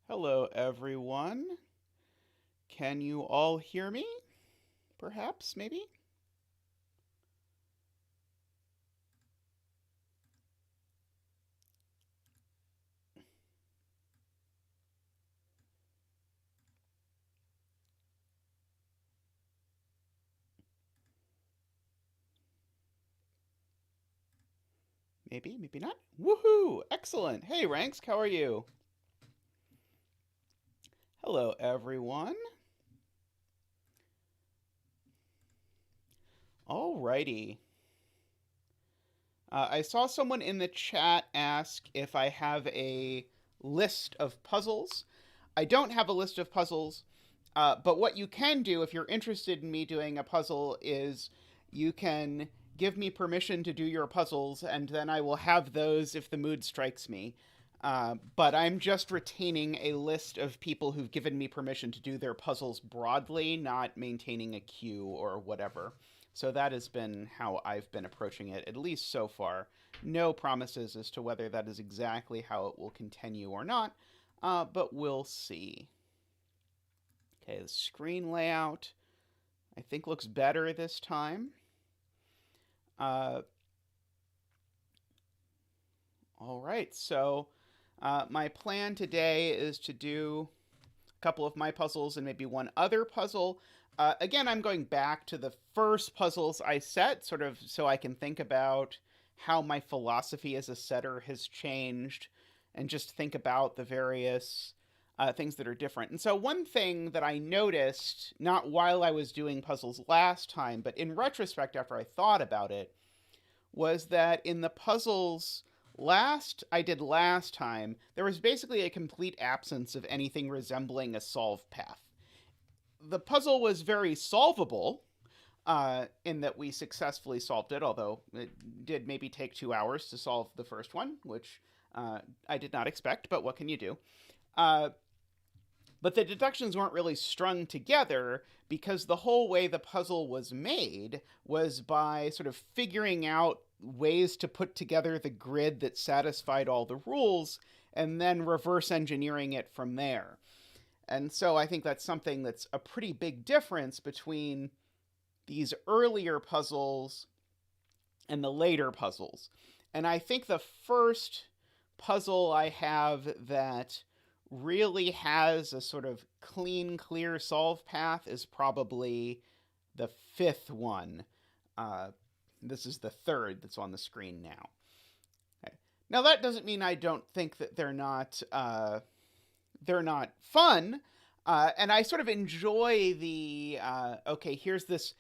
Hello, everyone. Can you all hear me? Perhaps, maybe? Maybe, maybe not. Woohoo! Excellent. Hey, Ranks, how are you? Hello, everyone. Alrighty. I saw someone in the chat ask if I have a list of puzzles. I don't have a list of puzzles, but what you can do if you're interested in me doing a puzzle is you can give me permission to do your puzzles, and then I will have those if the mood strikes me. But I'm just retaining a list of people who've given me permission to do their puzzles broadly, not maintaining a queue or whatever. So that has been how I've been approaching it, at least so far. No promises as to whether that is exactly how it will continue or not, but we'll see. Okay, the screen layout I think looks better this time. Uh, all right, so my plan today is to do a couple of my puzzles and maybe one other puzzle. Again, I'm going back to the first puzzles I set, sort of so I can think about how my philosophy as a setter has changed and just think about the various things that are different. And so, one thing that I noticed, not while I was doing puzzles last time, but in retrospect after I thought about it, was that in the puzzles I did last time, there was basically a complete absence of anything resembling a solve path. The puzzle was very solvable, in that we successfully solved it, although it did maybe take 2 hours to solve the first one, which I did not expect, but what can you do? Uh, but the deductions weren't really strung together because the whole way the puzzle was made was by sort of figuring out ways to put together the grid that satisfied all the rules and then reverse engineering it from there. And so I think that's something that's a pretty big difference between these earlier puzzles and the later puzzles. And I think the first puzzle I have that really has a sort of clean, clear solve path is probably the fifth one. Uh, this is the third that's on the screen now. Okay. Now that doesn't mean I don't think that they're not fun, and I sort of enjoy the okay. Here's this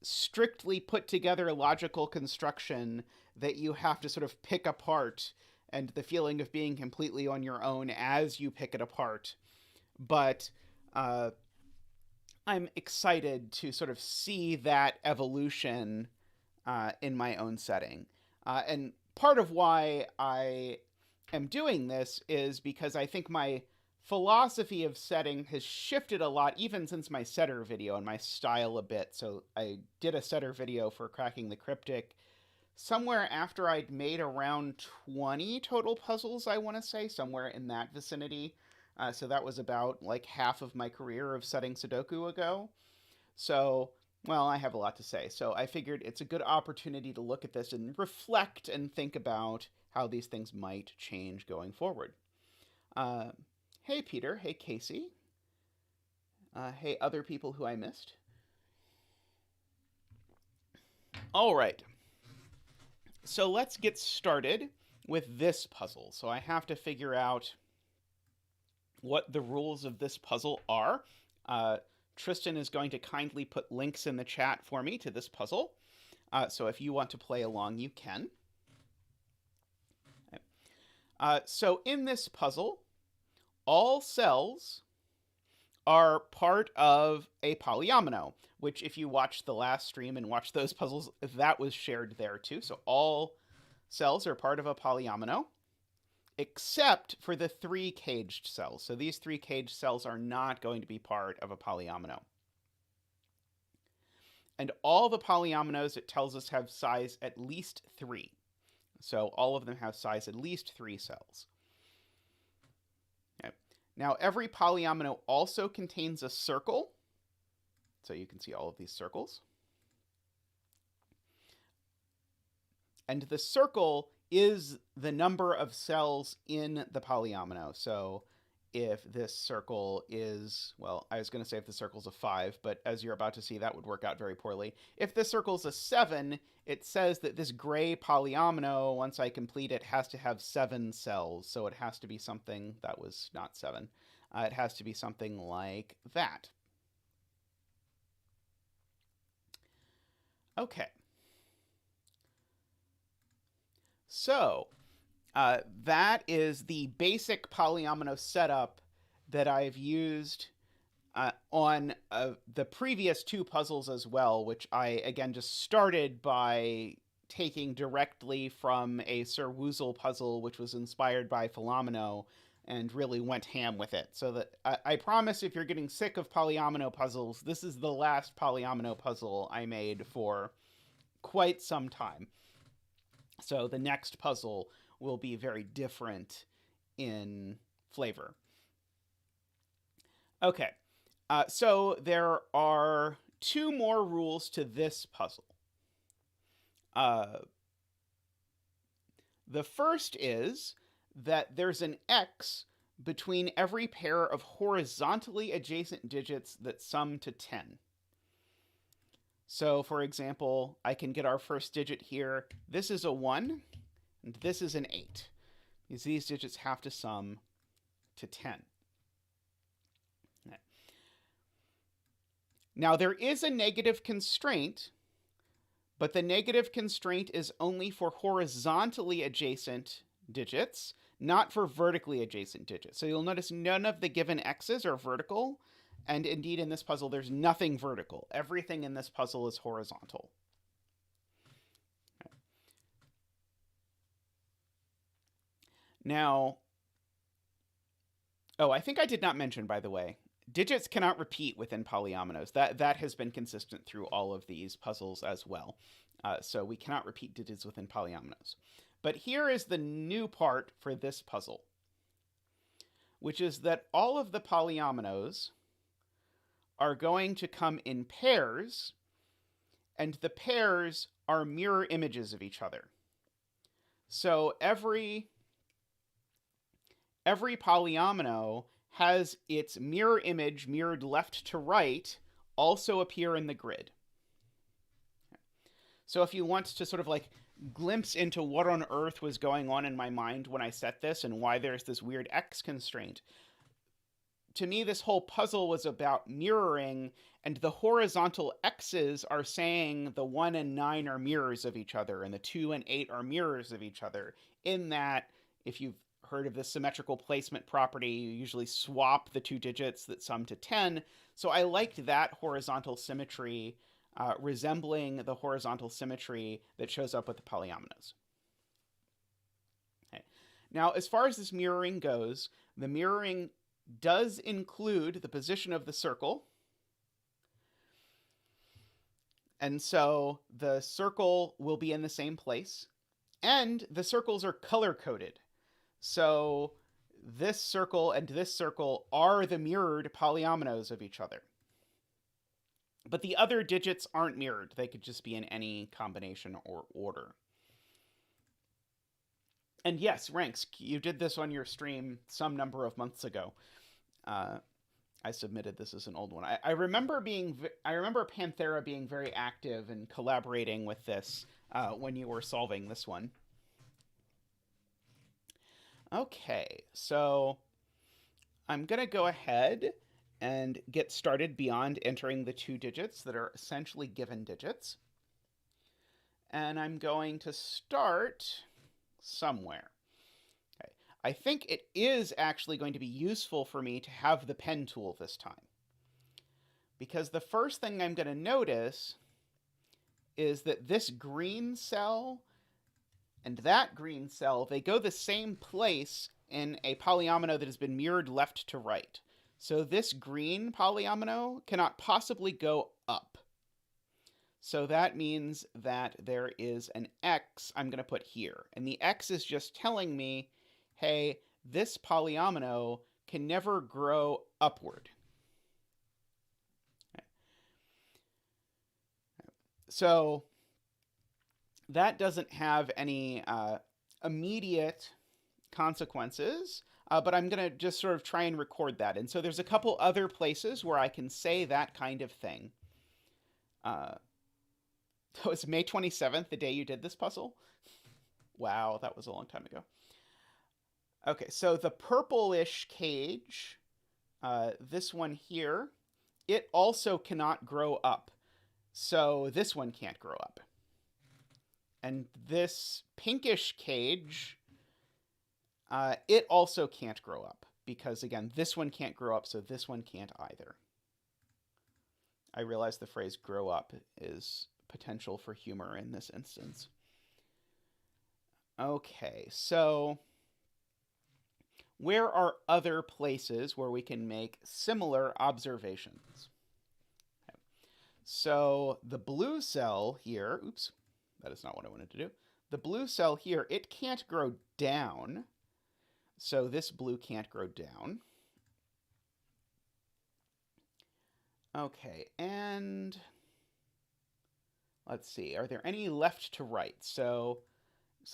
strictly put together logical construction that you have to sort of pick apart, and the feeling of being completely on your own as you pick it apart. But uh, I'm excited to sort of see that evolution in my own setting. And part of why I am doing this is because I think my philosophy of setting has shifted a lot even since my setter video and my style a bit. So I did a setter video for Cracking the Cryptic somewhere after I'd made around 20 total puzzles, I want to say, somewhere in that vicinity. So that was about like half of my career of setting Sudoku ago. So, well, I have a lot to say. So I figured it's a good opportunity to look at this and reflect and think about how these things might change going forward. Uh, hey, Peter. Hey, Casey. Hey, other people who I missed. All right. So let's get started with this puzzle. So I have to figure out what the rules of this puzzle are. Tristan is going to kindly put links in the chat for me to this puzzle. So if you want to play along, you can. So in this puzzle, all cells are part of a polyomino, which if you watch the last stream and watch those puzzles, that was shared there too. So all cells are part of a polyomino, except for the three caged cells. So these three caged cells are not going to be part of a polyomino. And all the polyominoes, it tells us, have size at least 3. So all of them have size at least 3 cells. Okay. Now, every polyomino also contains a circle. So you can see all of these circles. And the circle is the number of cells in the polyomino. So if this circle is, well, I was going to say if the circle's a 5, but as you're about to see, that would work out very poorly. If this circle's a 7, it says that this gray polyomino, once I complete it, has to have 7 cells. So it has to be something that was not 7. It has to be something like that. Okay. So that is the basic polyomino setup that I've used on the previous 2 puzzles as well, which I, again, just started by taking directly from a Sir Woozle puzzle, which was inspired by Polyomino, and really went ham with it. So that I promise, if you're getting sick of polyomino puzzles, this is the last polyomino puzzle I made for quite some time. So the next puzzle will be very different in flavor. Okay, so there are 2 more rules to this puzzle. The first is that there's an x between every pair of horizontally adjacent digits that sum to 10. So, for example, I can get our first digit here. This is a 1, and this is an 8, because these digits have to sum to 10. Now, there is a negative constraint, but the negative constraint is only for horizontally adjacent digits, not for vertically adjacent digits. So you'll notice none of the given x's are vertical, and indeed in this puzzle there's nothing vertical. Everything in this puzzle is horizontal. Okay. Now, I think I did not mention, by the way, digits cannot repeat within polyominoes. That has been consistent through all of these puzzles as well. So we cannot repeat digits within polyominoes. But here is the new part for this puzzle, which is that all of the polyominoes are going to come in pairs, and the pairs are mirror images of each other. So every polyomino has its mirror image mirrored left to right also appear in the grid. So if you want to sort of like glimpse into what on earth was going on in my mind when I set this and why there's this weird X constraint, to me this whole puzzle was about mirroring, and the horizontal X's are saying the 1 and 9 are mirrors of each other and the 2 and 8 are mirrors of each other, in that if you've heard of the symmetrical placement property, you usually swap the 2 digits that sum to 10. So I liked that horizontal symmetry, resembling the horizontal symmetry that shows up with the polyominoes. Okay. Now, as far as this mirroring goes, the mirroring does include the position of the circle. And so the circle will be in the same place, and the circles are color-coded. So this circle and this circle are the mirrored polyominoes of each other. But the other digits aren't mirrored. They could just be in any combination or order. And yes, Ranks, you did this on your stream some number of months ago. I submitted this as an old one. I remember Panthera being very active and collaborating with this when you were solving this one. Okay, so I'm going to go ahead and get started beyond entering the 2 digits that are essentially given digits. And I'm going to start somewhere. Okay. I think it is actually going to be useful for me to have the pen tool this time, because the first thing I'm going to notice is that this green cell and that green cell, they go the same place in a polyomino that has been mirrored left to right. So this green polyomino cannot possibly go up. So that means that there is an X I'm going to put here. And the X is just telling me, hey, this polyomino can never grow upward. So that doesn't have any immediate consequences, but I'm going to just sort of try and record that. And so there's a couple other places where I can say that kind of thing. So it's May 27th, the day you did this puzzle. Wow, that was a long time ago. Okay, so the purplish cage, this one here, it also cannot grow up. So this one can't grow up. And this pinkish cage, it also can't grow up. Because, again, this one can't grow up, so this one can't either. I realize the phrase grow up is potential for humor in this instance. Okay, so where are other places where we can make similar observations? Okay. So the blue cell here, oops, that is not what I wanted to do. The blue cell here, it can't grow down, so this blue can't grow down. Okay, and let's see, are there any left to right? So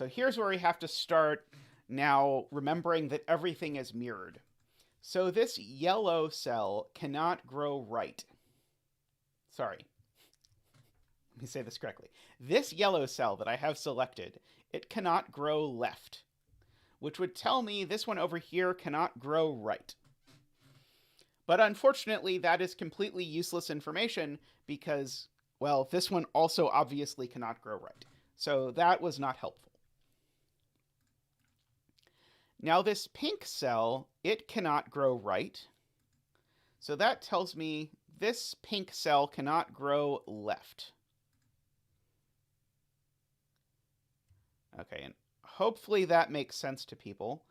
here's where we have to start now, remembering that everything is mirrored. So this yellow cell cannot grow right. Sorry. Let me say this correctly. This yellow cell that I have selected, it cannot grow left, which would tell me this one over here cannot grow right. But unfortunately, that is completely useless information because, well, this one also obviously cannot grow right. So that was not helpful. Now this pink cell, it cannot grow right. So that tells me this pink cell cannot grow left. Okay, and hopefully that makes sense to people,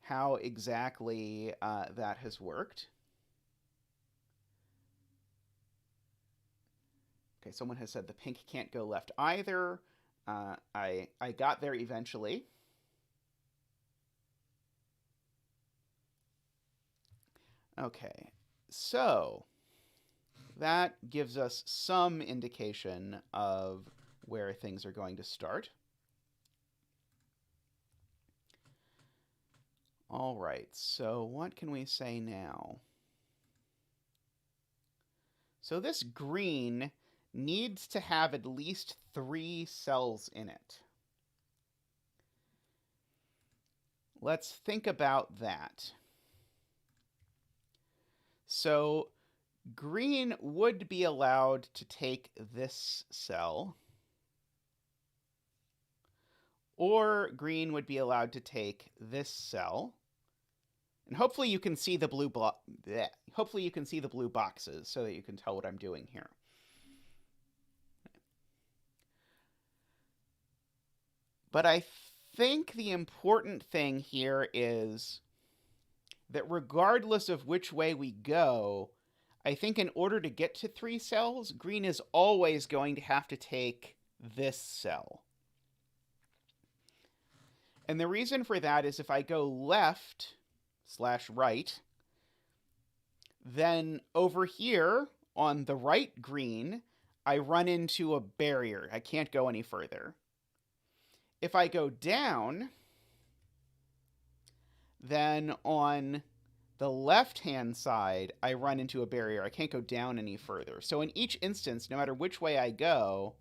how exactly that has worked. Okay, someone has said the pink can't go left either. I got there eventually. Okay, so that gives us some indication of where things are going to start. All right, so what can we say now? So this green needs to have at least 3 cells in it. Let's think about that. So green would be allowed to take this cell, or green would be allowed to take this cell. And hopefully you can see the blue hopefully you can see the blue boxes so that you can tell what I'm doing here. But I think the important thing here is that regardless of which way we go, I think in order to get to 3 cells, green is always going to have to take this cell. And the reason for that is if I go left/right, then over here on the right green, I run into a barrier. I can't go any further. If I go down, then on the left-hand side, I run into a barrier. I can't go down any further. So in each instance, no matter which way I go...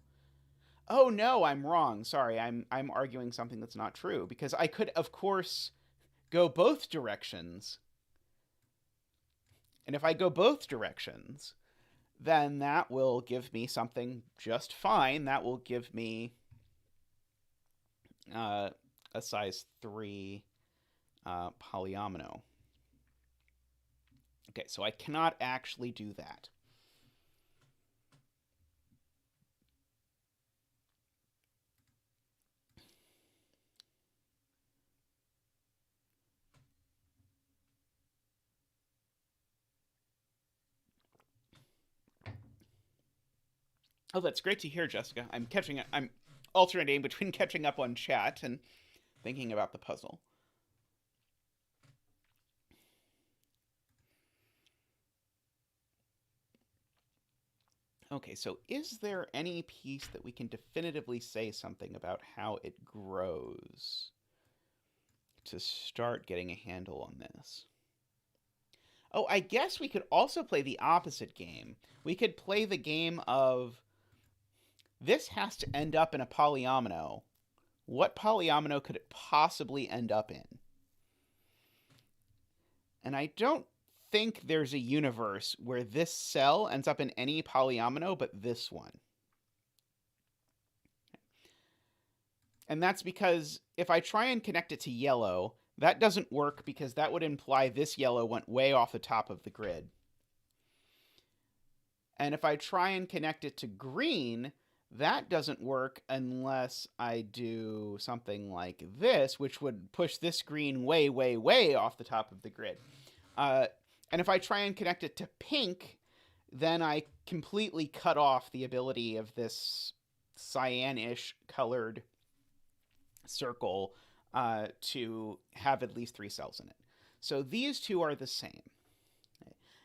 Oh, no, I'm wrong. Sorry, I'm arguing something that's not true. Because I could, of course, go both directions. And if I go both directions, then that will give me something just fine. That will give me a size 3 polyomino. Okay, so I cannot actually do that. Oh, that's great to hear, Jessica. I'm alternating between catching up on chat and thinking about the puzzle. Okay, so is there any piece that we can definitively say something about how it grows to start getting a handle on this? Oh, I guess we could also play the opposite game. We could play the game of this has to end up in a polyomino. What polyomino could it possibly end up in? And I don't think there's a universe where this cell ends up in any polyomino but this one. And that's because if I try and connect it to yellow, that doesn't work because that would imply this yellow went way off the top of the grid. And if I try and connect it to green, that doesn't work unless I do something like this, which would push this green way, way, way off the top of the grid. And if I try and connect it to pink, then I completely cut off the ability of this cyanish colored circle to have at least 3 cells in it. So these two are the same.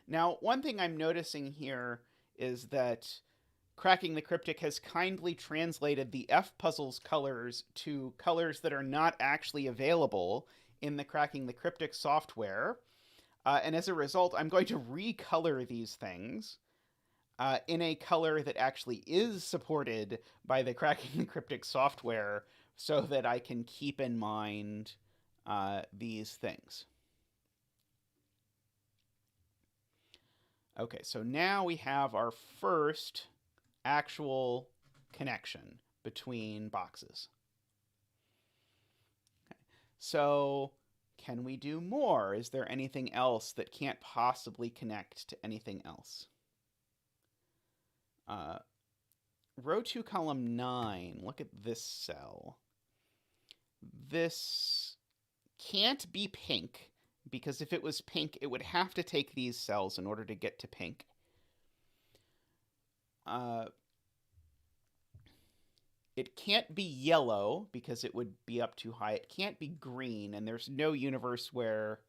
Now, one thing I'm noticing here is that Cracking the Cryptic has kindly translated the F puzzle's colors to colors that are not actually available in the Cracking the Cryptic software. And as a result, I'm going to recolor these things in a color that actually is supported by the Cracking the Cryptic software so that I can keep in mind these things. Okay, so now we have our first actual connection between boxes. Okay. So can we do more? Is there anything else that can't possibly connect to anything else? Row 2, column 9. Look at this cell. This can't be pink, because if it was pink, it would have to take these cells in order to get to pink. It can't be yellow, because it would be up too high. It can't be green, and there's no universe where...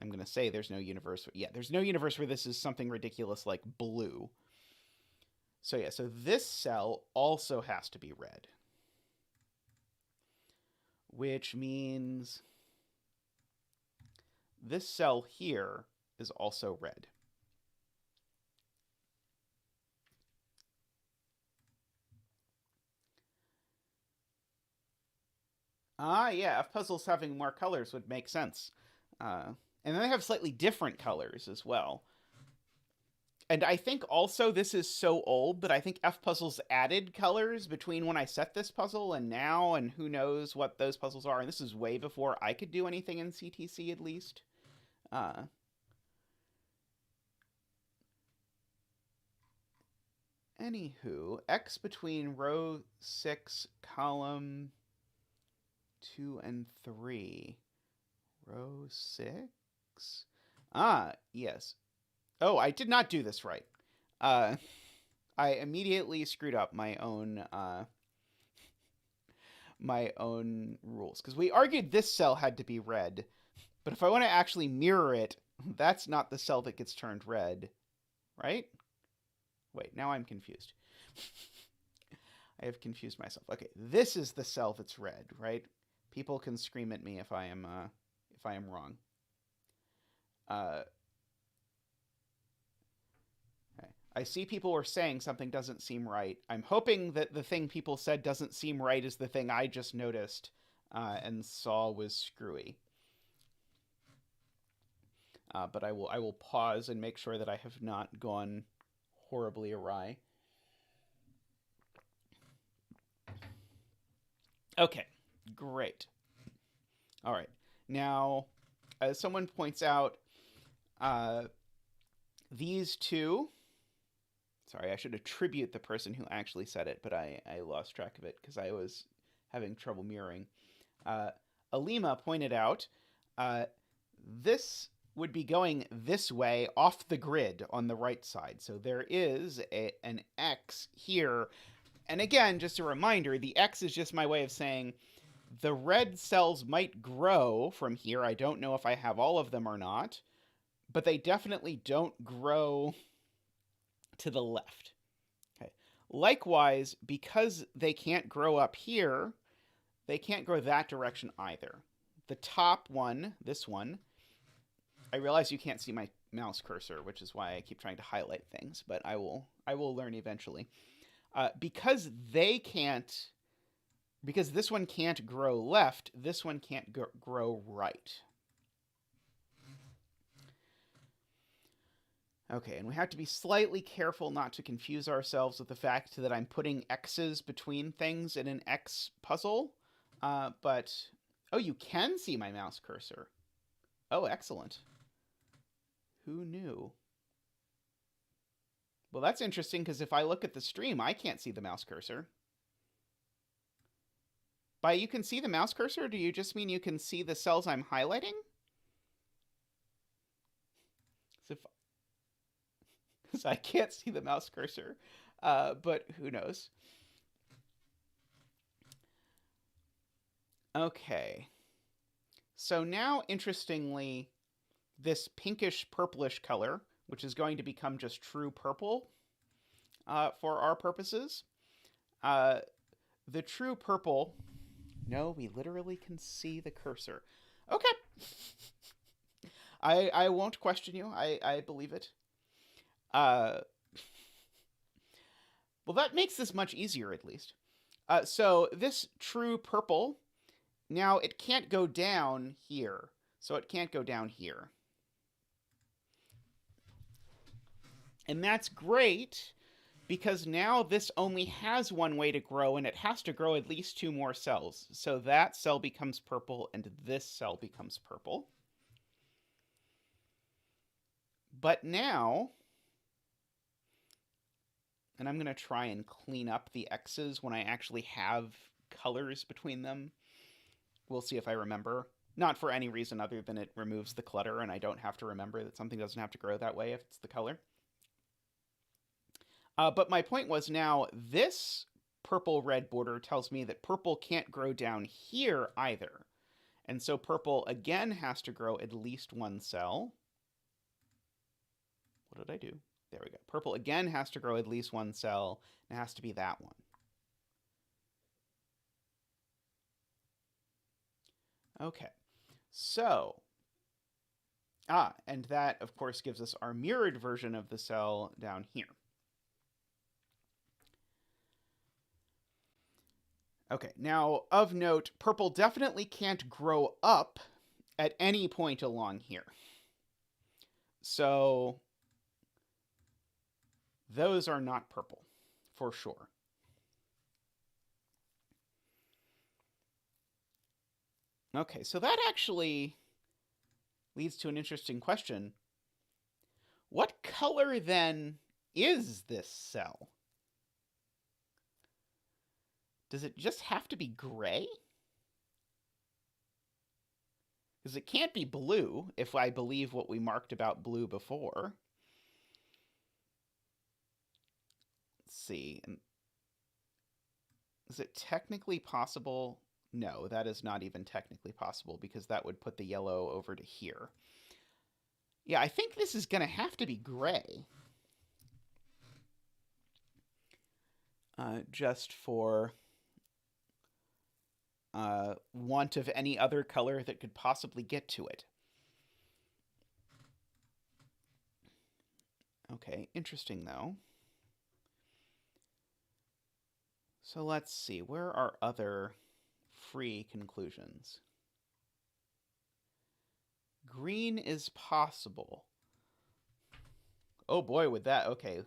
I'm going to say there's no universe... Yeah, there's no universe where this is something ridiculous like blue. So yeah, so this cell also has to be red. Which means this cell here is also red. Ah, yeah, if puzzles having more colors would make sense. And then they have slightly different colors as well. And I think also this is so old that I think F puzzles added colors between when I set this puzzle and now, and who knows what those puzzles are. And this is way before I could do anything in CTC, at least. Anywho, X between row 6, column 2 and 3. Row 6? Ah, yes. Oh, I did not do this right. I immediately screwed up my own rules, because we argued this cell had to be red, but if I want to actually mirror it, that's not the cell that gets turned red, right? Wait, now I'm confused. I have confused myself. Okay, this is the cell that's red, right? People can scream at me if I am wrong. I see people were saying something doesn't seem right. I'm hoping that the thing people said doesn't seem right is the thing I just noticed and saw was screwy. But I will pause and make sure that I have not gone horribly awry. Okay, great. All right. Now, as someone points out, these two... Sorry, I should attribute the person who actually said it, but I lost track of it because I was having trouble mirroring. Alima pointed out this would be going this way off the grid on the right side. So there is an X here. And again, just a reminder, the X is just my way of saying the red cells might grow from here. I don't know if I have all of them or not, but they definitely don't grow to the left. Likewise, because they can't grow up here, they can't grow that direction either. The top one, this one, I realize you can't see my mouse cursor, which is why I keep trying to highlight things, but I will learn eventually. Because this one can't grow left, this one can't grow right. Okay, and we have to be slightly careful not to confuse ourselves with the fact that I'm putting X's between things in an X puzzle. But, oh, you can see my mouse cursor. Oh, excellent. Who knew? Well, that's interesting, because if I look at the stream, I can't see the mouse cursor. By you can see the mouse cursor, do you just mean you can see the cells I'm highlighting? Because I can't see the mouse cursor, but who knows? Okay. So now, interestingly, this pinkish purplish color, which is going to become just true purple for our purposes, the true purple... No, we literally can see the cursor. Okay. I won't question you. I believe it. Well, that makes this much easier, at least. So this true purple, now it can't go down here. So it can't go down here. And that's great, because now this only has one way to grow, and it has to grow at least 2 more cells. So that cell becomes purple, and this cell becomes purple. But now, and I'm going to try and clean up the X's when I actually have colors between them. We'll see if I remember. Not for any reason other than it removes the clutter, and I don't have to remember that something doesn't have to grow that way if it's the color. But my point was, now this purple-red border tells me that purple can't grow down here either. And so purple again has to grow at least 1 cell. What did I do? There we go. Purple again has to grow at least 1 cell. And it has to be that one. Okay. So, and that, of course, gives us our mirrored version of the cell down here. Okay, now, of note, purple definitely can't grow up at any point along here. So those are not purple, for sure. Okay, so that actually leads to an interesting question. What color, then, is this cell? Does it just have to be gray? Because it can't be blue, if I believe what we marked about blue before. Let's see. Is it technically possible? No, that is not even technically possible, because that would put the yellow over to here. Yeah, I think this is going to have to be gray. Just for want of any other color that could possibly get to it. Okay, interesting though. So let's see, where are other free conclusions? Green is possible. Oh boy, would that... Okay. Let's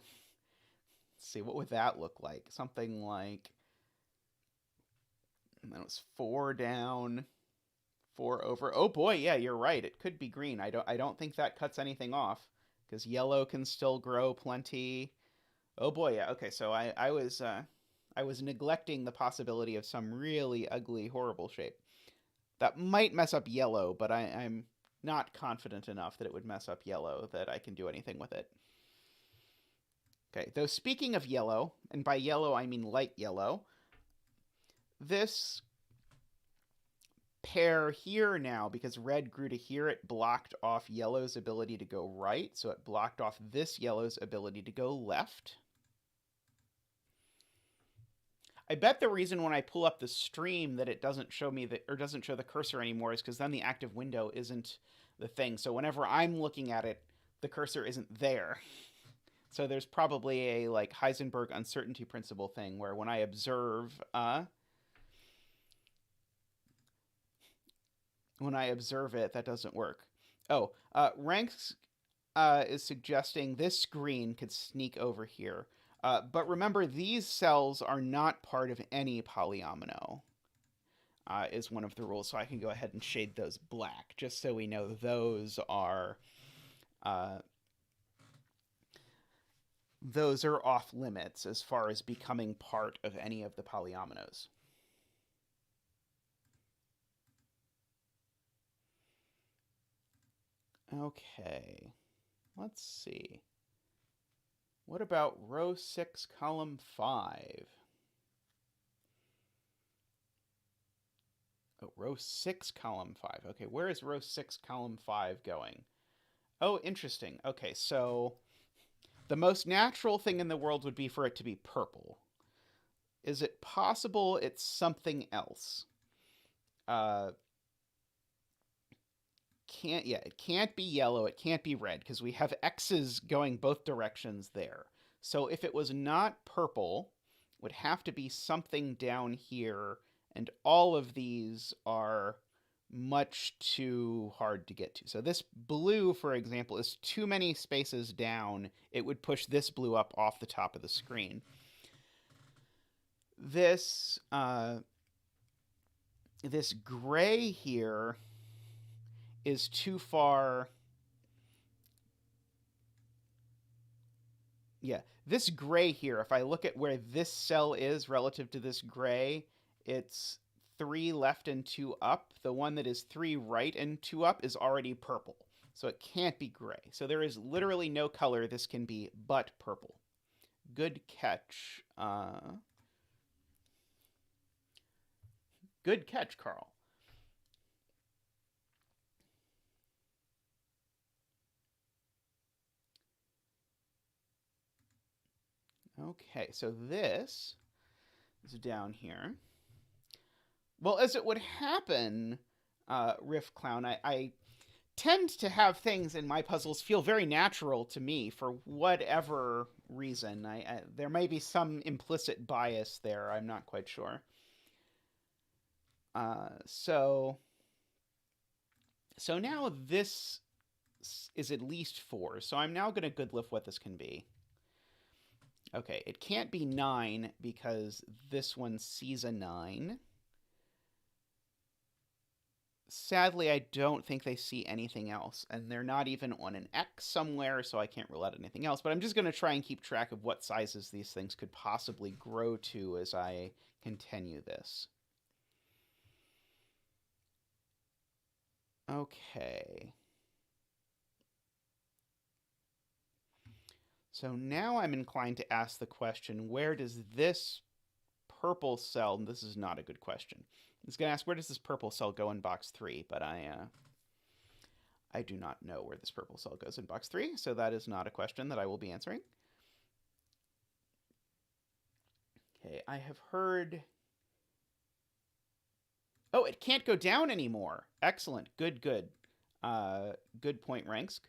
see, what would that look like? Something like... That was 4 down, 4 over. Oh boy, yeah, you're right. It could be green. I don't think that cuts anything off, because yellow can still grow plenty. Oh boy, yeah. Okay, so I was neglecting the possibility of some really ugly, horrible shape. That might mess up yellow, but I'm not confident enough that it would mess up yellow that I can do anything with it. Okay, though speaking of yellow, and by yellow I mean light yellow, this pair here now, because red grew to here, it blocked off yellow's ability to go right, so it blocked off this yellow's ability to go left. I bet the reason when I pull up the stream that it doesn't show me or doesn't show the cursor anymore is because then the active window isn't the thing. So whenever I'm looking at it, the cursor isn't there. So there's probably a like Heisenberg uncertainty principle thing where when I observe it, that doesn't work. Oh, Ranks is suggesting this screen could sneak over here. But remember, these cells are not part of any polyomino, is one of the rules. So I can go ahead and shade those black, just so we know those are off limits as far as becoming part of any of the polyominoes. Okay, let's see. What about row 6, column 5? Oh, row 6, column 5. Okay, where is row 6, column 5 going? Oh, interesting. Okay, so the most natural thing in the world would be for it to be purple. Is it possible it's something else? It can't be yellow, it can't be red, because we have X's going both directions there. So if it was not purple, it would have to be something down here, and all of these are much too hard to get to. So this blue, for example, is too many spaces down. It would push this blue up off the top of the screen. This gray here is too far. Yeah, this gray here, if I look at where this cell is relative to this gray, it's 3 left and 2 up. The one that is 3 right and 2 up is already purple. So it can't be gray. So there is literally no color this can be but purple. Good catch. Good catch, Carl. Okay, so this is down here. Well, as it would happen, Riff Clown, I tend to have things in my puzzles feel very natural to me for whatever reason. There may be some implicit bias there. I'm not quite sure. So now this is at least 4. So I'm now going to good lift what this can be. Okay, it can't be 9 because this one sees a 9. Sadly, I don't think they see anything else, and they're not even on an X somewhere, so I can't rule out anything else. But I'm just going to try and keep track of what sizes these things could possibly grow to as I continue this. Okay. So now I'm inclined to ask the question, where does this purple cell, and this is not a good question. It's going to ask, where does this purple cell go in box 3? But I do not know where this purple cell goes in box 3, so that is not a question that I will be answering. Okay, I have heard... Oh, it can't go down anymore. Excellent. Good, good. Good point, Ranks.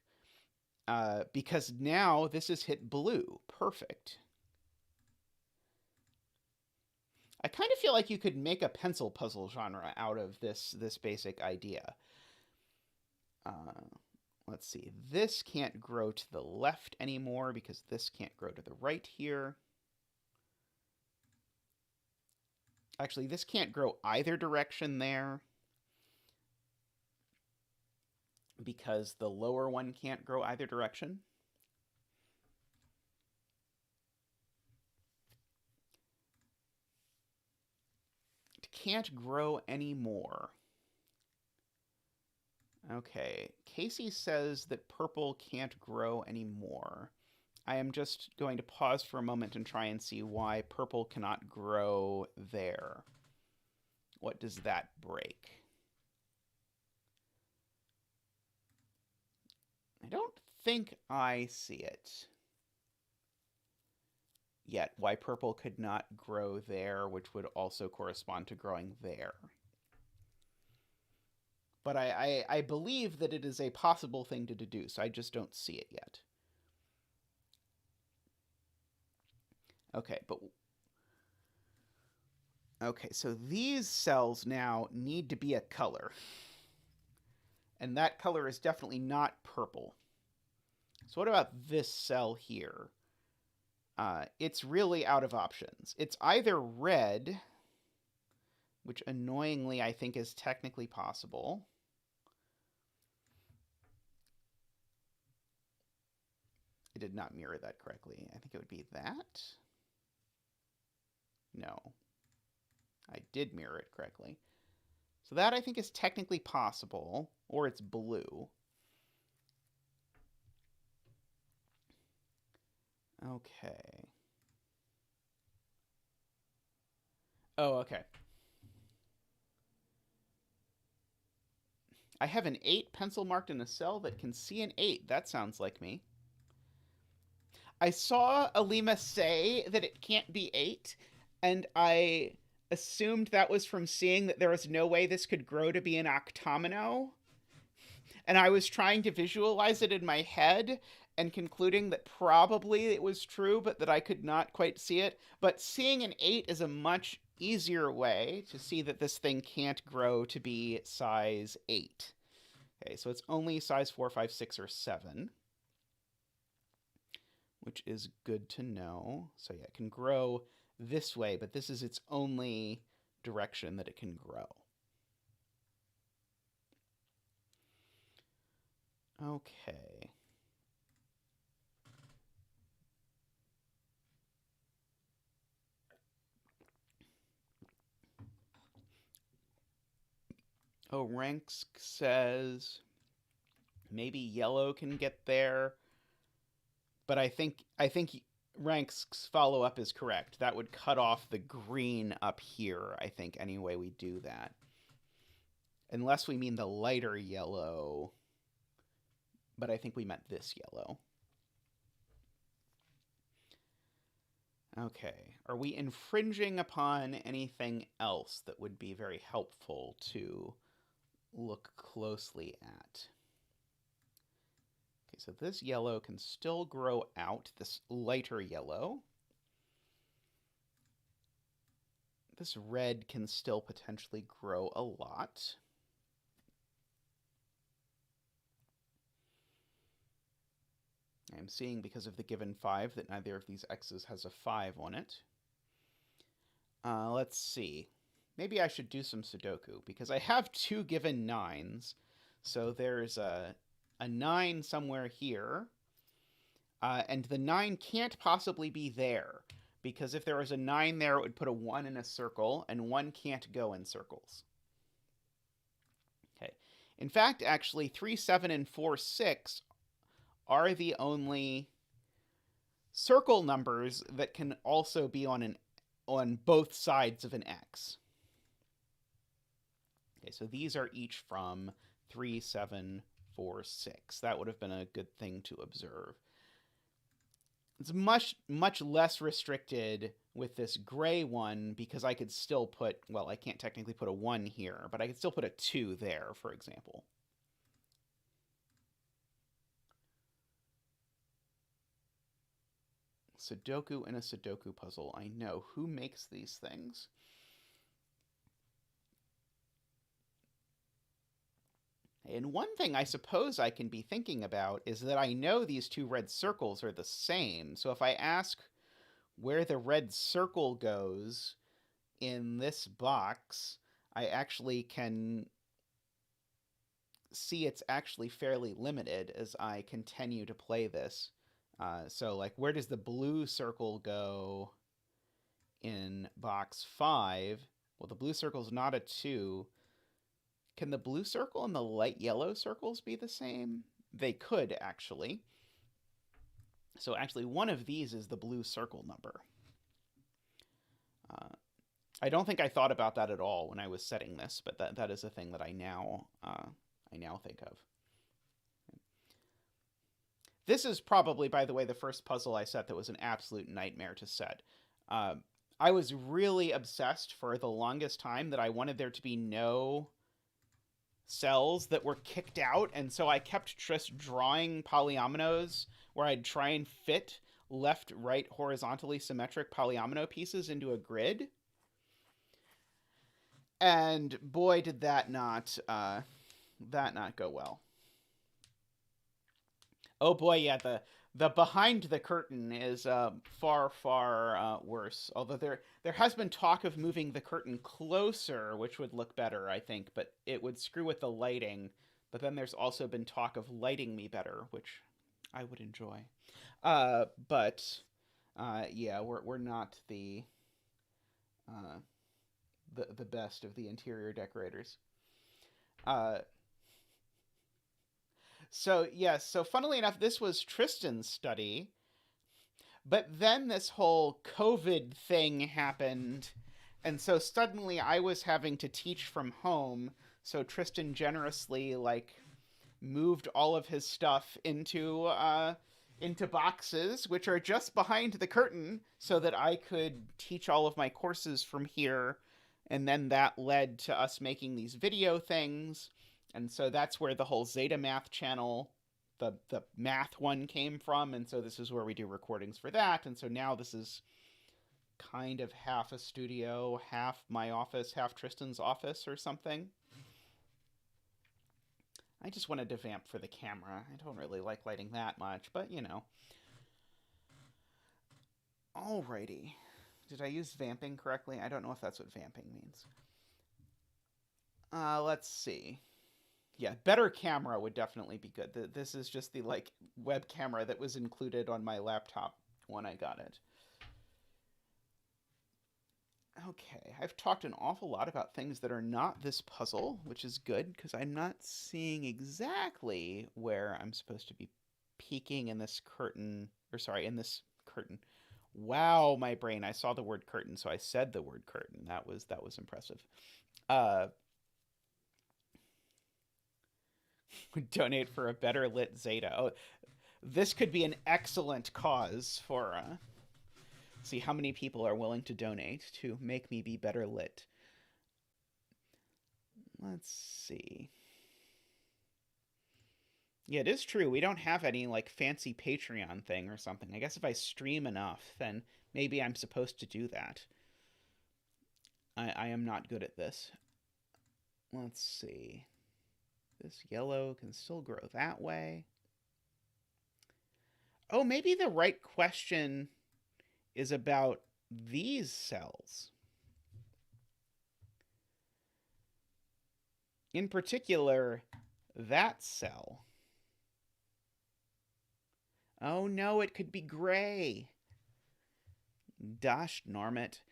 Because now this has hit blue. Perfect. I kind of feel like you could make a pencil puzzle genre out of this basic idea. Let's see. This can't grow to the left anymore because this can't grow to the right here. Actually, this can't grow either direction there because the lower one can't grow either direction. It can't grow anymore. Okay, Casey says that purple can't grow anymore. I am just going to pause for a moment and try and see why purple cannot grow there. What does that break? I don't think I see it. yet why purple could not grow there, which would also correspond to growing there. But I believe that it is a possible thing to deduce. I just don't see it yet. Okay, so these cells now need to be a color. And that color is definitely not purple. So what about this cell here? It's really out of options. It's either red, which annoyingly I think is technically possible. I did not mirror that correctly. I think it would be that. No. I did mirror it correctly. So that I think is technically possible, or it's blue. Okay. Oh, okay. I have an 8 pencil marked in a cell that can see an 8. That sounds like me. I saw Alima say that it can't be 8, and I assumed that was from seeing that there was no way this could grow to be an octomino. And I was trying to visualize it in my head and concluding that probably it was true, but that I could not quite see it. But seeing an 8 is a much easier way to see that this thing can't grow to be size 8. Okay, so it's only size 4, 5, 6, or 7, which is good to know. So yeah, it can grow this way, but this is its only direction that it can grow. Okay. Oh, Ranks says maybe yellow can get there, but I think Ranks' follow-up is correct. That would cut off the green up here, I think, any way we do that. Unless we mean the lighter yellow, but I think we meant this yellow. Okay, are we infringing upon anything else that would be very helpful to look closely at? Okay, so this yellow can still grow out, this lighter yellow. This red can still potentially grow a lot. I'm seeing, because of the given 5, that neither of these x's has a 5 on it. Let's see. Maybe I should do some Sudoku, because I have 2 given 9s. So there's a 9 somewhere here. And the 9 can't possibly be there, because if there was a 9 there, it would put a 1 in a circle, and 1 can't go in circles. Okay. In fact, actually, 3, 7, and 4, 6 are the only circle numbers that can also be on both sides of an x. Okay, so these are each from 3, 7, 4, 6. That would have been a good thing to observe. It's much less restricted with this gray one, because I could still put, well, I can't technically put a 1 here, but I could still put a 2 there, for example. Sudoku in a Sudoku puzzle. I know. Who makes these things? And one thing I suppose I can be thinking about is that I know these 2 red circles are the same. So if I ask where the red circle goes in this box, I actually can see it's actually fairly limited as I continue to play this. So, like, where does the blue circle go in box 5? Well, the blue circle's not a 2. Can the blue circle and the light yellow circles be the same? They could, actually. So, actually, one of these is the blue circle number. I don't think I thought about that at all when I was setting this, but that is a thing that I now think of. This is probably, by the way, the first puzzle I set that was an absolute nightmare to set. Uh, I was really obsessed for the longest time that I wanted there to be no cells that were kicked out, and so I kept just drawing polyominoes where I'd try and fit left, right, horizontally symmetric polyomino pieces into a grid. And boy, did that not go well. Oh boy, yeah, the behind the curtain is far worse. Although there has been talk of moving the curtain closer, which would look better, I think, but it would screw with the lighting. But then there's also been talk of lighting me better, which I would enjoy. But yeah, we're not uh, the best of the interior decorators. Uh, so yes, so funnily enough, this was Tristan's study, but then this whole COVID thing happened, and so suddenly I was having to teach from home. So Tristan generously moved all of his stuff into boxes, which are just behind the curtain, so that I could teach all of my courses from here. And then that led to us making these video things. And so that's where the whole zetamath channel, the math one, came from. And so this is where we do recordings for that. And so now this is kind of half a studio, half my office, half Tristan's office or something. I just wanted to vamp for the camera. I don't really like lighting that much, but you know. Alrighty. Did I use vamping correctly? I don't know if that's what vamping means. Let's see. Yeah, better camera would definitely be good. This is just the web camera that was included on my laptop when I got it. Okay, I've talked an awful lot about things that are not this puzzle, which is good because I'm not seeing exactly where I'm supposed to be peeking in this curtain, or sorry, in this curtain. Wow, my brain, I saw the word curtain, so I said the word curtain. That was impressive. Donate for a better lit Zeta. Oh, this could be an excellent cause for see how many people are willing to donate to make me be better lit. Let's see. Yeah, it is true. We don't have any fancy Patreon thing or something. I guess if I stream enough, then maybe I'm supposed to do that. I am not good at this. Let's see. This yellow can still grow that way. Oh, maybe the right question is about these cells. In particular, that cell. Oh no, it could be gray. Gosh darn it.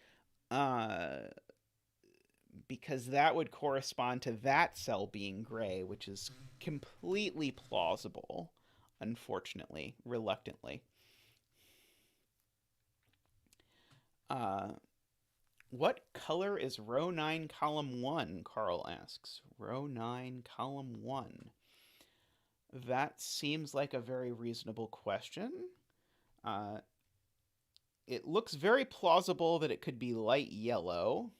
Because that would correspond to that cell being gray, which is completely plausible, unfortunately, reluctantly. What color is row 9, column 1? Carl asks. Row 9, column 1. That seems like a very reasonable question. It looks very plausible that it could be light yellow.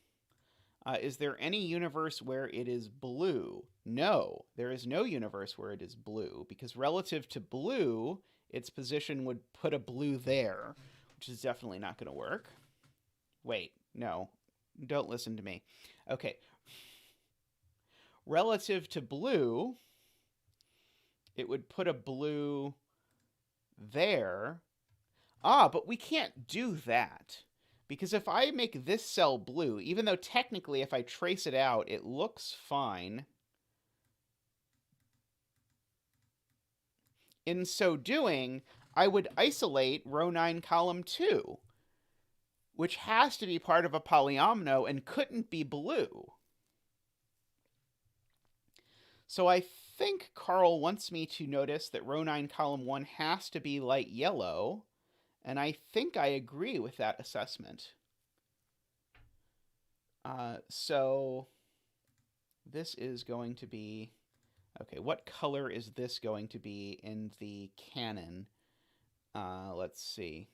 Is there any universe where it is blue? No, there is no universe where it is blue, because relative to blue, its position would put a blue there, which is definitely not going to work. Wait, no, don't listen to me. Okay. Relative to blue, it would put a blue there. But we can't do that. Because if I make this cell blue, even though technically if I trace it out, it looks fine. In so doing, I would isolate row 9, column 2, which has to be part of a polyomino and couldn't be blue. So I think Carl wants me to notice that row 9, column 1 has to be light yellow. And I think I agree with that assessment. So this is going to be Okay, what color is this going to be in the canon? Let's see.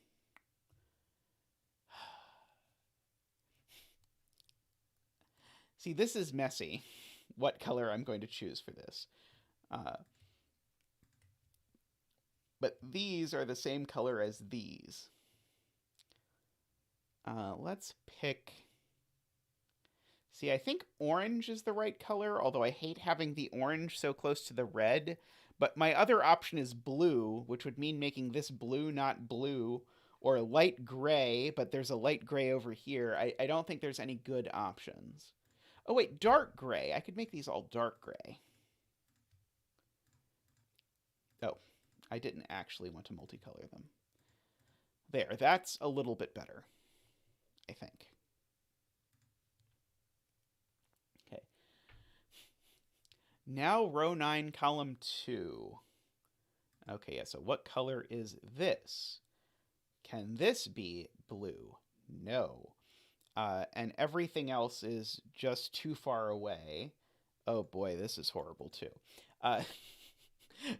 See, this is messy. What color I'm going to choose for this. But these are the same color as these. Let's pick... See, I think orange is the right color, although I hate having the orange so close to the red. But my other option is blue, which would mean making this blue not blue, or light gray, but there's a light gray over here. I don't think there's any good options. Oh, wait, dark gray. I could make these all dark gray. Oh, I didn't actually want to multicolor them. There, that's a little bit better, I think. Okay. Now row 9, column 2. Okay, yeah, so what color is this? Can this be blue? No. And everything else is just too far away. Oh boy, this is horrible too.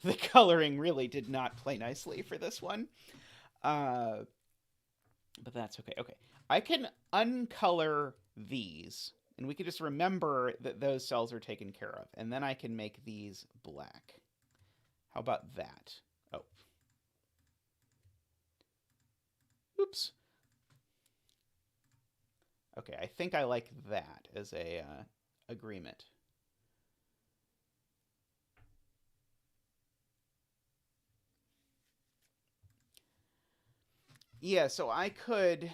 The coloring really did not play nicely for this one. But that's okay. Okay, I can uncolor these, and we can just remember that those cells are taken care of. And then I can make these black. How about that? Oh. Oops. Okay, I think I like that as a agreement. Yeah, so I could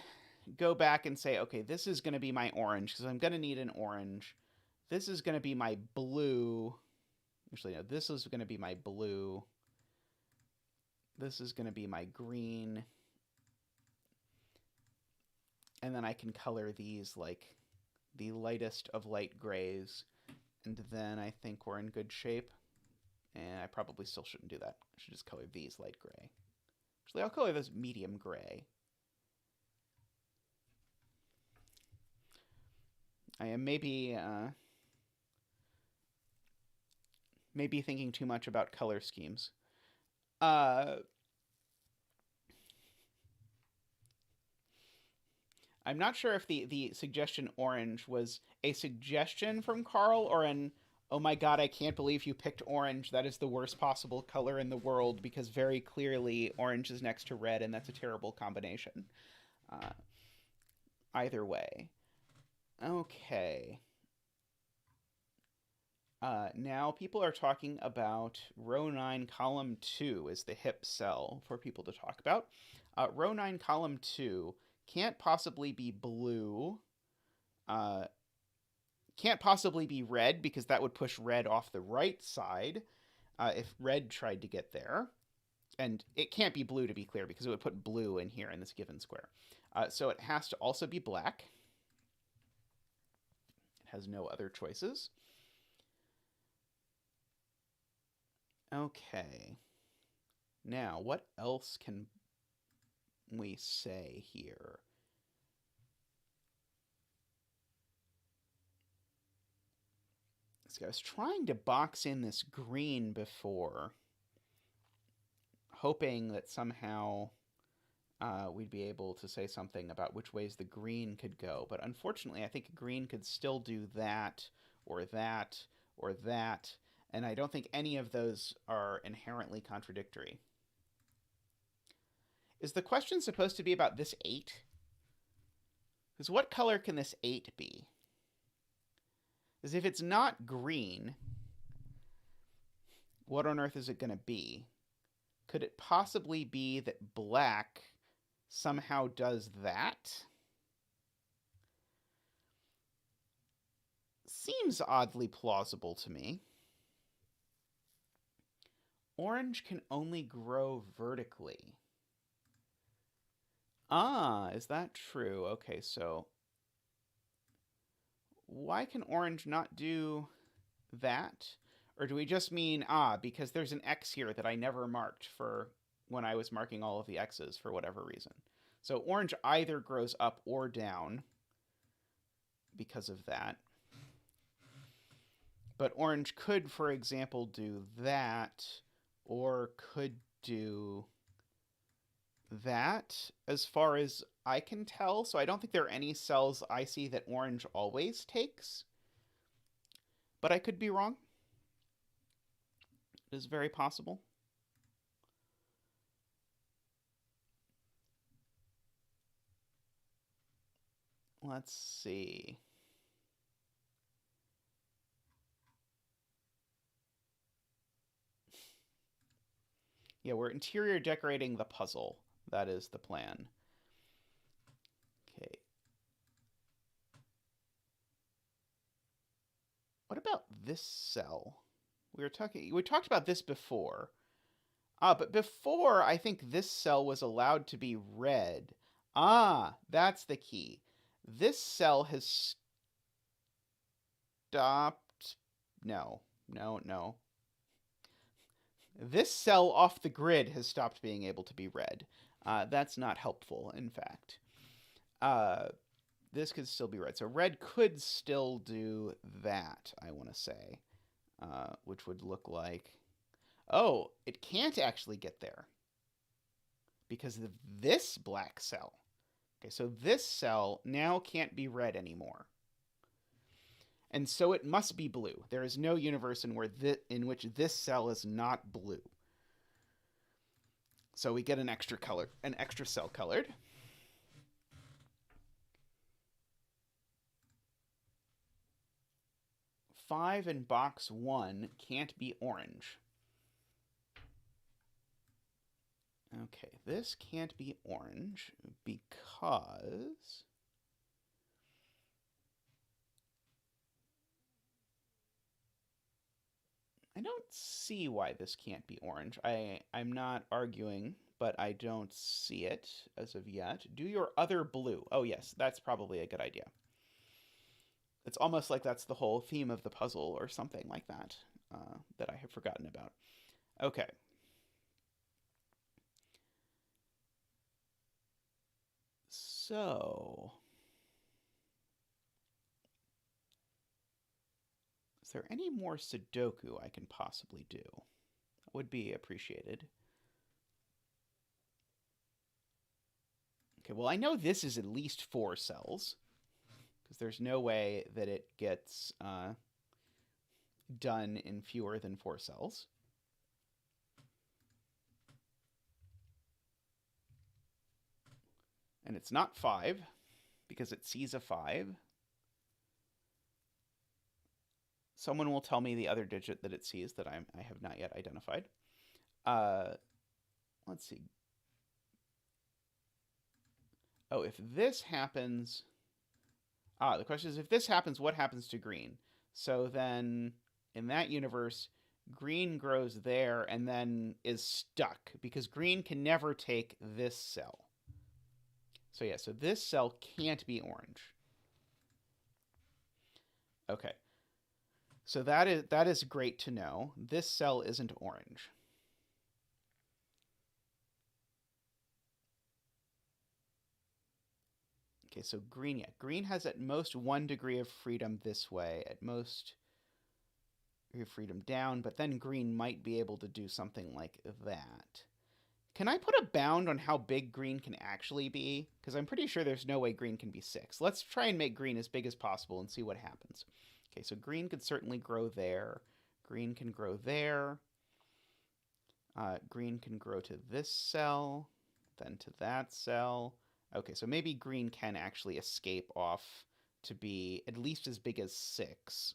go back and say, okay, this is going to be my orange, because I'm going to need an orange. This is going to be my blue. Actually, no, this is going to be my blue. This is going to be my green. And then I can color these like the lightest of light grays. And then I think we're in good shape. And I probably still shouldn't do that. I should just color these light gray. Actually, I'll color this medium gray. I am maybe thinking too much about color schemes. I'm not sure if the suggestion orange was a suggestion from Carl or an, oh my god, I can't believe you picked orange. That is the worst possible color in the world, because very clearly orange is next to red, and that's a terrible combination. Either way. Okay. Now people are talking about row 9, column 2 is the hip cell for people to talk about. Row 9, column 2 can't possibly be blue. Can't possibly be red, because that would push red off the right side if red tried to get there. And it can't be blue, to be clear, because it would put blue in here in this given square. So it has to also be black. It has no other choices. Okay. Now, what else can we say here? So I was trying to box in this green before, hoping that somehow we'd be able to say something about which ways the green could go. But unfortunately, I think green could still do that, or that, or that. And I don't think any of those are inherently contradictory. Is the question supposed to be about this 8? Because what color can this 8 be? Because if it's not green, what on earth is it going to be? Could it possibly be that black somehow does that? Seems oddly plausible to me. Orange can only grow vertically. Ah, is that true? Okay, so why can orange not do that? Or do we just mean, because there's an X here that I never marked for when I was marking all of the X's for whatever reason. So orange either grows up or down because of that. But orange could, for example, do that, or could do that, as far as I can tell. So I don't think there are any cells I see that orange always takes. But I could be wrong. It is very possible. Let's see. Yeah, we're interior decorating the puzzle. That is the plan. Okay. What about this cell? We talked about this before. But before, I think this cell was allowed to be red. That's the key. This cell has stopped. No. This cell off the grid has stopped being able to be red. That's not helpful, in fact. This could still be red. So red could still do that, I want to say, which would look like... Oh, it can't actually get there because of this black cell. Okay, so this cell now can't be red anymore. And so it must be blue. There is no universe in which this cell is not blue. So we get an extra cell colored. Five in box 1 can't be orange. Okay, this can't be orange because... I don't see why this can't be orange. I'm not arguing, but I don't see it as of yet. Do your other blue. Oh, yes, that's probably a good idea. It's almost like that's the whole theme of the puzzle or something like that that I have forgotten about. Okay. So, is there any more Sudoku I can possibly do? That would be appreciated. Okay, well, I know this is at least 4 cells, because there's no way that it gets done in fewer than 4 cells. And it's not 5, because it sees a 5. Someone will tell me the other digit that it sees that I have not yet identified. Let's see. Oh, if this happens... the question is, if this happens, what happens to green? So then, in that universe, green grows there and then is stuck, because green can never take this cell. So yeah, so this cell can't be orange. Okay. So that is great to know. This cell isn't orange. Okay, so green, yeah. Green has at most 1 degree of freedom this way, at most degree of freedom down, but then green might be able to do something like that. Can I put a bound on how big green can actually be? Because I'm pretty sure there's no way green can be 6. Let's try and make green as big as possible and see what happens. Okay, so green could certainly grow there. Green can grow there. Green can grow to this cell, then to that cell. Okay, so maybe green can actually escape off to be at least as big as 6.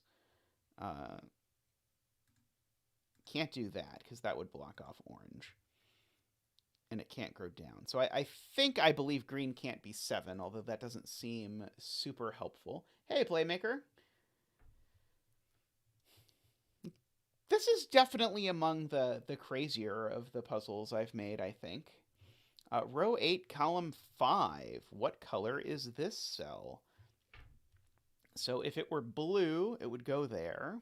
Can't do that, because that would block off orange. And it can't grow down. So I believe green can't be 7, although that doesn't seem super helpful. Hey, Playmaker. This is definitely among the crazier of the puzzles I've made, I think. Row 8, column 5. What color is this cell? So if it were blue, it would go there.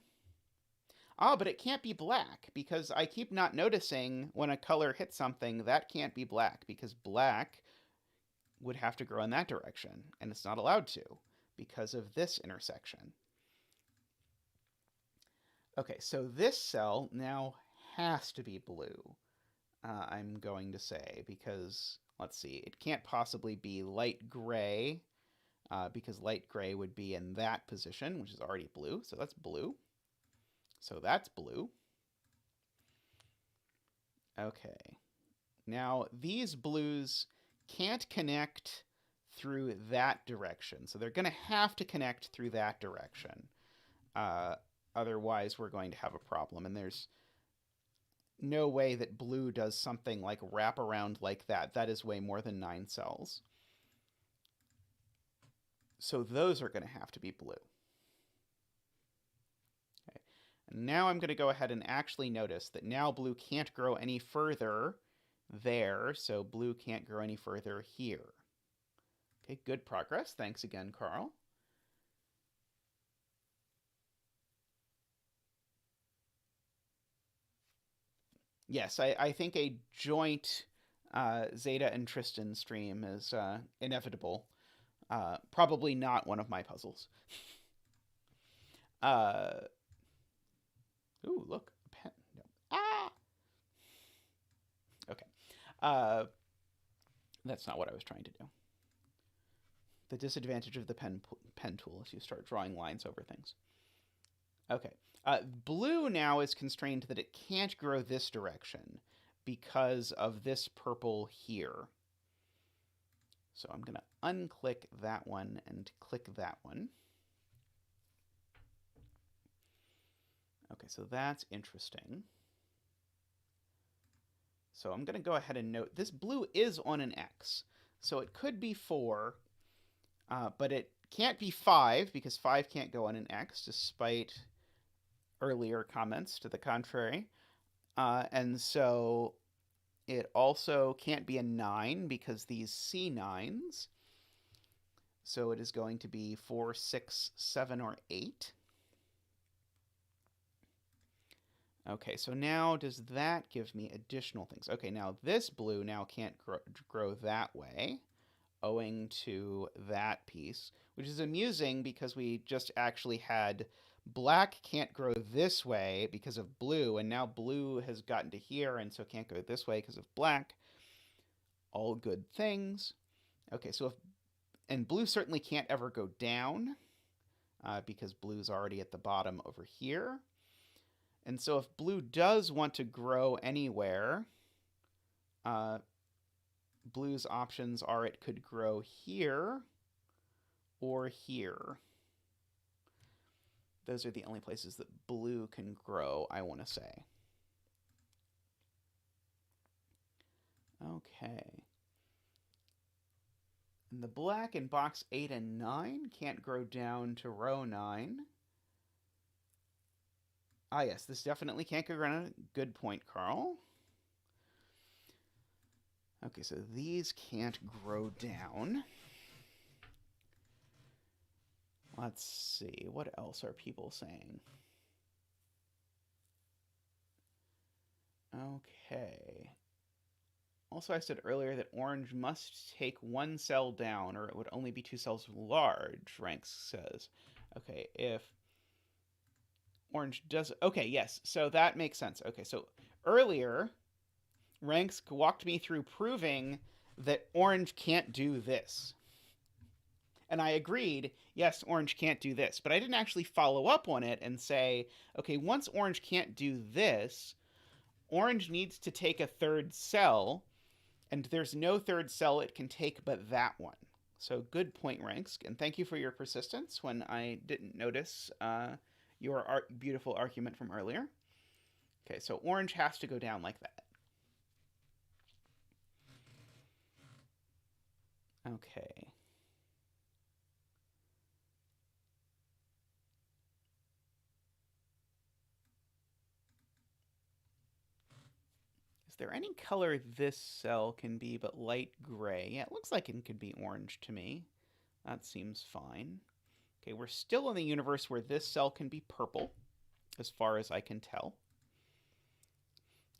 But it can't be black, because I keep not noticing when a color hits something, that can't be black, because black would have to grow in that direction, and it's not allowed to, because of this intersection. Okay, so this cell now has to be blue, I'm going to say, because, let's see, it can't possibly be light gray, because light gray would be in that position, which is already blue, so that's blue. So that's blue. Okay. Now, these blues can't connect through that direction, so they're going to have to connect through that direction. Uh, Otherwise, we're going to have a problem, and there's no way that blue does something like wrap around like that. That is way more than 9 cells. So those are going to have to be blue. Okay. And now I'm going to go ahead and actually notice that now blue can't grow any further there, so blue can't grow any further here. Okay, good progress. Thanks again, Carl. Yes, I think a joint Zeta and Tristan stream is inevitable. Probably not one of my puzzles. Uh, ooh, look, a pen. No. Ah! Okay. Uh, that's not what I was trying to do. The disadvantage of the pen tool is you start drawing lines over things. Okay. Blue now is constrained that it can't grow this direction because of this purple here. So I'm going to unclick that one and click that one. Okay, so that's interesting. So I'm going to go ahead and note this blue is on an X. So it could be 4, but it can't be 5 because 5 can't go on an X despite earlier comments to the contrary. And so it also can't be a 9 because these C9s. So it is going to be 4, 6, 7, or 8. Okay, so now does that give me additional things? Okay, now this blue now can't grow that way, owing to that piece, which is amusing because we just actually had black can't grow this way because of blue, and now blue has gotten to here and so can't go this way because of black. All good things. Okay, so and blue certainly can't ever go down because blue's already at the bottom over here. And so if blue does want to grow anywhere, blue's options are it could grow here or here. Those are the only places that blue can grow, I want to say. Okay. And the black in box 8 and 9 can't grow down to row 9. Ah, yes, this definitely can't go around. Good point, Carl. Okay, so these can't grow down. Let's see, what else are people saying? Okay. Also, I said earlier that orange must take 1 cell down, or it would only be 2 cells large, Ranks says. Okay, if orange does... Okay, yes, so that makes sense. Okay, so earlier, Ranks walked me through proving that orange can't do this. And I agreed, yes, orange can't do this. But I didn't actually follow up on it and say, okay, once orange can't do this, orange needs to take a 3rd cell, and there's no 3rd cell it can take but that one. So good point, Ranks, and thank you for your persistence when I didn't notice your beautiful argument from earlier. Okay, so orange has to go down like that. Okay. Is there any color this cell can be but light gray? Yeah, it looks like it could be orange to me. That seems fine. Okay, we're still in the universe where this cell can be purple, as far as I can tell.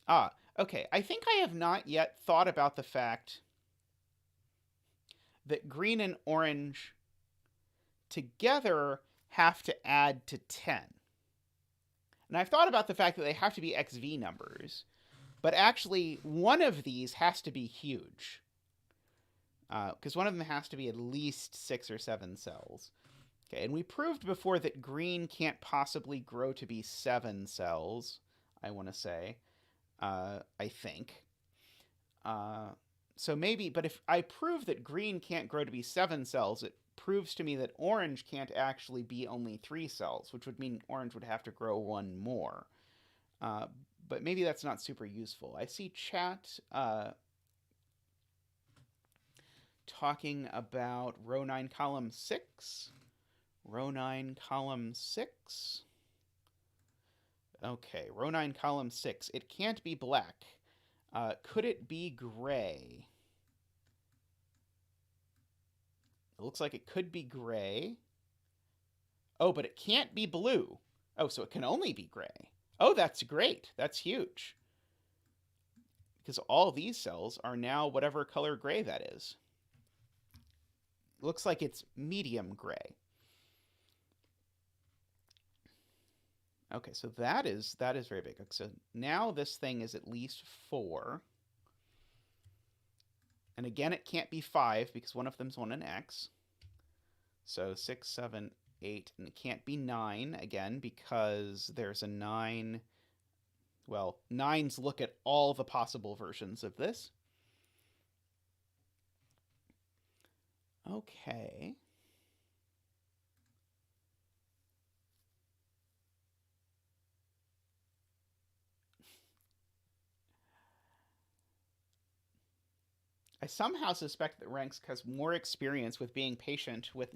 Ah, okay. I think I have not yet thought about the fact that green and orange together have to add to 10. And I've thought about the fact that they have to be XV numbers, but actually one of these has to be huge. Because one of them has to be at least 6 or 7 cells. Okay, and we proved before that green can't possibly grow to be 7 cells, I want to say. I think. So maybe, but if I prove that green can't grow to be 7 cells, it proves to me that orange can't actually be only 3 cells, which would mean orange would have to grow 1 more. But maybe that's not super useful. I see chat talking about row 9, column 6. Row 9, column 6. Okay, row 9, column 6. It can't be black. Could it be gray? It looks like it could be gray. Oh, but it can't be blue. Oh, so it can only be gray. Oh, that's great. That's huge. Because all these cells are now whatever color gray that is. Looks like it's medium gray. Okay, so that is very big. So now this thing is at least 4. And again, it can't be 5 because one of them's on an X. So 6, 7, 8, and it can't be 9 again because there's a 9. Well, 9s look at all the possible versions of this. Okay. I somehow suspect that Ranks has more experience with being patient with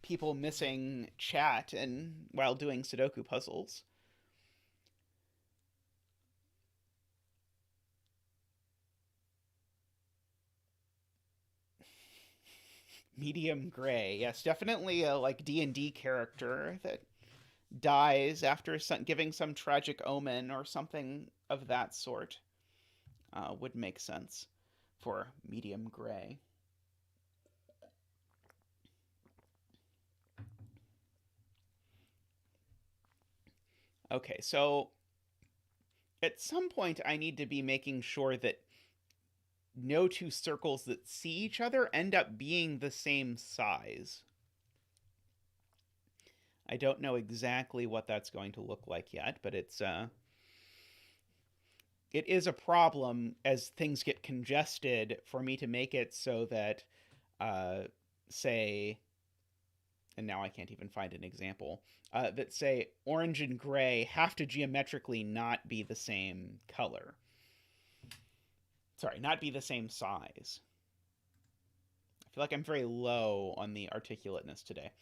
people missing chat and while doing Sudoku puzzles. Medium gray. Yes, definitely a like D&D character that dies after giving some tragic omen or something of that sort. Would make sense for medium gray. Okay, so at some point I need to be making sure that no two circles that see each other end up being the same size. I don't know exactly what that's going to look like yet, but it is a problem as things get congested for me to make it so that, say, and now I can't even find an example, that say orange and gray have to geometrically not be the same color. Sorry, not be the same size. I feel like I'm very low on the articulateness today.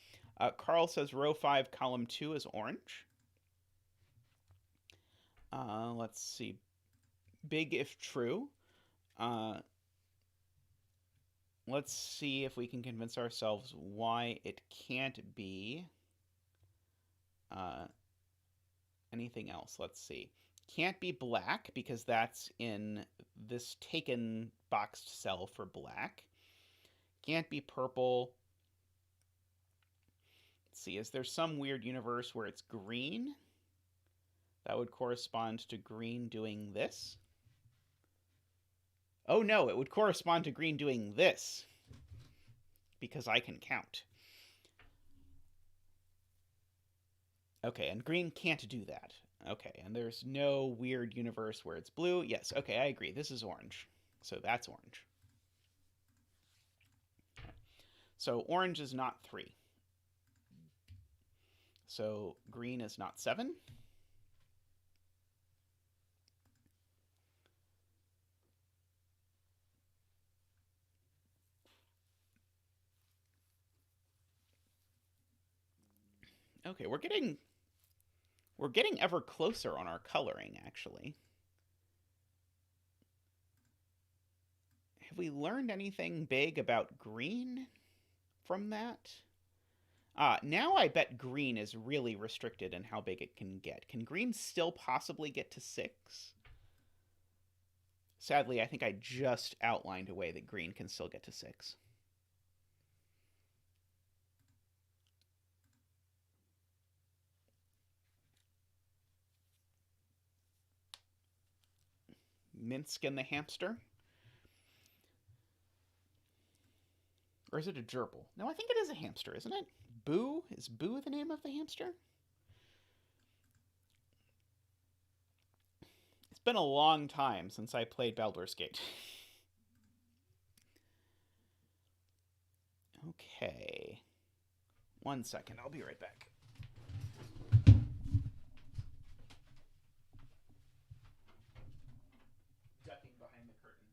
Carl says row 5, column 2 is orange. Let's see. Big if true. Let's see if we can convince ourselves why it can't be anything else. Let's see. Can't be black because that's in this taken boxed cell for black. Can't be purple. Let's see, is there some weird universe where it's green? That would correspond to green doing this. Oh no, it would correspond to green doing this. Because I can count. Okay, and green can't do that. Okay, and there's no weird universe where it's blue. Yes, okay, I agree. This is orange. So that's orange. So orange is not 3. So green is not 7. Okay, we're getting ever closer on our coloring, actually. Have we learned anything big about green from that? Now I bet green is really restricted in how big it can get. Can green still possibly get to 6? Sadly, I think I just outlined a way that green can still get to 6. Minsk and the hamster? Or is it a gerbil? No, I think it is a hamster, isn't it? Boo? Is Boo the name of the hamster? It's been a long time since I played Baldur's Gate. Okay. 1 second, I'll be right back. Ducking behind the curtain.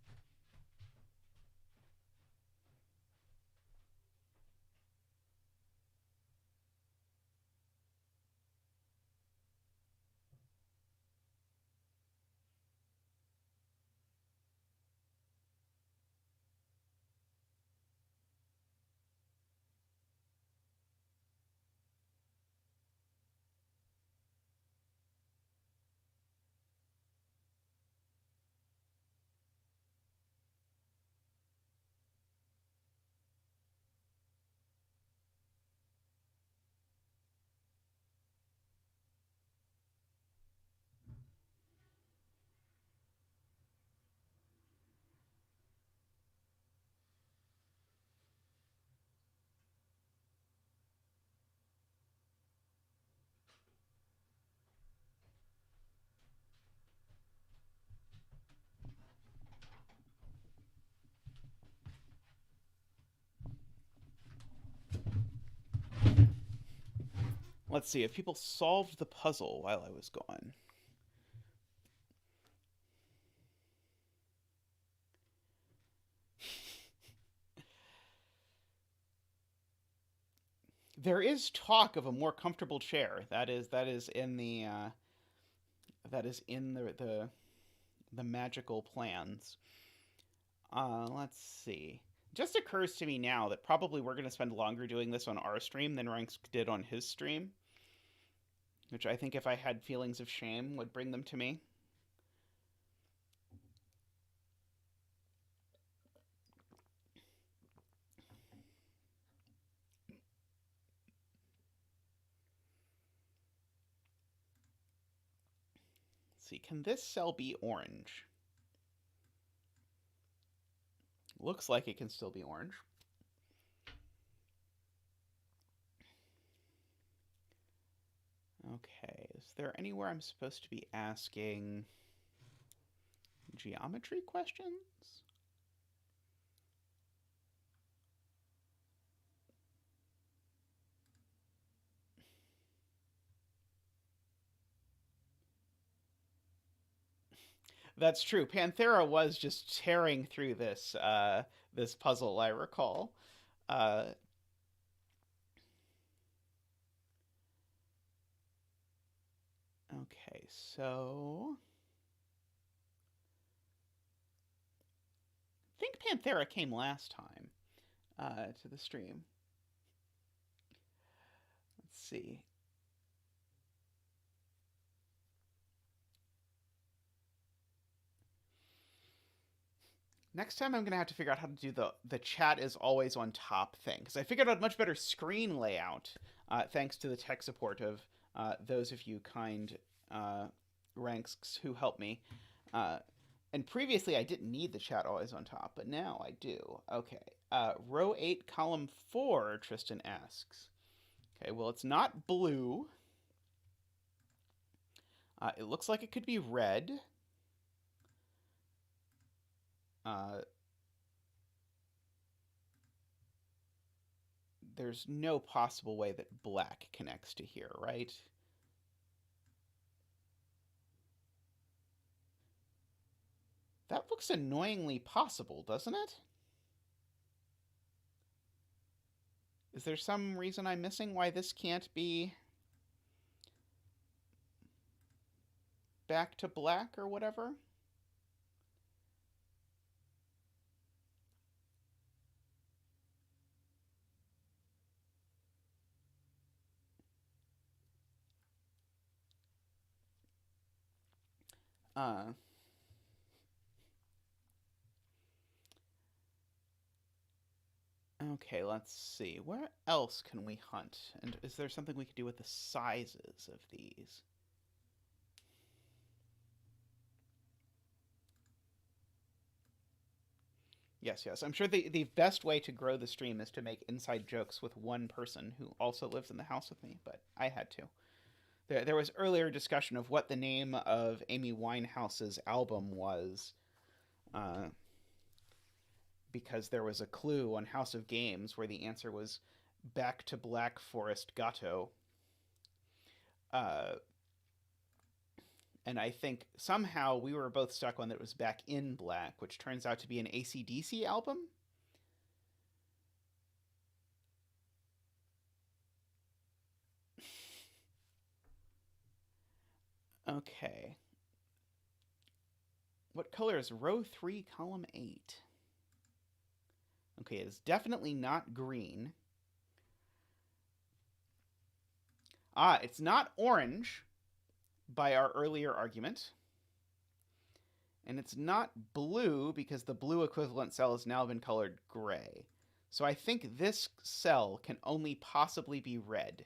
Let's see if people solved the puzzle while I was gone. There is talk of a more comfortable chair. That is in the the magical plans. Let's see. Just occurs to me now that probably we're going to spend longer doing this on our stream than Ranks did on his stream, which I think if I had feelings of shame would bring them to me. Let's see, can this cell be orange? Looks like it can still be orange. Okay, is there anywhere I'm supposed to be asking geometry questions? That's true. Panthera was just tearing through this puzzle, I recall. Uh, okay, so I think Panthera came last time to the stream. Let's see. Next time I'm going to have to figure out how to do the chat is always on top thing, because I figured out a much better screen layout thanks to the tech support of those of you kind ranks who helped me. And previously I didn't need the chat always on top, but now I do. Okay, row 8, column 4, Tristan asks. Okay, well, it's not blue. It looks like it could be red. There's no possible way that black connects to here, right? That looks annoyingly possible, doesn't it? Is there some reason I'm missing why this can't be back to black or whatever? Okay, let's see. Where else can we hunt? And is there something we could do with the sizes of these? Yes, yes. I'm sure the best way to grow the stream is to make inside jokes with one person who also lives in the house with me, but I had to. There was earlier discussion of what the name of Amy Winehouse's album was, uh, because there was a clue on House of Games where the answer was Back to Black Forest Gato. Uh, and I think somehow we were both stuck on that it was Back in Black, which turns out to be an AC/DC album. Okay. What color is row 3, column 8? Okay, it is definitely not green. Ah, it's not orange by our earlier argument. And it's not blue because the blue equivalent cell has now been colored gray. So I think this cell can only possibly be red,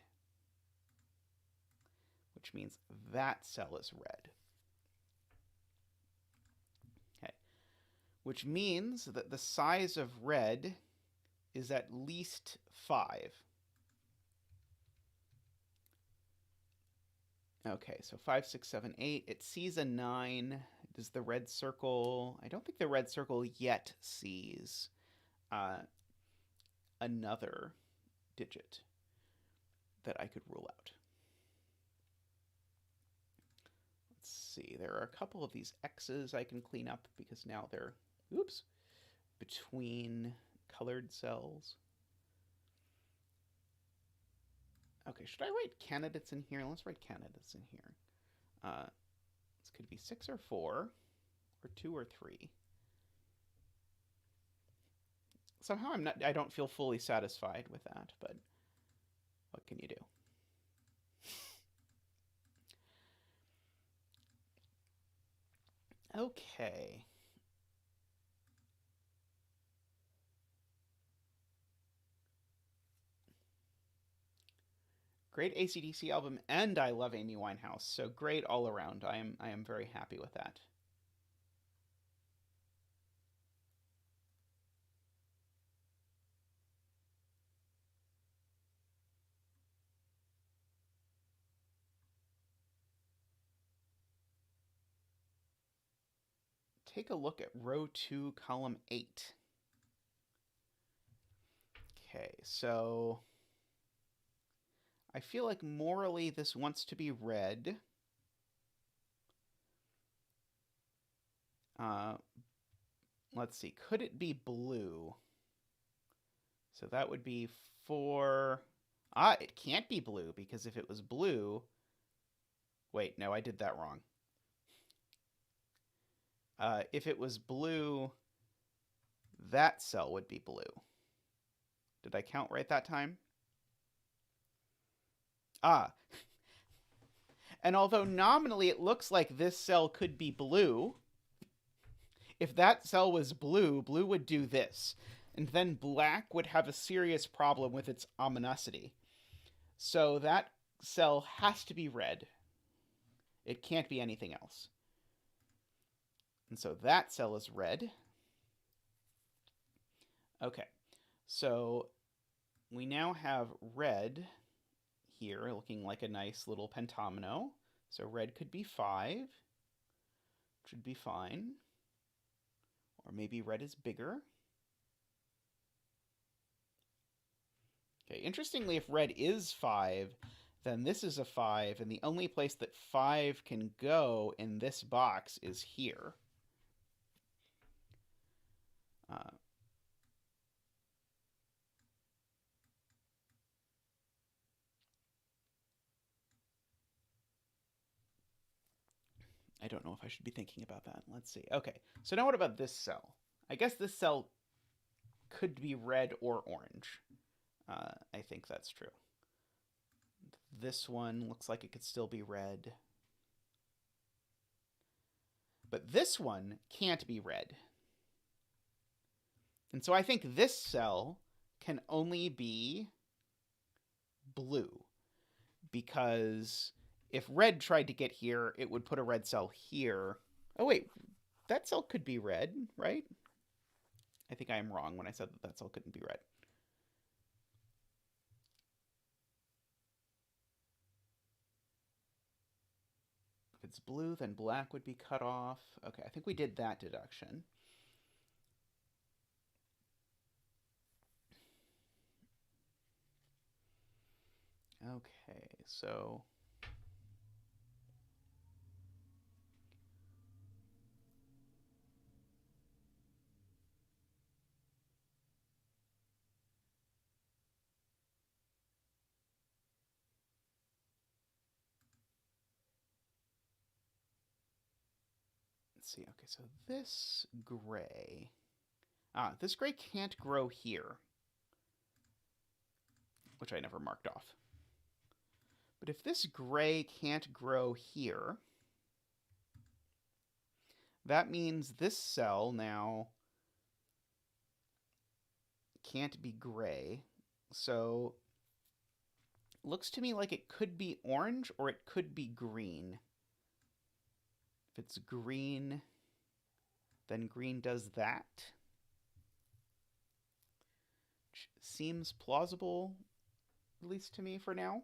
which means that cell is red. Okay. Which means that the size of red is at least 5. Okay, so 5, 6, 7, 8. It sees a 9. Does the red circle... I don't think the red circle yet sees another digit that I could rule out. Let's see. There are a couple of these X's I can clean up because now they're, oops, between colored cells. Okay, should I write candidates in here? Let's write candidates in here. This could be 6 or 4, or 2 or 3. Somehow I don't feel fully satisfied with that, but what can you do? Okay. Great AC/DC album, and I love Amy Winehouse, so great all around. I am very happy with that. Take a look at row 2, column 8. Okay, so I feel like morally this wants to be red. Let's see, could it be blue? So that would be 4. Ah, it can't be blue, because if it was blue... Wait, no, I did that wrong. If it was blue, that cell would be blue. Did I count right that time? Ah. And although nominally it looks like this cell could be blue, if that cell was blue, blue would do this. And then black would have a serious problem with its ominosity. So that cell has to be red. It can't be anything else. And so that cell is red. Okay, so we now have red here looking like a nice little pentomino. So red could be 5, should be fine. Or maybe red is bigger. Okay, interestingly, if red is 5, then this is a 5, and the only place that 5 can go in this box is here. I don't know if I should be thinking about that. Let's see. Okay, so now what about this cell? I guess this cell could be red or orange. I think that's true. This one looks like it could still be red. But this one can't be red. And so I think this cell can only be blue, because if red tried to get here, it would put a red cell here. Oh, wait, that cell could be red, right? I think I am wrong when I said that cell couldn't be read. If it's blue, then black would be cut off. Okay, I think we did that deduction. Okay, so let's see. Okay, so this gray, this gray can't grow here, which I never marked off. But if this gray can't grow here, that means this cell now can't be gray. So looks to me like it could be orange or it could be green. If it's green, then green does that. Which seems plausible, at least to me for now.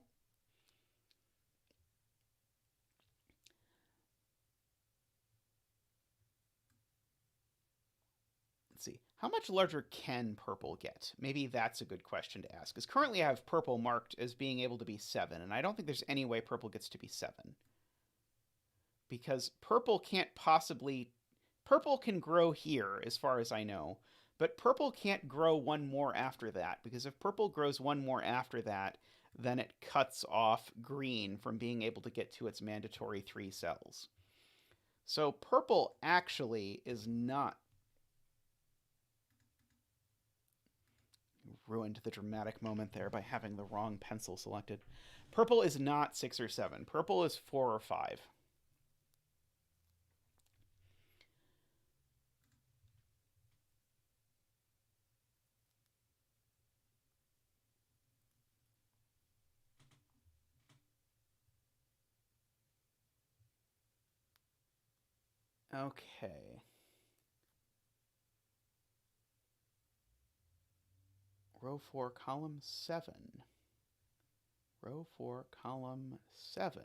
Let's see. How much larger can purple get? Maybe that's a good question to ask. Because currently I have purple marked as being able to be 7, and I don't think there's any way purple gets to be 7. Because purple can't possibly... Purple can grow here, as far as I know, but purple can't grow one more after that, because if purple grows one more after that, then it cuts off green from being able to get to its mandatory 3 cells. So purple actually is not... Ruined the dramatic moment there by having the wrong pencil selected. Purple is not 6 or 7. Purple is 4 or 5. Okay. Row 4, column 7. Row 4, column 7.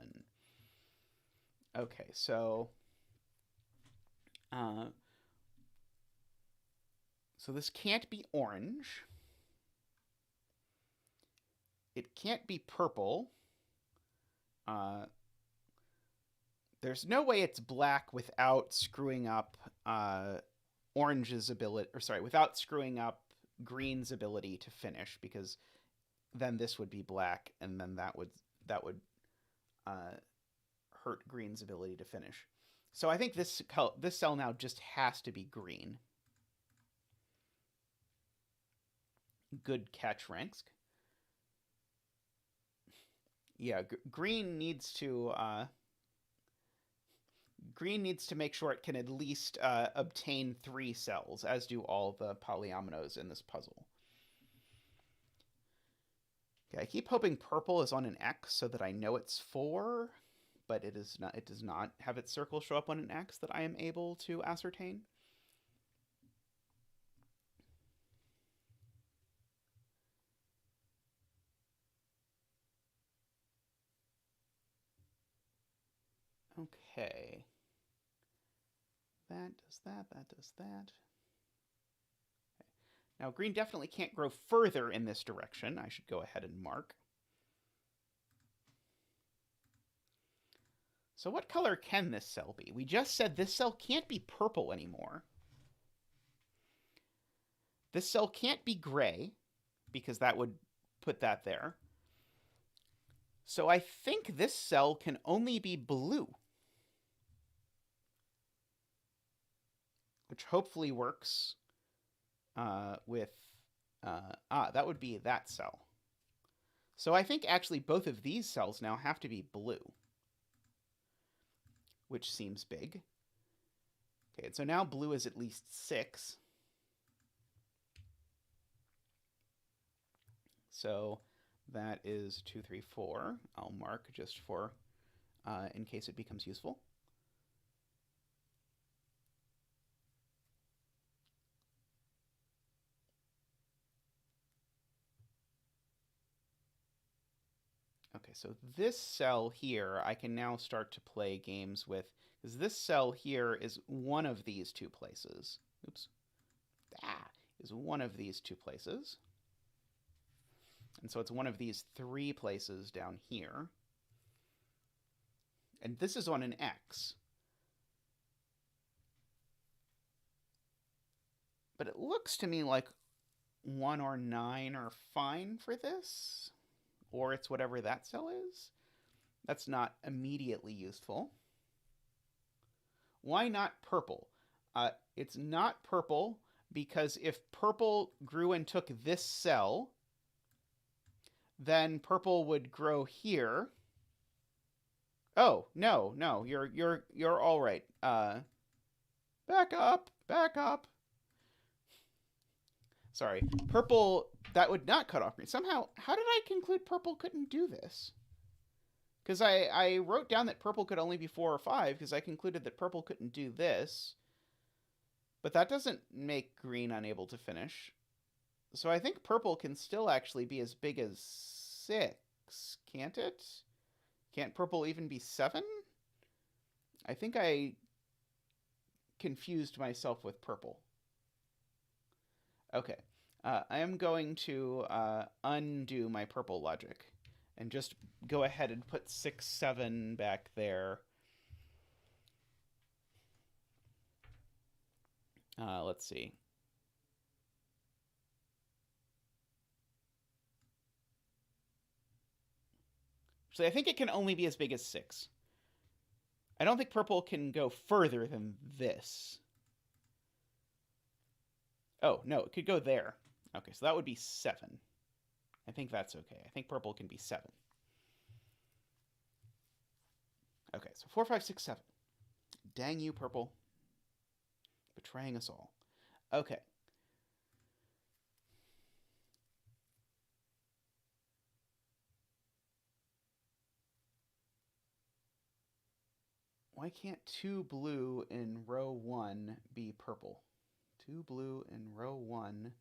Okay, so... so this can't be orange. It can't be purple. There's no way it's black without screwing up orange's ability, or sorry, without screwing up green's ability to finish, because then this would be black, and then that would hurt green's ability to finish. So I think this cell now just has to be green. Good catch, Ransk. Yeah, green needs to make sure it can at least obtain 3 cells, as do all the polyominoes in this puzzle. Okay, I keep hoping purple is on an X so that I know it's 4, but it is not. It does not have its circle show up on an X that I am able to ascertain. Okay. That does that, that does that. Okay. Now, green definitely can't grow further in this direction. I should go ahead and mark. So what color can this cell be? We just said this cell can't be purple anymore. This cell can't be gray, because that would put that there. So I think this cell can only be blue, which hopefully works with... that would be that cell. So I think actually both of these cells now have to be blue, which seems big. Okay, so now blue is at least 6. So that is 2, 3, 4. I'll mark just for in case it becomes useful. so this cell here, I can now start to play games with, because this cell here is one of these two places. Oops. Is one of these two places. And so it's one of these three places down here. And this is on an X. But it looks to me like 1 or 9 are fine for this. Or it's whatever that cell is. That's not immediately useful. Why not purple? It's not purple because if purple grew and took this cell, then purple would grow here. Oh, no, you're all right. Back up. Sorry, purple, that would not cut off green. Somehow, how did I conclude purple couldn't do this? Because I wrote down that purple could only be 4 or 5 because I concluded that purple couldn't do this. But that doesn't make green unable to finish. So I think purple can still actually be as big as 6, can't it? Can't purple even be 7? I think I confused myself with purple. Okay, I am going to undo my purple logic and just go ahead and put 6, 7 back there. Let's see. Actually, I think it can only be as big as 6. I don't think purple can go further than this. Oh, no, it could go there. Okay, so that would be 7. I think that's okay. I think purple can be 7. Okay, so 4, 5, 6, 7. Dang you, purple. Betraying us all. Okay. Why can't 2 blue in row 1 be purple? 2 blue in row 1.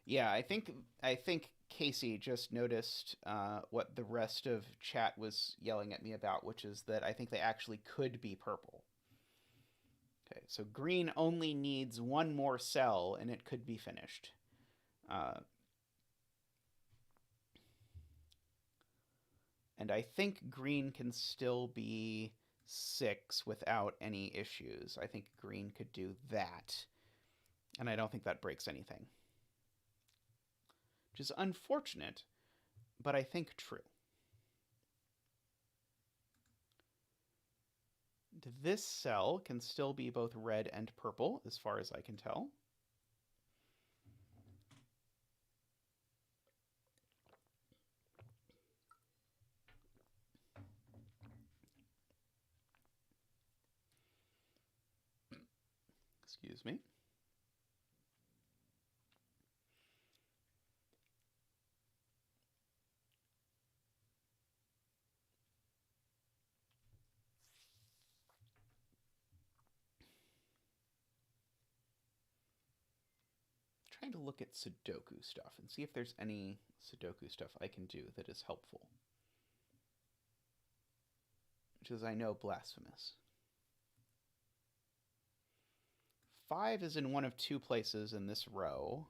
Yeah, I think Casey just noticed what the rest of chat was yelling at me about, which is that I think they actually could be purple. Okay, so green only needs 1 more cell, and it could be finished. And I think green can still be 6 without any issues. I think green could do that. And I don't think that breaks anything. Which is unfortunate, but I think true. This cell can still be both red and purple, as far as I can tell. Excuse me. Trying to look at Sudoku stuff and see if there's any Sudoku stuff I can do that is helpful. Which is, I know, blasphemous. 5 is in one of 2 places in this row.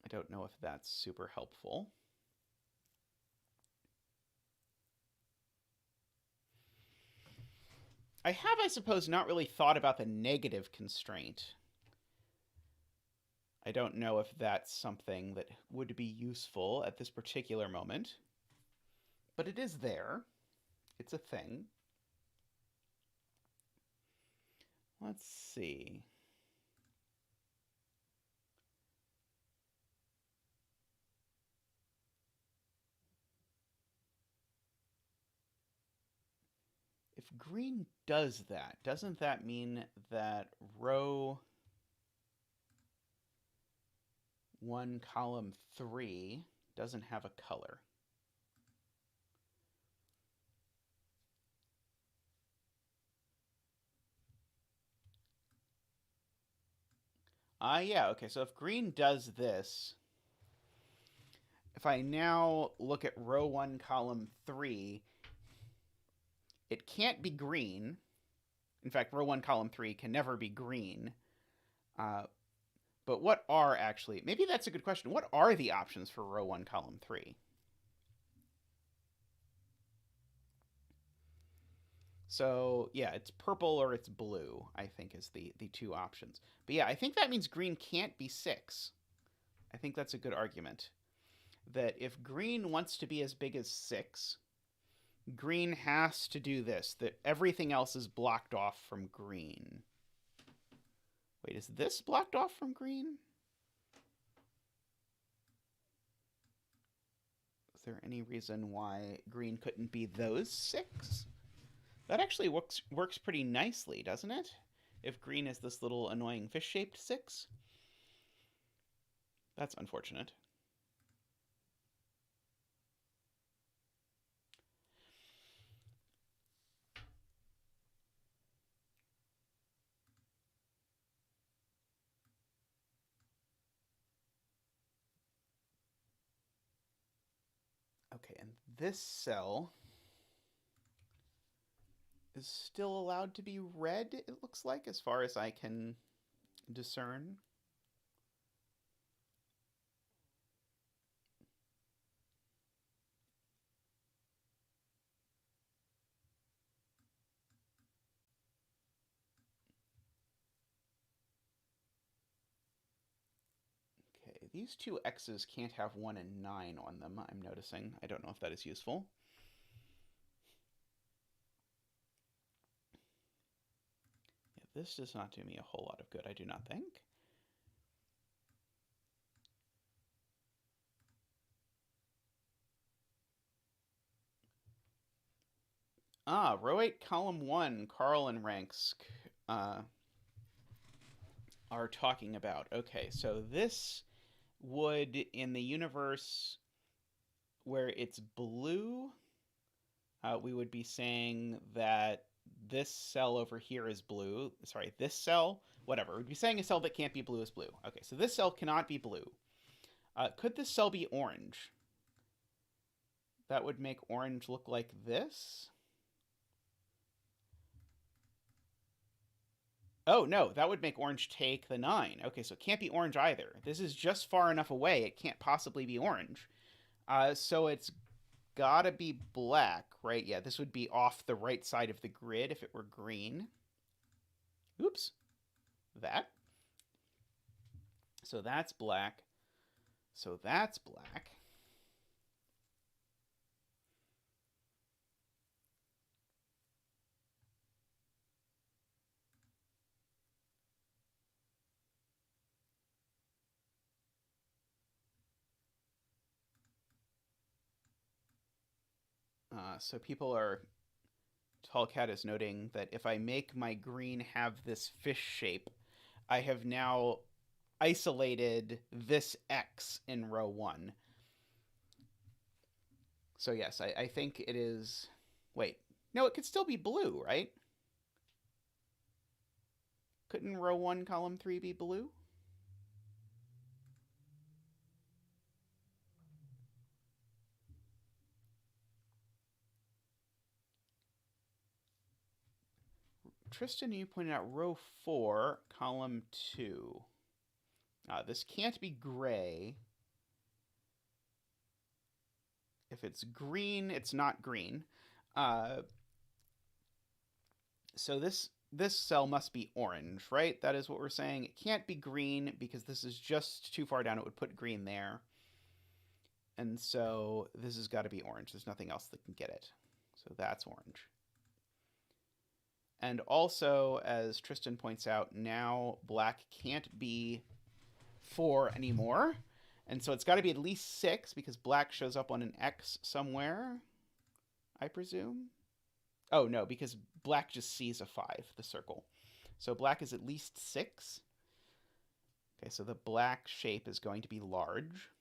I don't know if that's super helpful. I have, I suppose, not really thought about the negative constraint. I don't know if that's something that would be useful at this particular moment. But it is there. It's a thing. Let's see. If green does that, doesn't that mean that row 1, column 3 doesn't have a color? Yeah, okay, so if green does this, if I now look at row 1, column 3, it can't be green. In fact, row 1, column 3 can never be green. But what are actually, maybe that's a good question. What are the options for row 1, column 3? So yeah, it's purple or it's blue, I think is the two options. But yeah, I think that means green can't be 6. I think that's a good argument. That if green wants to be as big as 6, green has to do this, that everything else is blocked off from green. Wait, is this blocked off from green? Is there any reason why green couldn't be those 6? That actually works pretty nicely, doesn't it? If green is this little annoying fish-shaped 6. That's unfortunate. Okay, and this cell is still allowed to be red, it looks like, as far as I can discern. Okay, these two x's can't have 1 and 9 on them, I'm noticing. I don't know if that is useful. Yeah, this does not do me a whole lot of good, I do not think. Row 8, column 1, Carl and Ranks are talking about. Okay, so this would, in the universe where it's blue, we would be saying that this cell over here is blue. Sorry, this cell, whatever. We'd be saying a cell that can't be blue is blue. Okay, so this cell cannot be blue. Could this cell be orange? That would make orange look like this. Oh, no, that would make orange take the 9. Okay, so it can't be orange either. This is just far enough away. It can't possibly be orange. So it's gotta be black, right? Yeah, this would be off the right side of the grid if it were green. Oops. That. So that's black. So that's black. So people are... Tall Cat is noting that if I make my green have this fish shape, I have now isolated this X in row 1. So yes, I think it is... Wait, no, it could still be blue, right? Couldn't row 1, column 3 be blue? Tristan, you pointed out row 4, column 2. This can't be gray. If it's green, it's not green. So this cell must be orange, right? That is what we're saying. It can't be green because this is just too far down. It would put green there. And so this has got to be orange. There's nothing else that can get it. So that's orange. And also, as Tristan points out, now black can't be 4 anymore. And so it's got to be at least 6 because black shows up on an X somewhere, I presume. Oh, no, because black just sees a 5, the circle. So black is at least 6. Okay, so the black shape is going to be large.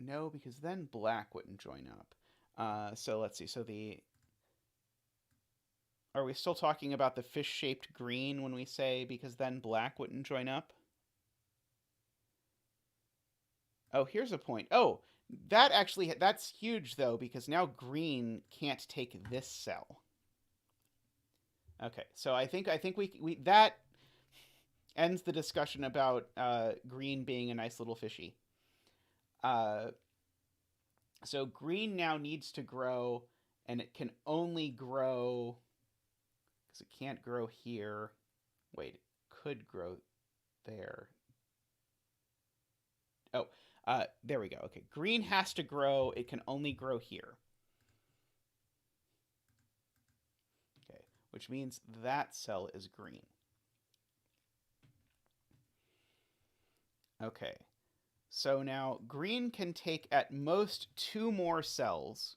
No, because then black wouldn't join up. So let's see. So the... Are we still talking about the fish-shaped green when we say because then black wouldn't join up? Oh, here's a point. Oh, that's huge though because now green can't take this cell. Okay, so I think we that ends the discussion about green being a nice little fishy. Uh, so green now needs to grow, and it can only grow because it can't grow here. Wait, it could grow there. Oh, there we go. Okay, green has to grow. It can only grow here. Okay, which means that cell is green. Okay, so now green can take at most 2 more cells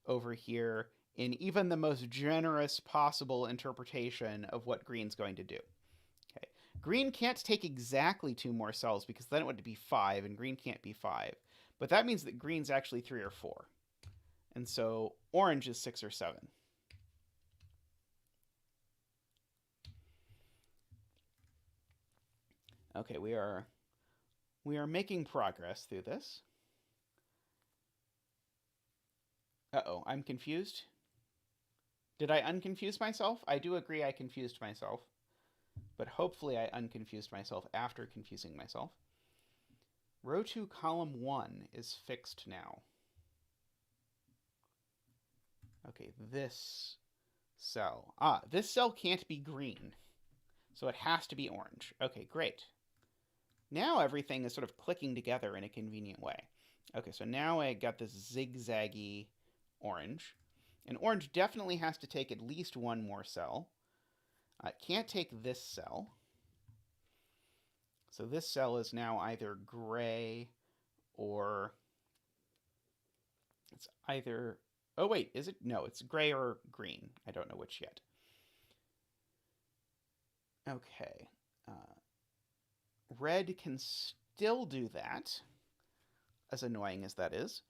over here in even the most generous possible interpretation of what green's going to do. Okay. Green can't take exactly 2 more cells because then it would be 5, and green can't be 5. But that means that green's actually 3 or 4. And so orange is 6 or 7. Okay, we are making progress through this. Uh-oh, I'm confused. Did I unconfuse myself? I do agree I confused myself. But hopefully I unconfused myself after confusing myself. Row 2, column 1 is fixed now. Okay, this cell. This cell can't be green. So it has to be orange. Okay, great. Now everything is sort of clicking together in a convenient way. Okay, so now I got this zigzaggy orange. And orange definitely has to take at least 1 more cell. It can't take this cell. So this cell is now either gray or it's either... Oh, wait, is it? No, it's gray or green. I don't know which yet. Okay. Red can still do that, as annoying as that is.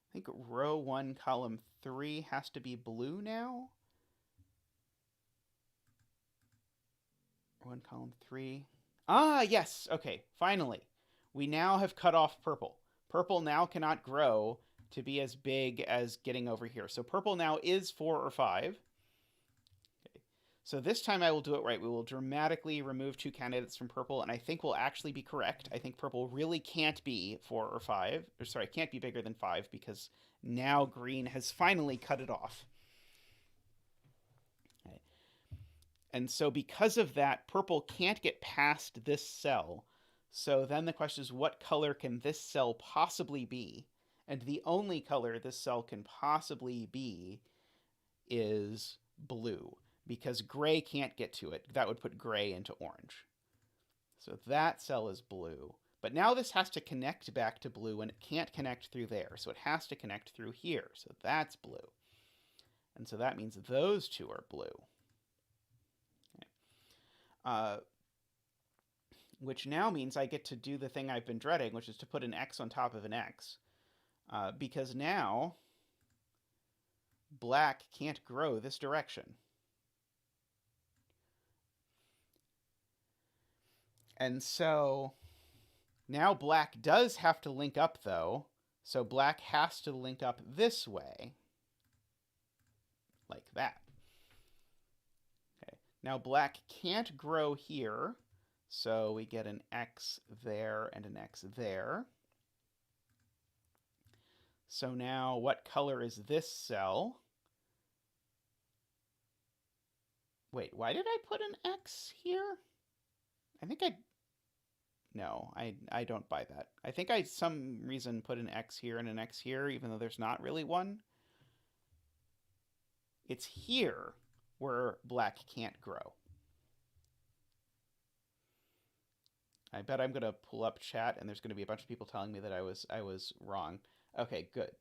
I think row 1, column 3 has to be blue now. 1, column 3. Yes. Okay, finally. We now have cut off purple. Purple now cannot grow to be as big as getting over here. So purple now is 4 or 5. Okay. So this time I will do it right. We will dramatically remove 2 candidates from purple, and I think we'll actually be correct. I think purple really can't be 4 or 5. Or sorry, can't be bigger than 5 because now green has finally cut it off. Okay. And so because of that, purple can't get past this cell. So then the question is, what color can this cell possibly be? And the only color this cell can possibly be is blue, because gray can't get to it. That would put gray into orange. So that cell is blue. But now this has to connect back to blue, and it can't connect through there. So it has to connect through here. So that's blue. And so that means those 2 are blue. Okay. Which now means I get to do the thing I've been dreading, which is to put an X on top of an X. Because now black can't grow this direction. And so now black does have to link up, though. So black has to link up this way. Like that. Okay. Now black can't grow here. So we get an X there and an X there. So now what color is this cell? Wait, why did I put an X here? I think No, I don't buy that. I think I, some reason, put an X here and an X here, even though there's not really one. It's here where black can't grow. I bet I'm going to pull up chat and there's going to be a bunch of people telling me that I was wrong. Okay, good.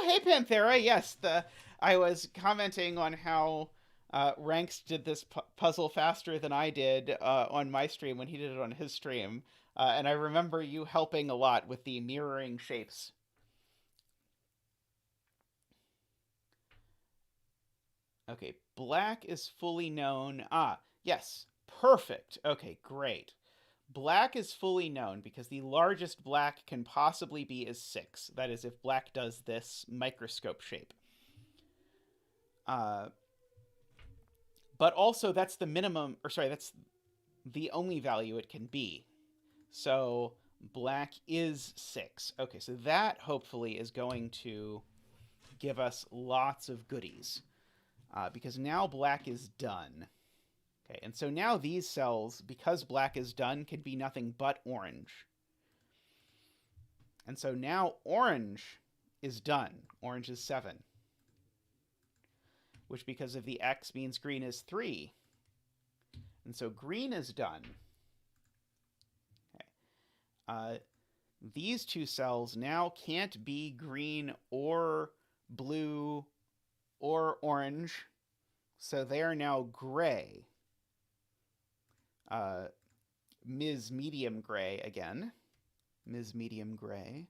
Oh, hey, Panthera. Yes, I was commenting on how Ranks did this puzzle faster than I did on my stream when he did it on his stream. And I remember you helping a lot with the mirroring shapes. Okay, black is fully known. Ah, yes, perfect. Okay, great. Black is fully known because the largest black can possibly be is 6. That is, if black does this microscope shape. Uh, but also, that's the minimum, or sorry, that's the only value it can be. So black is 6. Okay, so that hopefully is going to give us lots of goodies. Because now black is done. Okay, and so now these cells, because black is done, can be nothing but orange. And so now orange is done. Orange is 7. Which, because of the X, means green is 3. And so green is done. Okay. These two cells now can't be green or blue or orange. So they are now gray. Ms. Medium Gray again. Ms. Medium Gray.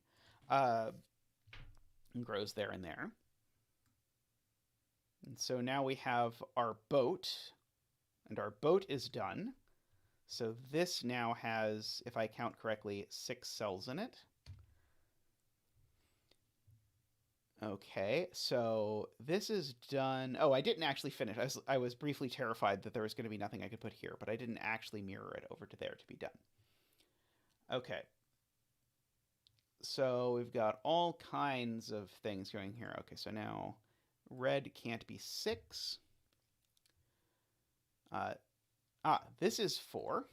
Grows there and there. And so now we have our boat. And our boat is done. So this now has, if I count correctly, 6 cells in it. Okay, so this is done. Oh, I didn't actually finish. I was briefly terrified that there was going to be nothing I could put here, but I didn't actually mirror it over to there to be done. Okay. So we've got all kinds of things going here. Okay, so now red can't be 6. This is 4.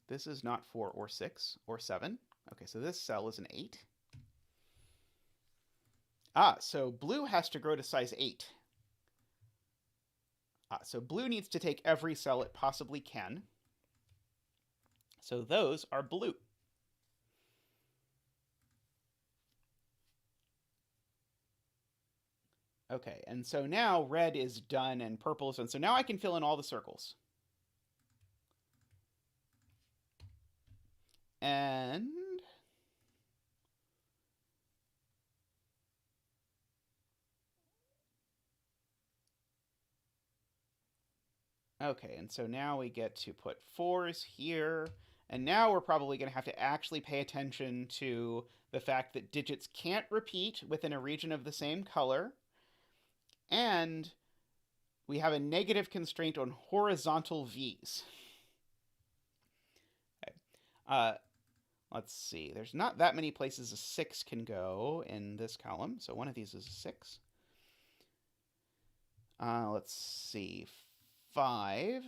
This is not 4 or 6 or 7. Okay, so this cell is an 8. So blue has to grow to size 8. So blue needs to take every cell it possibly can. So those are blue. Okay, and so now red is done and purple is done. So now I can fill in all the circles. And okay, and so now we get to put 4s here. And now we're probably going to have to actually pay attention to the fact that digits can't repeat within a region of the same color. And we have a negative constraint on horizontal V's. Okay. Let's see. There's not that many places a 6 can go in this column. So one of these is a 6. Let's see. 5.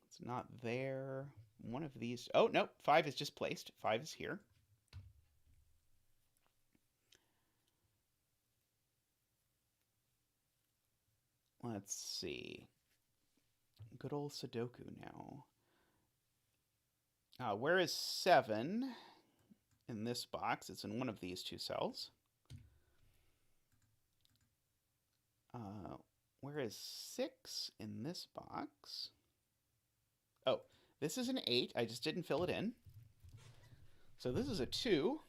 It's not there. One of these. Oh, no. 5 is just placed. 5 is here. Let's see. Good old Sudoku now. Where is 7 in this box? It's in one of these two cells. Where is 6 in this box? Oh, this is an 8. I just didn't fill it in. So this is a 2,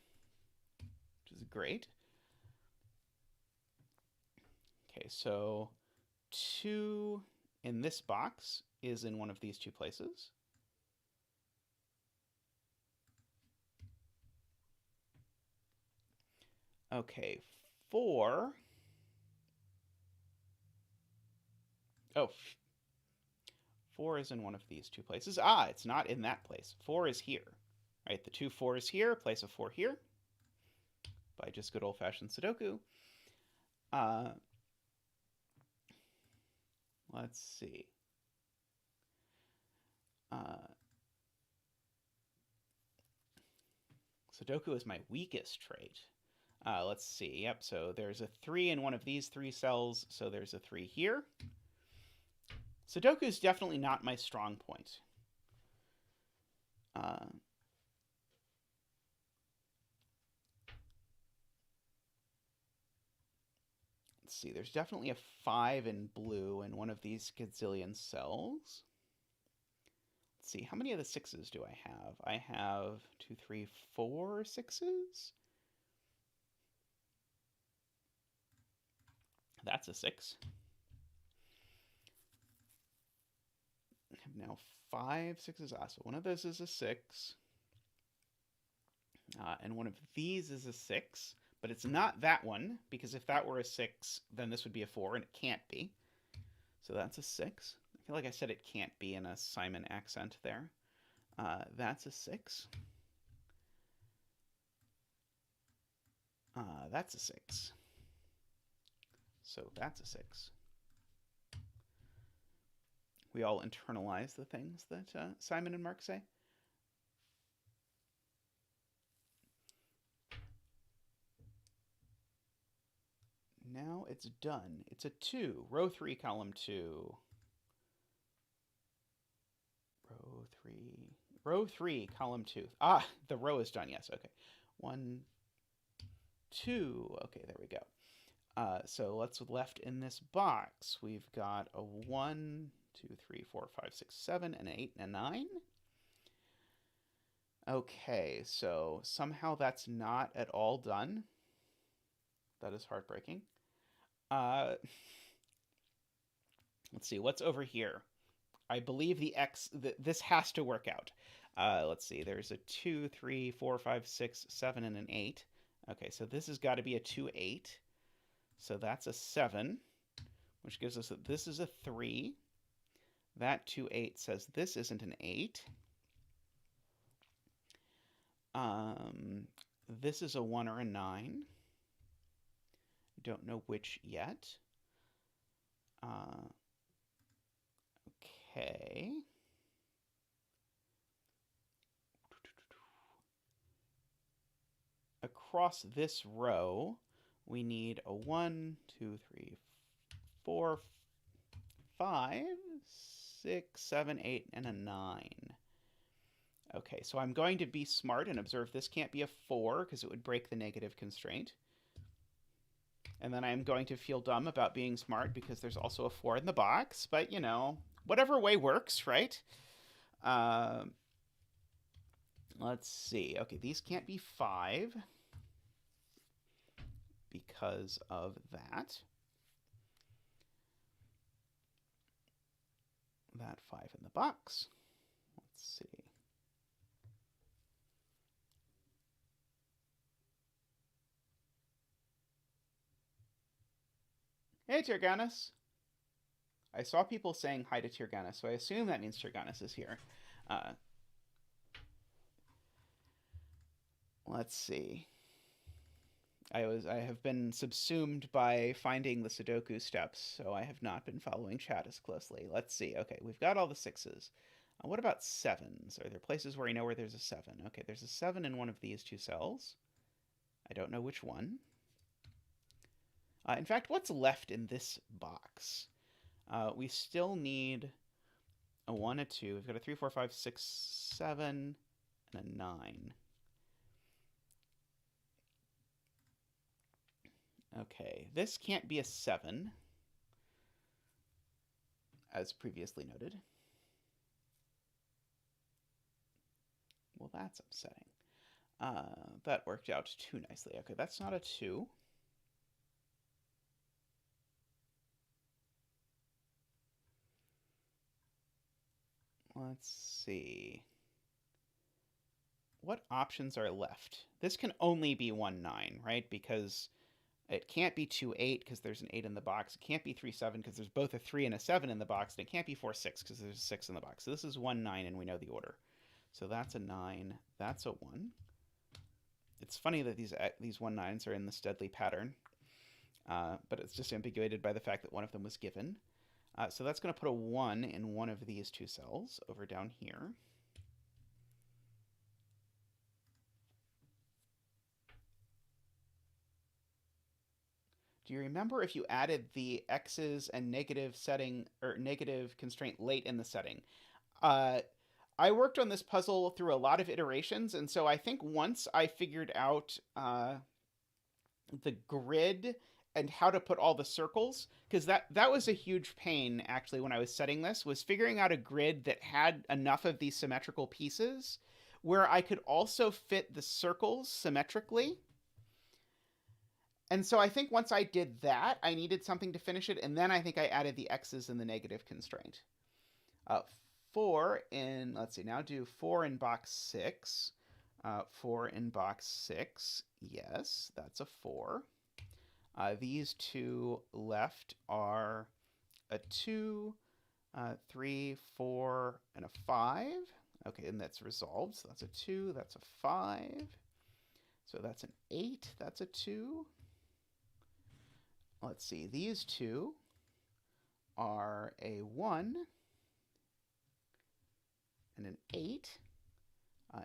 which is great. Okay, so 2 in this box is in one of these two places. Okay, 4. Oh, 4 is in one of these two places. It's not in that place. 4 is here. Right, the 2 4s here, place a 4 here. By just good old-fashioned Sudoku. Let's see. Sudoku is my weakest trait. Let's see. Yep, so there's a 3 in one of these 3 cells, so there's a 3 here. Sudoku is definitely not my strong point. see. There's definitely a 5 in blue in one of these gazillion cells. Let's see. How many of the 6s do I have? I have 2, 3, 4 6s. That's a 6. I have now 5 6s. So one of those is a 6. And one of these is a 6. But it's not that one, because if that were a 6, then this would be a 4, and it can't be. So that's a 6. I feel like I said it can't be in a Simon accent there. That's a 6. That's a 6. So that's a 6. We all internalize the things that Simon and Mark say. Now it's done. It's a 2. Row 3, column 2. Row 3. Row 3, column 2. Ah, the row is done. Yes, okay. 1, 2. Okay, there we go. So what's left in this box? We've got a 1, 2, 3, 4, 5, 6, 7, an 8, and a 9. Okay, so somehow that's not at all done. That is heartbreaking. Let's see, what's over here? I believe the X, this has to work out. Let's see, there's a 2, 3, 4, 5, 6, 7, and an 8. Okay, so this has got to be a 2, 8. So that's a 7, which gives us that this is a 3. That 2, 8 says this isn't an 8. This is a 1 or a 9. Don't know which yet. Okay. Across this row, we need a 1, 2, 3, 4, 5, 6, 7, 8, and a 9. Okay, so I'm going to be smart and observe this can't be a 4 because it would break the negative constraint. And then I'm going to feel dumb about being smart because there's also a 4 in the box. But, you know, whatever way works, right? Let's see. Okay, these can't be 5 because of that. That 5 in the box. Let's see. Hey, Tirganus. I saw people saying hi to Tirganus, so I assume that means Tirganus is here. Let's see. I have been subsumed by finding the Sudoku steps, so I have not been following chat as closely. Let's see. Okay, we've got all the 6s. What about 7s? Are there places where I know where there's a 7? Okay, there's a 7 in one of these 2 cells. I don't know which one. In fact, what's left in this box? We still need a 1, a 2. We've got a 3, 4, 5, 6, 7, and a 9. Okay, this can't be a 7, as previously noted. Well, that's upsetting. That worked out too nicely. Okay, that's not a 2. Let's see. What options are left? This can only be 1, 9, right? Because it can't be 2, 8 because there's an 8 in the box. It can't be 3, 7 because there's both a 3 and a 7 in the box. And it can't be 4, 6 because there's a 6 in the box. So this is 1, 9, and we know the order. So that's a 9. That's a 1. It's funny that these 1, 9s are in this deadly pattern. But it's just ambiguated by the fact that one of them was given. So that's going to put a 1 in one of these 2 cells over down here. Do you remember if you added the x's and negative setting or negative constraint late in the setting? I worked on this puzzle through a lot of iterations, and so I think once I figured out the grid and how to put all the circles, because that was a huge pain actually when I was setting this, was figuring out a grid that had enough of these symmetrical pieces where I could also fit the circles symmetrically. And so I think once I did that, I needed something to finish it, and then I think I added the x's and the negative constraint. Uh, 4 in, let's see, now do 4 in box 6. 4 in box 6, yes, that's a 4. These two left are a 2, 3, 4, and a 5. Okay, and that's resolved. So that's a 2, that's a 5. So that's an 8, that's a 2. Let's see, these two are a 1 and an 8.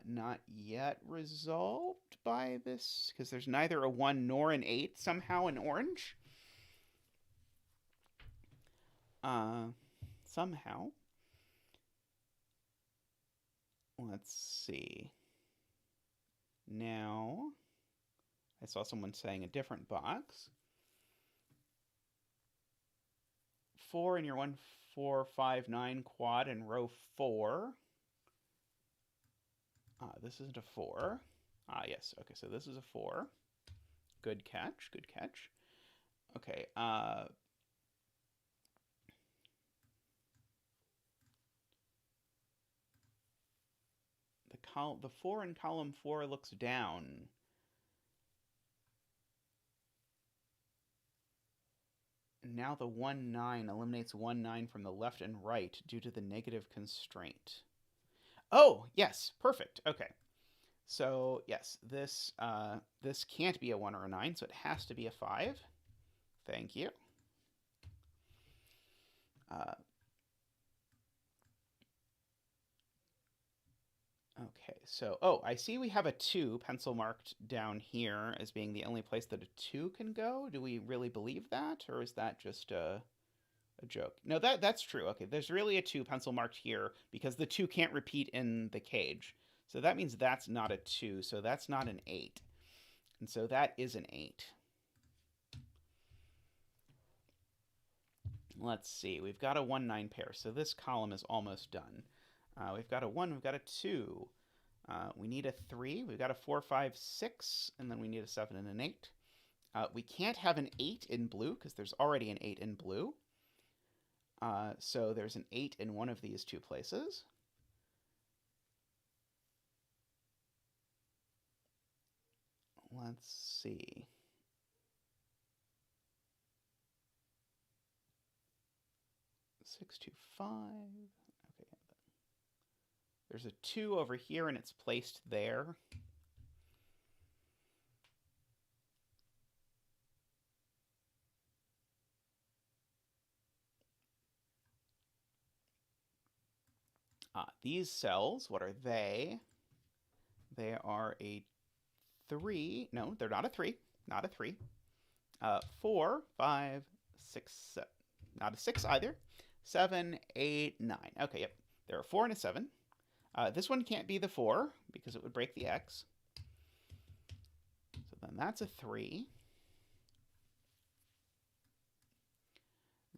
Not yet resolved by this, because there's neither a 1 nor an 8 somehow in orange. Somehow. Let's see. Now, I saw someone saying a different box. 4 in your 1, 4, 5, 9 quad in row 4. This isn't a 4. Yes. Okay, so this is a 4. Good catch. Good catch. Okay. The 4 in column 4 looks down. Now the 1, 9 eliminates 1, 9 from the left and right due to the negative constraint. Oh, yes, perfect. Okay. So, yes, this can't be a 1 or a 9, so it has to be a 5. Thank you. Okay, so, oh, I see we have a 2 pencil marked down here as being the only place that a 2 can go. Do we really believe that, or is that just a joke? No, that's true. Okay, there's really a 2 pencil marked here because the 2 can't repeat in the cage. So that means that's not a 2, so that's not an 8. And so that is an 8. Let's see, we've got a 1, 9 pair, so this column is almost done. We've got a 1, we've got a 2. We need a 3, we've got a 4, 5, 6, and then we need a 7 and an 8. We can't have an 8 in blue because there's already an 8 in blue. So there's an 8 in one of these two places. Let's see. Six, 2, 5. Okay. There's a 2 over here, and it's placed there. These cells, what are they? They are a 3. No, they're not a 3. Not a 3. 4, 5, 6, 7. Not a 6 either. 7, 8, 9. Okay, yep. There are 4 and a 7. This one can't be the 4 because it would break the X. So then that's a 3.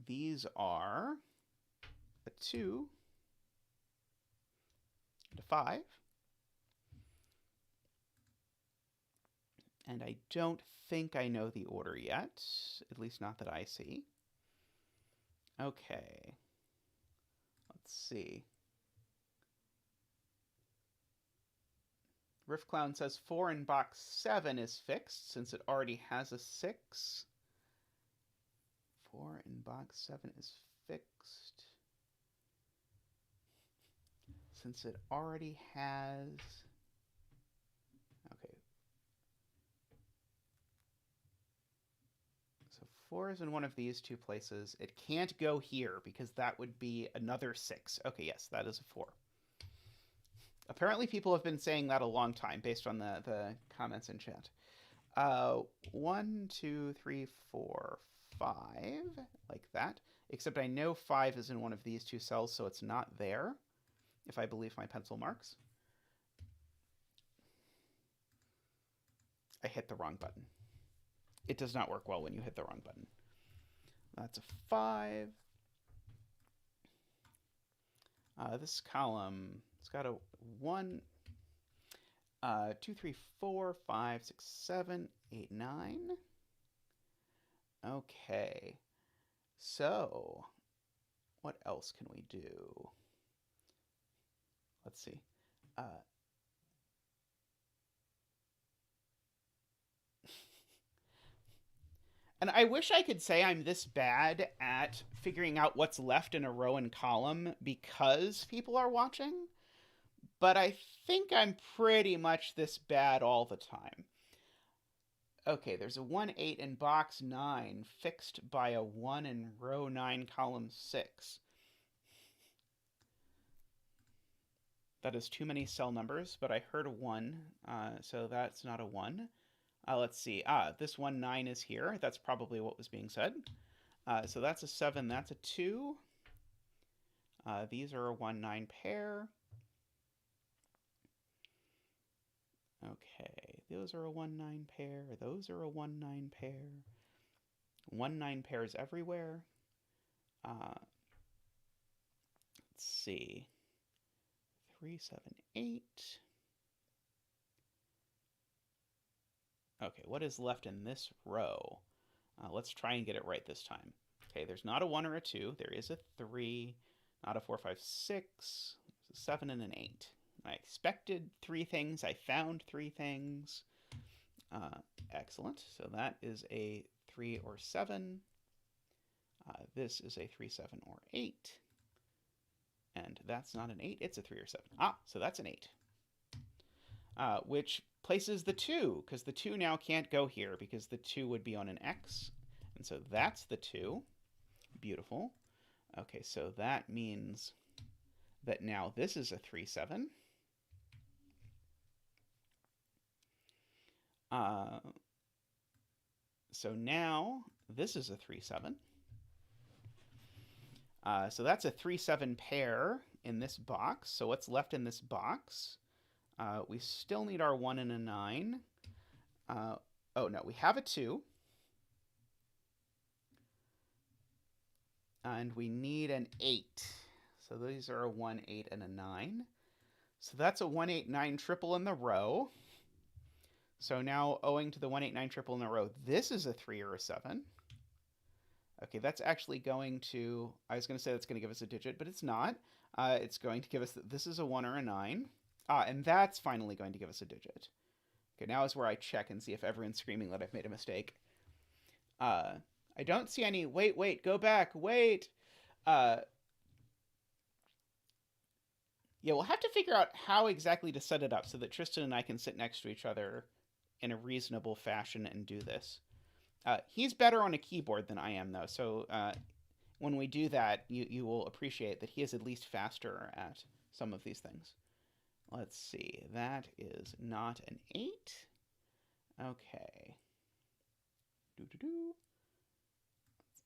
These are a 2 and a 5. And I don't think I know the order yet, at least not that I see. Okay. Let's see. Riff Clown says 4 in box 7 is fixed since it already has a 6. 4 in box 7 is fixed since it already has... Okay. So 4 is in one of these two places. It can't go here because that would be another 6. Okay, yes, that is a 4. Apparently people have been saying that a long time based on the comments in chat. 1, 2, 3, 4, 5, like that. Except I know 5 is in one of these two cells, so it's not there, if I believe my pencil marks. I hit the wrong button. it does not work well when you hit the wrong button. That's a 5. This column, it's got a 1, 2, 3, 4, 5, 6, 7, 8, 9. Okay. So, what else can we do? Let's see. And I wish I could say I'm this bad at figuring out what's left in a row and column because people are watching, but I think I'm pretty much this bad all the time. Okay, there's a 1, 8 in box 9 fixed by a 1 in row 9, column 6. That is too many cell numbers, but I heard a 1, so that's not a 1. Let's see. This 1, 9 is here. That's probably what was being said. So that's a 7, that's a 2. These are a 1, 9 pair. Okay, those are a 1, 9 pair. Those are a 1, 9 pair. 1, 9 pairs everywhere. Let's see. 3, 7, 8. Okay, what is left in this row? Let's try and get it right this time. Okay, there's not a 1 or a 2. There is a 3, not a 4, 5, 6. There's a 7 and an 8. I expected 3 things. I found 3 things. Excellent. So that is a 3 or 7. This is a 3, 7, or 8. And that's not an 8. It's a 3 or 7. So that's an 8. Which places the 2, because the 2 now can't go here because the 2 would be on an X. And so that's the 2. Beautiful. Okay, so that means that now this is a 3, 7. So now this is a 3, 7. So that's a 3, 7 pair in this box. So what's left in this box? We still need our 1 and a 9. Oh, no, we have a 2. And we need an 8. So these are a 1, 8, and a 9. So that's a 1, 8, 9 triple in the row. So now, owing to the 1, 8, 9 triple in the row, this is a 3 or a 7. Okay, that's actually going to... I was going to say that's going to give us a digit, but it's not. It's going to give us... This is a 1 or a 9. And that's finally going to give us a digit. Okay, now is where I check and see if everyone's screaming that I've made a mistake. I don't see any... Wait, go back, wait! Yeah, we'll have to figure out how exactly to set it up so that Tristan and I can sit next to each other in a reasonable fashion and do this. He's better on a keyboard than I am, though, so when we do that, you will appreciate that he is at least faster at some of these things. Let's see. That is not an 8. Okay.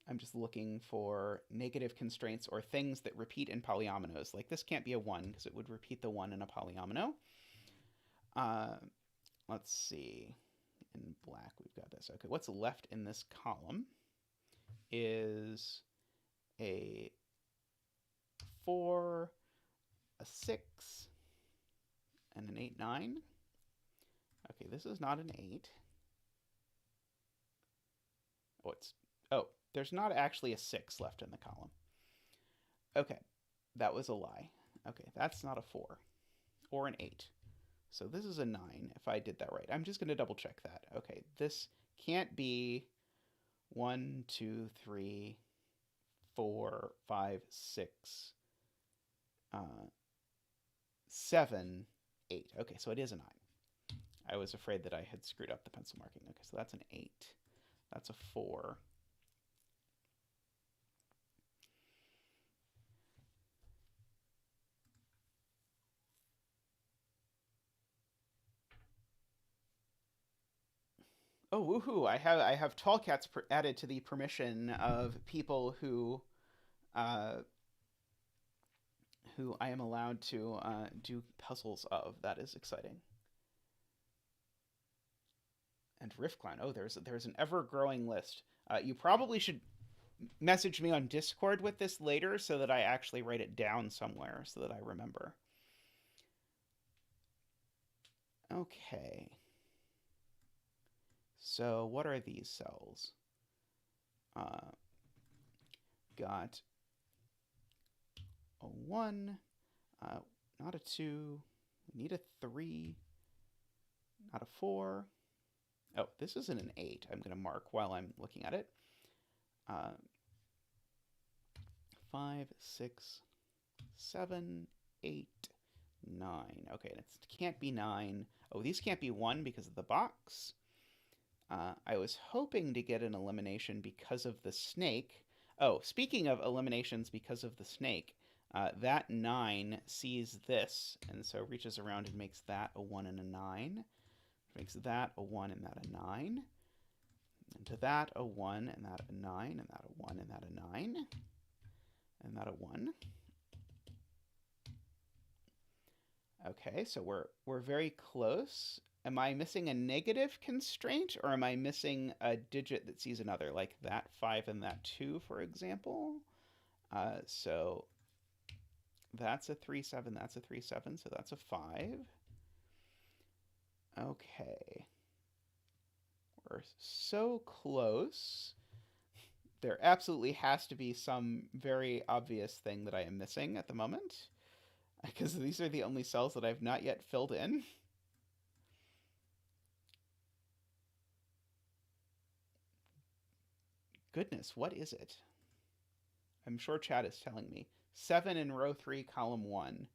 I'm just looking for negative constraints or things that repeat in polyominoes. Like this can't be a 1 because it would repeat the 1 in a polyomino. Let's see. In black, we've got this. Okay, what's left in this column is a 4, a 6, and an 8, 9. Okay, this is not an 8. There's not actually a 6 left in the column. Okay, that was a lie. Okay, that's not a 4 or an 8. So this is a 9, if I did that right. I'm just going to double check that. Okay, this can't be 1, 2, 3, 4, 5, 6, 7, 8. Okay, so it is a 9. I was afraid that I had screwed up the pencil marking. Okay, so that's an 8. That's a 4. Oh, woohoo! I have tall cats added to the permission of people who I am allowed to do puzzles of. That is exciting. and Riftclan. Oh, there's an ever-growing list. You probably should message me on Discord with this later so that I actually write it down somewhere so that I remember. Okay. So what are these cells? Got a 1, not a 2, we need a 3, not a 4. Oh, this isn't an 8. I'm going to mark while I'm looking at it. 5, 6, 7, 8, 9. Okay, it can't be 9. Oh, these can't be 1 because of the box. I was hoping to get an elimination because of the snake. Oh, speaking of eliminations because of the snake, that 9 sees this, and so reaches around and makes that a 1 and a 9. Makes that a 1 and that a 9. And to that a 1 and that a 9, and that a 1 and that a 9. And that a 1. Okay, so we're very close. Am I missing a negative constraint, or am I missing a digit that sees another, like that 5 and that 2, for example? So that's a 3, 7, that's a 3, 7, so that's a 5. Okay. We're so close. There absolutely has to be some very obvious thing that I am missing at the moment, because these are the only cells that I've not yet filled in. Goodness, what is it? I'm sure chat is telling me. 7 in row 3, column 1.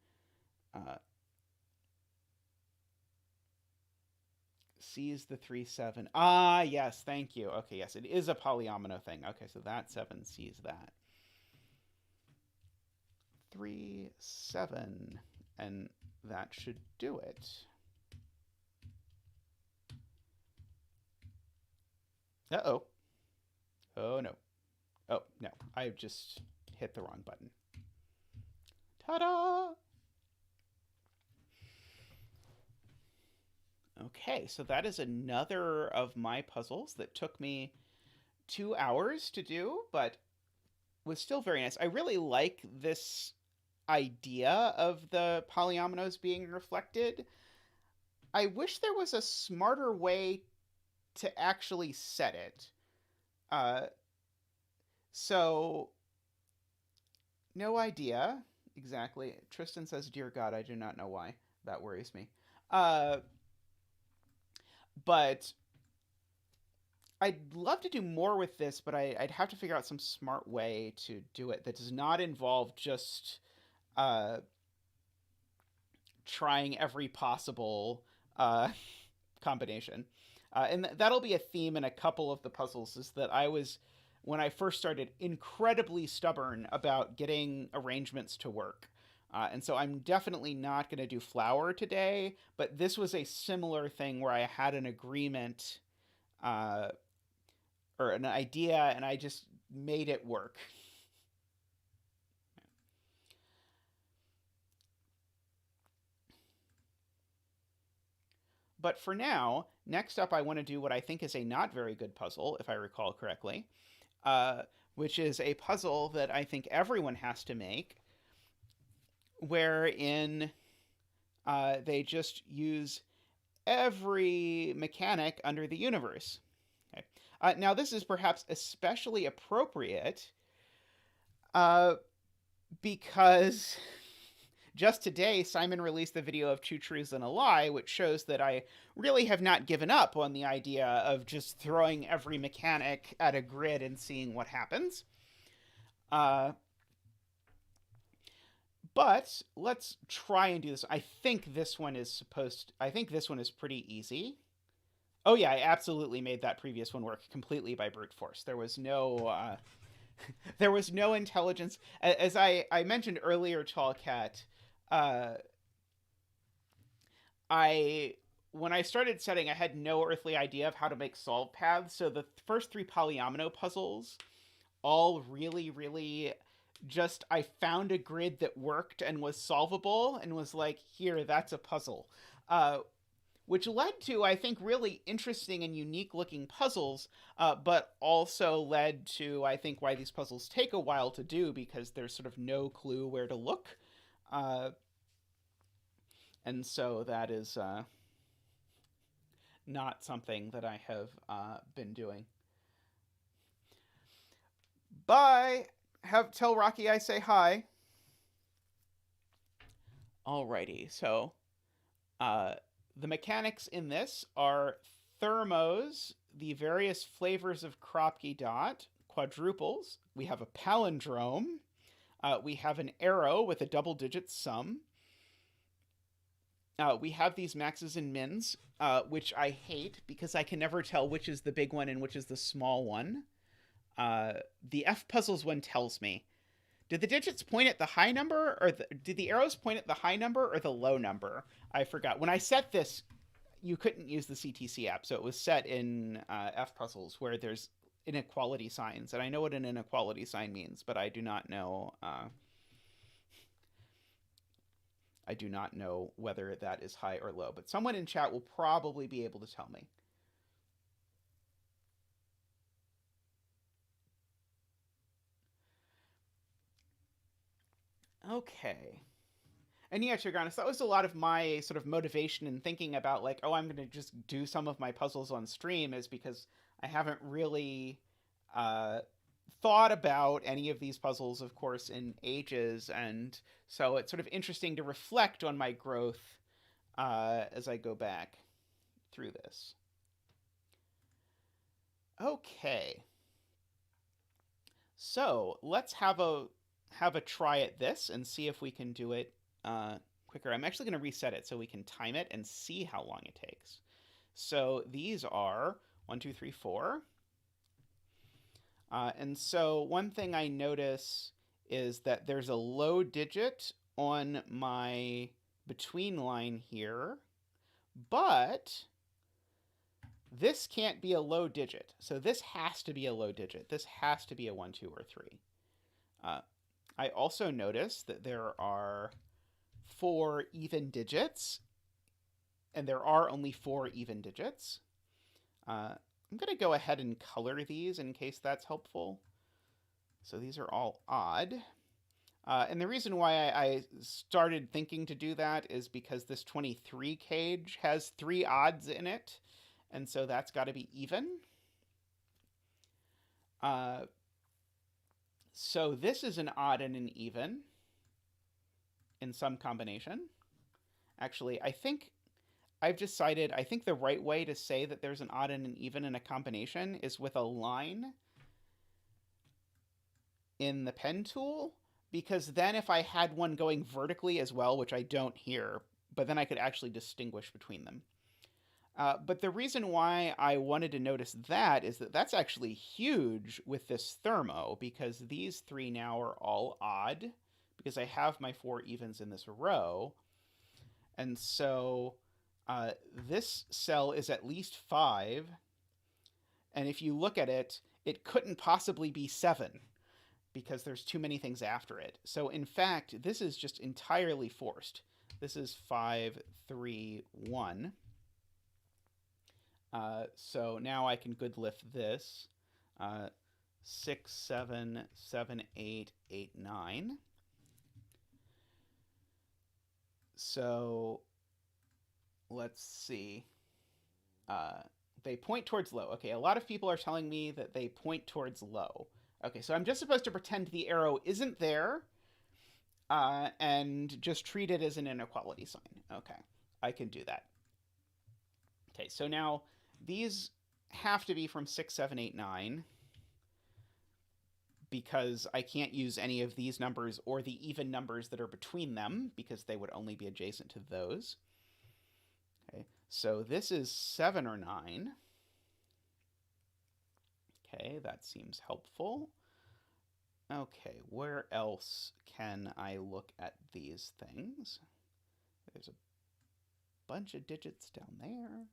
Sees the 3, 7. Ah, yes, thank you. Okay, yes, it is a polyomino thing. Okay, so that 7 sees that. 3, 7, and that should do it. Uh-oh. Oh, no. Oh, no. I just hit the wrong button. Ta-da! Okay, so that is another of my puzzles that took me 2 hours to do, but was still very nice. I really like this idea of the polyominoes being reflected. I wish there was a smarter way to actually set it. So, no idea exactly. Tristan says, "Dear God, I do not know why." That worries me. But I'd love to do more with this, but I'd have to figure out some smart way to do it that does not involve just trying every possible combination. And that'll be a theme in a couple of the puzzles, is that I was, when I first started, incredibly stubborn about getting arrangements to work. And so I'm definitely not going to do flower today, but this was a similar thing where I had an agreement or an idea, and I just made it work. But for now, next up I want to do what I think is a not very good puzzle, if I recall correctly, which is a puzzle that I think everyone has to make, wherein they just use every mechanic under the universe. Okay. Now, this is perhaps especially appropriate because just today, Simon released the video of Two Truths and a Lie, which shows that I really have not given up on the idea of just throwing every mechanic at a grid and seeing what happens. But let's try and do this. I think this one is pretty easy. Oh yeah, I absolutely made that previous one work completely by brute force. There was no there was no intelligence. As I mentioned earlier, Tallcat, when I started setting, I had no earthly idea of how to make solve paths. So the first 3 polyomino puzzles all really just, I found a grid that worked and was solvable and was like, here, that's a puzzle. which led to, I think, really interesting and unique looking puzzles, but also led to, I think, why these puzzles take a while to do because there's sort of no clue where to look. Uh, and so that is not something that I have been doing. Bye! Tell Rocky I say hi. Alrighty, so uh, the mechanics in this are thermos, the various flavors of Kropke dot, quadruples. We have a palindrome. We have an arrow with a double-digit sum. We have these maxes and mins, which I hate because I can never tell which is the big one and which is the small one. The F puzzles one tells me. Did the digits point at the high number, or did the arrows point at the high number or the low number? I forgot. When I set this, you couldn't use the CTC app, so it was set in F puzzles where there's inequality signs, and I know what an inequality sign means, but I do not know. I do not know whether that is high or low, but someone in chat will probably be able to tell me. Okay. And yeah, Chigranis, that was a lot of my sort of motivation in thinking about like, oh, I'm going to just do some of my puzzles on stream is because I haven't really thought about any of these puzzles, of course, in ages. And so it's sort of interesting to reflect on my growth as I go back through this. Okay. So let's have a try at this and see if we can do it quicker. I'm actually going to reset it so we can time it and see how long it takes. So these are 1, 2, 3, 4. And so one thing I notice is that there's a low digit on my between line here, but this can't be a low digit. So this has to be a low digit. This has to be a 1, 2, or 3. I also notice that there are 4 even digits, and there are only 4 even digits. I'm going to go ahead and color these in case that's helpful. So these are all odd. And the reason why I started thinking to do that is because this 23 cage has 3 odds in it, and so that's got to be even. So this is an odd and an even in some combination. Actually, I think I've decided, I think the right way to say that there's an odd and an even in a combination is with a line in the pen tool, because then if I had one going vertically as well, which I don't here, but then I could actually distinguish between them. But the reason why I wanted to notice that is that that's actually huge with this thermo, because these 3 now are all odd, because I have my 4 evens in this row. And so this cell is at least 5. And if you look at it, it couldn't possibly be 7, because there's too many things after it. So in fact, this is just entirely forced. This is 5, 3, 1. So now I can good lift this. 6, 7, 7, 8, 8, 9. So let's see. They point towards low. Okay, a lot of people are telling me that they point towards low. Okay, so I'm just supposed to pretend the arrow isn't there and just treat it as an inequality sign. Okay, I can do that. Okay, so now these have to be from 6, 7, 8, 9 because I can't use any of these numbers or the even numbers that are between them because they would only be adjacent to those. Okay, so this is 7 or 9. Okay, that seems helpful. Okay, where else can I look at these things? There's a bunch of digits down there.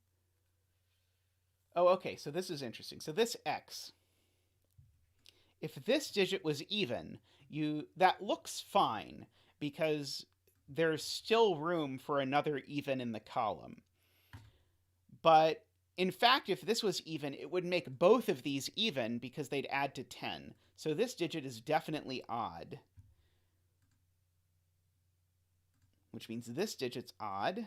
Oh, okay, so this is interesting. So this X, if this digit was even, that looks fine because there's still room for another even in the column. But in fact, if this was even, it would make both of these even because they'd add to 10. So this digit is definitely odd, which means this digit's odd,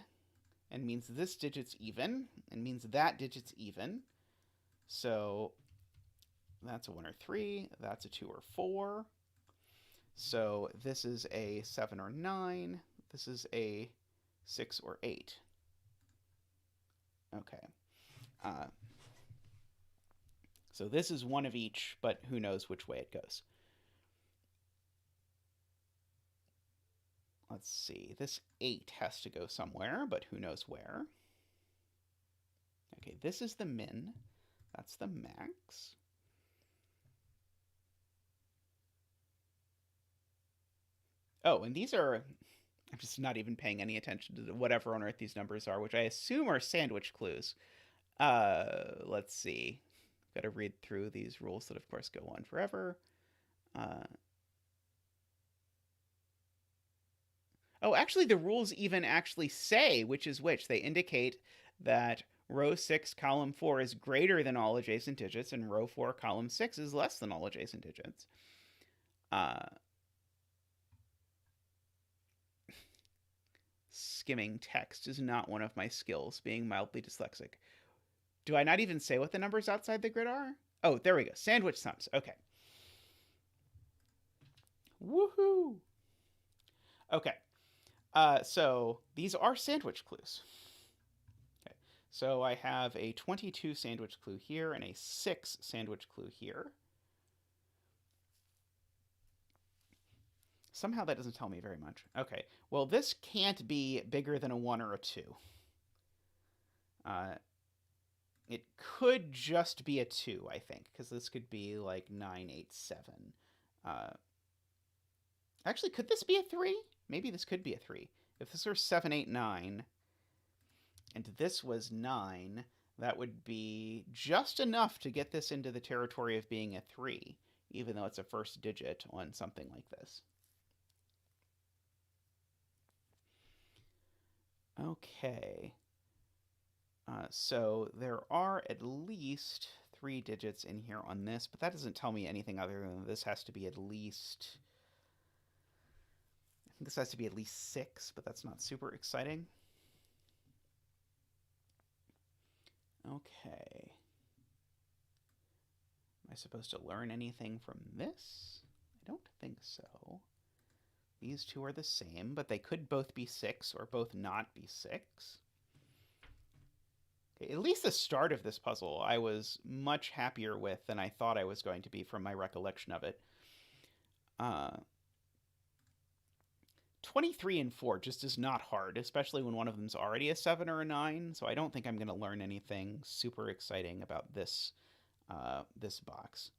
and means this digit's even, and means that digit's even. So that's a 1 or 3, that's a 2 or 4. So this is a 7 or 9, this is a 6 or 8. Okay. So this is one of each, but who knows which way it goes. Let's see. This 8 has to go somewhere, but who knows where. Okay, this is the min. That's the max. Oh, and these are... I'm just not even paying any attention to whatever on earth these numbers are, which I assume are sandwich clues. Let's see. Got to read through these rules that, of course, go on forever. Oh, actually, the rules even actually say which is which. They indicate that row 6, column 4 is greater than all adjacent digits, and row 4, column 6 is less than all adjacent digits. Skimming text is not one of my skills, being mildly dyslexic. Do I not even say what the numbers outside the grid are? Oh, there we go. Sandwich sums. Okay. Woohoo! Okay. So these are sandwich clues. Okay. So I have a 22 sandwich clue here and a 6 sandwich clue here. Somehow that doesn't tell me very much. Okay. Well, this can't be bigger than a 1 or a 2. It could just be a 2, I think, because this could be like 9, 8, 7. Actually, could this be a 3? Maybe this could be a 3. If this were 7, 8, 9, and this was 9, that would be just enough to get this into the territory of being a 3, even though it's a first digit on something like this. Okay. So there are at least 3 digits in here on this, but that doesn't tell me anything other than this has to be at least... I think this has to be at least 6, but that's not super exciting. Okay. Am I supposed to learn anything from this? I don't think so. These two are the same, but they could both be 6 or both not be 6. Okay, at least the start of this puzzle I was much happier with than I thought I was going to be from my recollection of it. 23 and 4 just is not hard, especially when one of them's already a 7 or a 9, so I don't think I'm going to learn anything super exciting about this, this box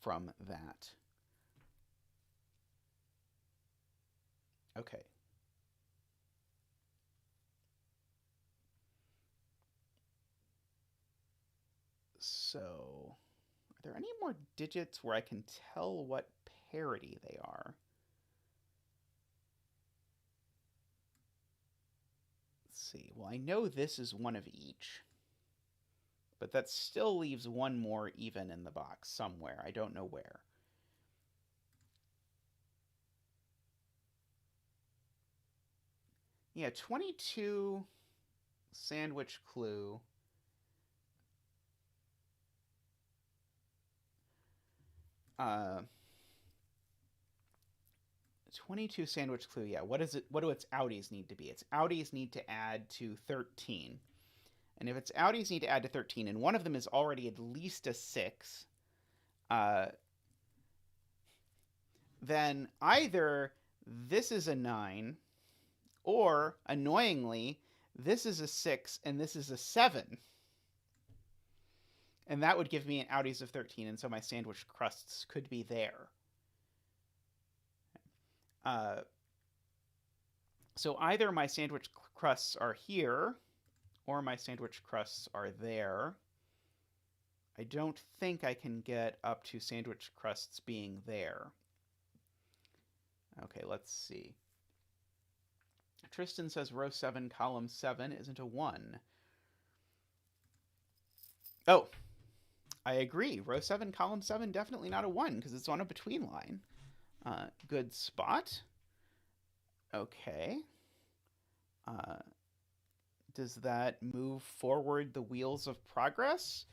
from that. Okay. So, are there any more digits where I can tell what parity they are? Let's see. Well, I know this is one of each, but that still leaves one more even in the box somewhere. I don't know where. Yeah, 22 sandwich clue. 22 sandwich clue, yeah. What is it? What do its outies need to be? Its outies need to add to 13. And if its outies need to add to 13, and one of them is already at least a 6, then either this is a 9, or, annoyingly, this is a 6 and this is a 7. And that would give me an outies of 13, and so my sandwich crusts could be there. So either my sandwich crusts are here, or my sandwich crusts are there. I don't think I can get up to sandwich crusts being there. Okay, let's see. Tristan says row 7, column 7 isn't a 1. Oh, I agree. Row 7, column 7, definitely not a 1 because it's on a between line. Good spot. Okay. Does that move forward the wheels of progress?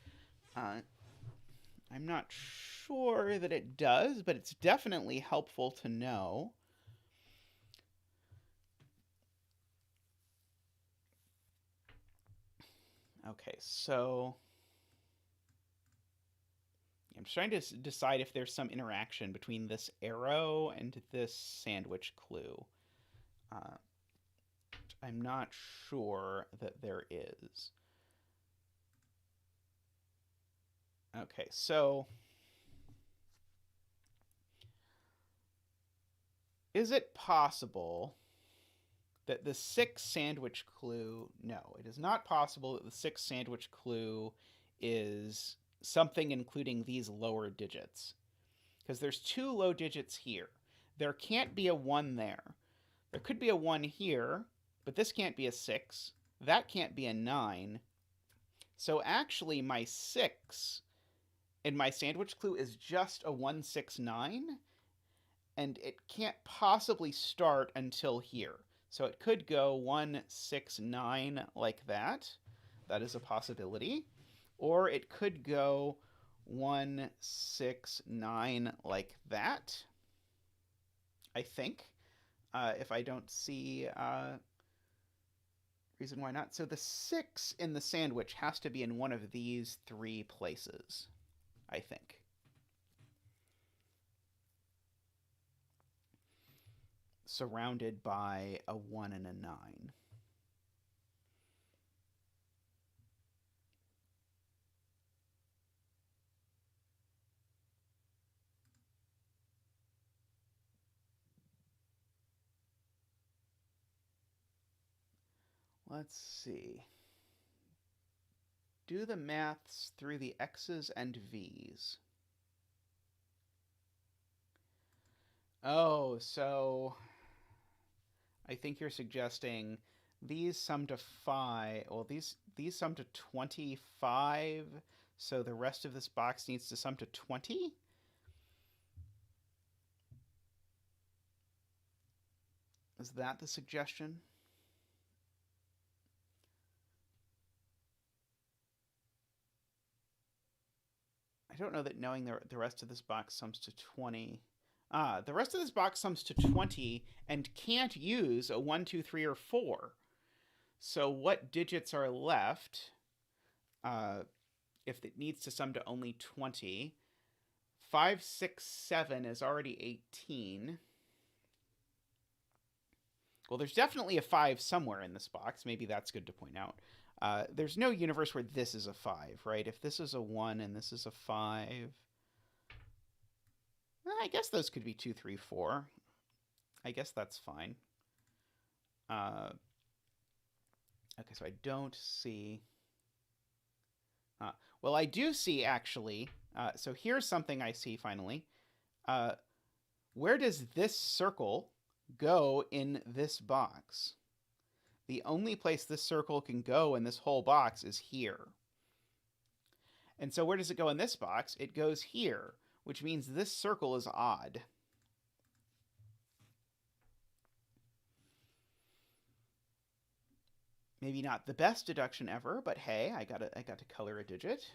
I'm not sure that it does, but it's definitely helpful to know. Okay, so I'm trying to decide if there's some interaction between this arrow and this sandwich clue. I'm not sure that there is. Okay, so is it possible that the 6 sandwich clue... No, it is not possible that the 6 sandwich clue is something including these lower digits. Because there's 2 low digits here. There can't be a 1 there. There could be a 1 here, but this can't be a 6. That can't be a 9. So actually my 6 in my sandwich clue is just a 169, and it can't possibly start until here. So it could go 169 like that. That is a possibility. Or it could go 169 like that, I think, if I don't see reason why not. So the 6 in the sandwich has to be in one of these 3 places, I think. Surrounded by a 1 and a 9. Let's see. Do the maths through the x's and v's. Oh, so I think you're suggesting these sum to 5. Well, these sum to 25, so the rest of this box needs to sum to 20? Is that the suggestion? I don't know that knowing the rest of this box sums to 20. The rest of this box sums to 20 and can't use a 1, 2, 3, or 4. So what digits are left if it needs to sum to only 20? 5, 6, 7 is already 18. Well, there's definitely a 5 somewhere in this box. Maybe that's good to point out. There's no universe where this is a 5, right? If this is a 1 and this is a 5... I guess those could be 2, 3, 4. I guess that's fine. Okay, so I don't see... well, I do see, actually. So here's something I see, finally. Where does this circle go in this box? The only place this circle can go in this whole box is here. And so where does it go in this box? It goes here, which means this circle is odd. Maybe not the best deduction ever, but hey, I got to color a digit.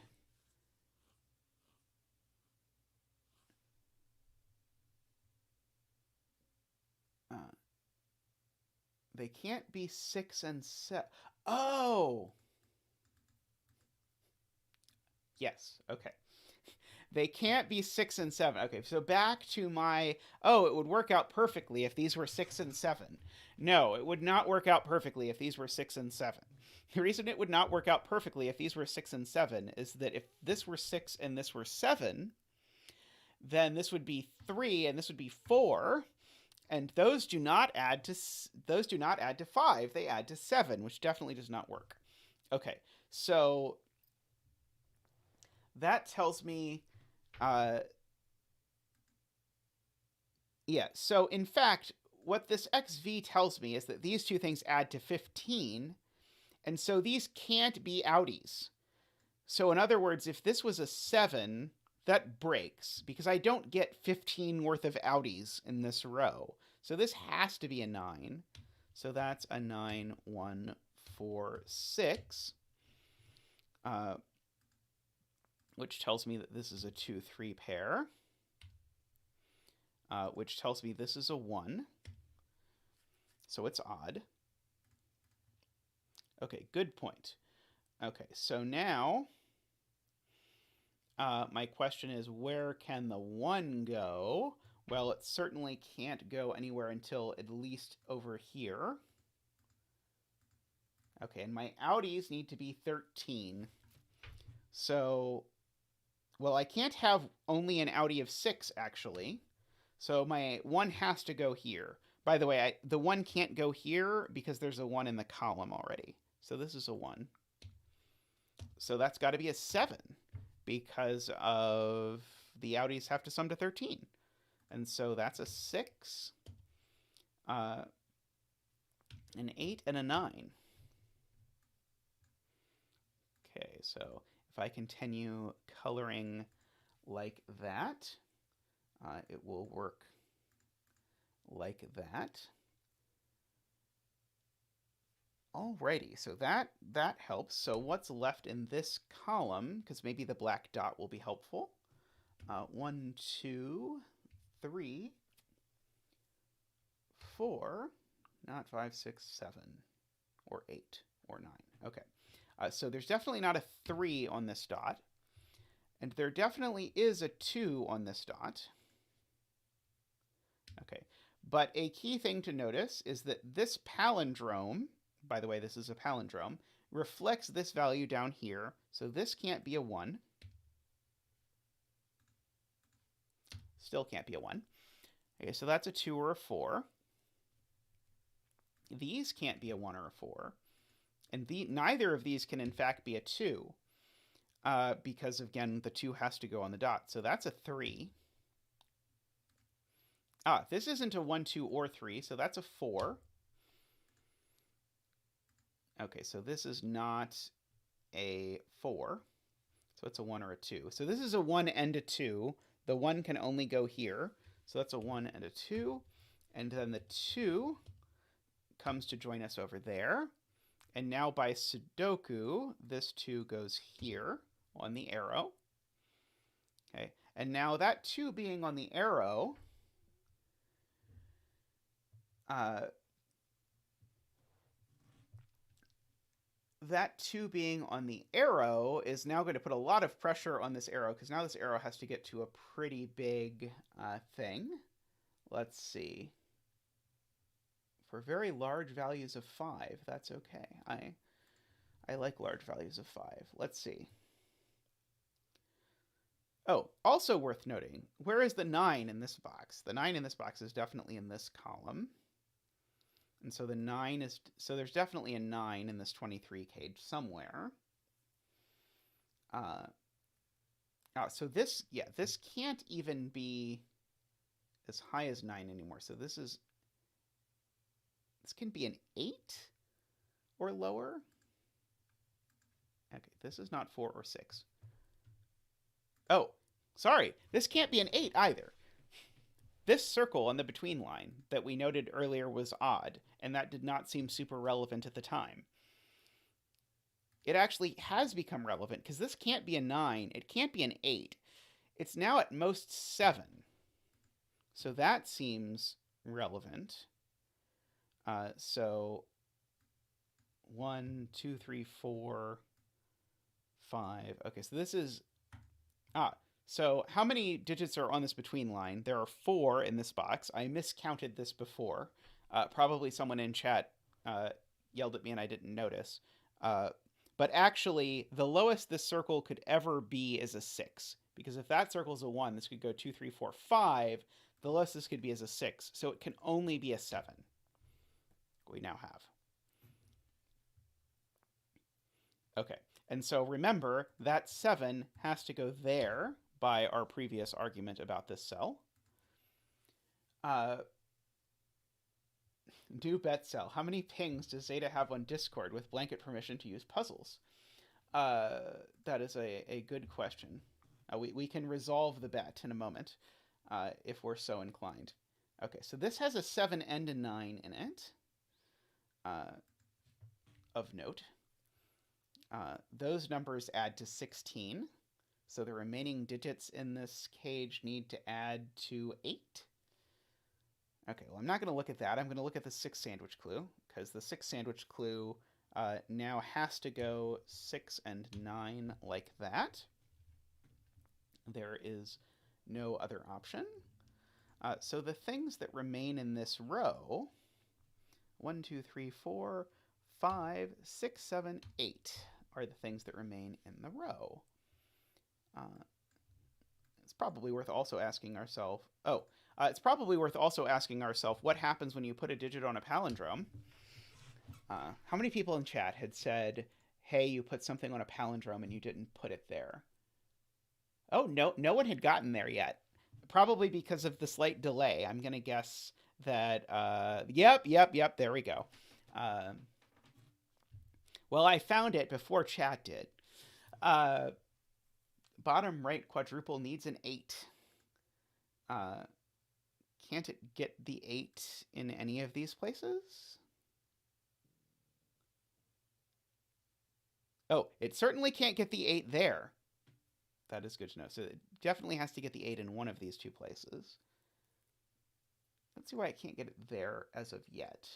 They can't be 6 and 7. Oh! Yes, okay. They can't be 6 and 7. Okay, so back to my, oh, it would work out perfectly if these were 6 and 7. No, it would not work out perfectly if these were 6 and 7. The reason it would not work out perfectly if these were 6 and 7 is that if this were 6 and this were 7, then this would be 3 and this would be 4. And those do not add to 5. They add to 7, which definitely does not work. Okay, so that tells me, yeah. So in fact, what this xv tells me is that these two things add to 15, and so these can't be outies. So in other words, if this was a 7, that breaks, because I don't get 15 worth of outies in this row. So this has to be a 9. So that's a 9, 1, 4, 6. Which tells me that this is a 2, 3 pair. Which tells me this is a 1. So it's odd. Okay, good point. Okay, so now my question is, where can the 1 go? Well, it certainly can't go anywhere until at least over here. Okay, and my outies need to be 13. So, well, I can't have only an outie of 6, actually. So my 1 has to go here. By the way, the 1 can't go here because there's a 1 in the column already. So this is a 1. So that's got to be a 7 because of the outies have to sum to 13. And so that's a 6, an 8, and a 9. Okay, so if I continue coloring like that, it will work like that. Alrighty, so that helps. So what's left in this column, because maybe the black dot will be helpful. 1, 2, 3, 4, not 5, 6, 7, or 8, or 9. Okay, so there's definitely not a 3 on this dot, and there definitely is a 2 on this dot. Okay, but a key thing to notice is that this palindrome, by the way, this is a palindrome, reflects this value down here, so this can't be a 1. Still can't be a 1. Okay, so that's a 2 or a 4. These can't be a 1 or a 4. And neither of these can, in fact, be a 2, because, again, the 2 has to go on the dot. So that's a 3. This isn't a 1, 2, or 3, so that's a 4. Okay, so this is not a 4. So it's a 1 or a 2. So this is a 1 and a 2. The 1 can only go here. So that's a 1 and a 2. And then the 2 comes to join us over there. And now by Sudoku, this 2 goes here on the arrow. Okay, and now that 2 being on the arrow, that 2 being on the arrow is now going to put a lot of pressure on this arrow, because now this arrow has to get to a pretty big thing. Let's see. For very large values of 5, that's okay. I like large values of 5. Let's see. Oh, also worth noting, where is the 9 in this box? The 9 in this box is definitely in this column. And so the 9 is, so there's definitely a 9 in this 23 cage somewhere. So this, yeah, this can't even be as high as 9 anymore. So this can be an 8 or lower. Okay, this is not 4 or 6. Oh, sorry, this can't be an 8 either. This circle on the between line that we noted earlier was odd, and that did not seem super relevant at the time. It actually has become relevant, because this can't be a 9, it can't be an 8. It's now at most 7. So that seems relevant. So 1, 2, 3, 4, 5. Okay, so this is... So how many digits are on this between line? There are 4 in this box. I miscounted this before. Probably someone in chat yelled at me and I didn't notice. But actually, the lowest this circle could ever be is a 6. Because if that circle is a 1, this could go 2, 3, 4, 5. The lowest this could be is a 6. So it can only be a 7. We now have. Okay. And so remember, that 7 has to go there by our previous argument about this cell. Do bet sell. How many pings does Zeta have on Discord with blanket permission to use puzzles? That is a good question. We can resolve the bet in a moment if we're so inclined. Okay, so this has a 7 and a 9 in it, of note. Those numbers add to 16, so the remaining digits in this cage need to add to 8. Okay, well, I'm not going to look at that. I'm going to look at the 6 sandwich clue, because the 6 sandwich clue now has to go 6 and 9 like that. There is no other option. So the things that remain in this row, 1, 2, 3, 4, 5, 6, 7, 8 are the things that remain in the row. It's probably worth also asking ourselves, what happens when you put a digit on a palindrome? How many people in chat had said, hey, you put something on a palindrome and you didn't put it there? Oh, no one had gotten there yet. Probably because of the slight delay. I'm going to guess that, yep, there we go. Well, I found it before chat did. Bottom right quadruple needs an 8. Can't it get the 8 in any of these places? Oh, it certainly can't get the 8 there. That is good to know. So it definitely has to get the 8 in one of these two places. Let's see why I can't get it there as of yet.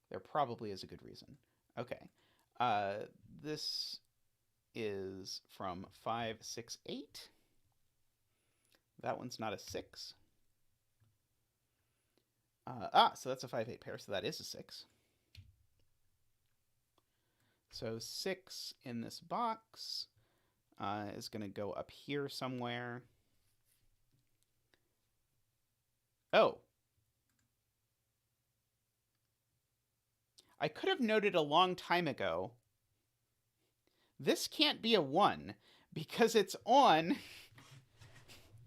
There probably is a good reason. Okay. This is from 5, 6, 8. That one's not a 6. So that's a 5, 8 pair, so that is a 6. So 6 in this box is going to go up here somewhere. Oh. I could have noted a long time ago, this can't be a 1 because it's on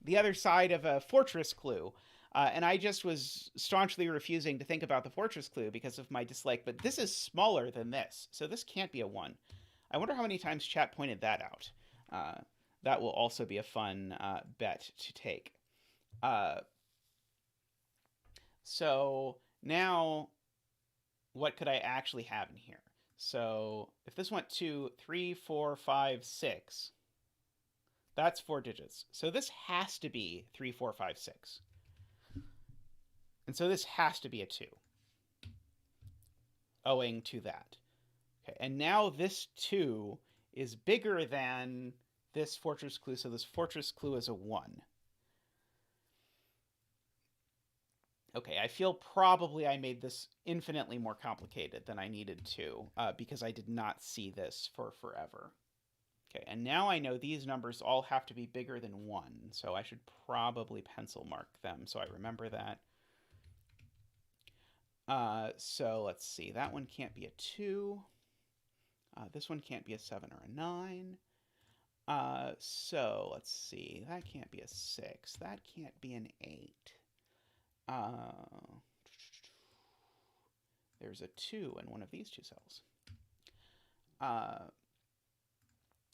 the other side of a fortress clue. And I just was staunchly refusing to think about the fortress clue because of my dislike, but this is smaller than this, so this can't be a 1. I wonder how many times chat pointed that out. That will also be a fun bet to take. So now, what could I actually have in here? So if this went to 3, 4, 5, 6, that's 4 digits. So this has to be 3, 4, 5, 6. And so this has to be a 2, owing to that. Okay, and now this 2 is bigger than this fortress clue, so this fortress clue is a 1. Okay, I feel probably I made this infinitely more complicated than I needed to, because I did not see this for forever. Okay, and now I know these numbers all have to be bigger than 1, so I should probably pencil mark them so I remember that. So let's see, that one can't be a 2. This one can't be a 7 or a 9. So let's see, that can't be a 6. That can't be an 8. There's a 2 in one of these two cells.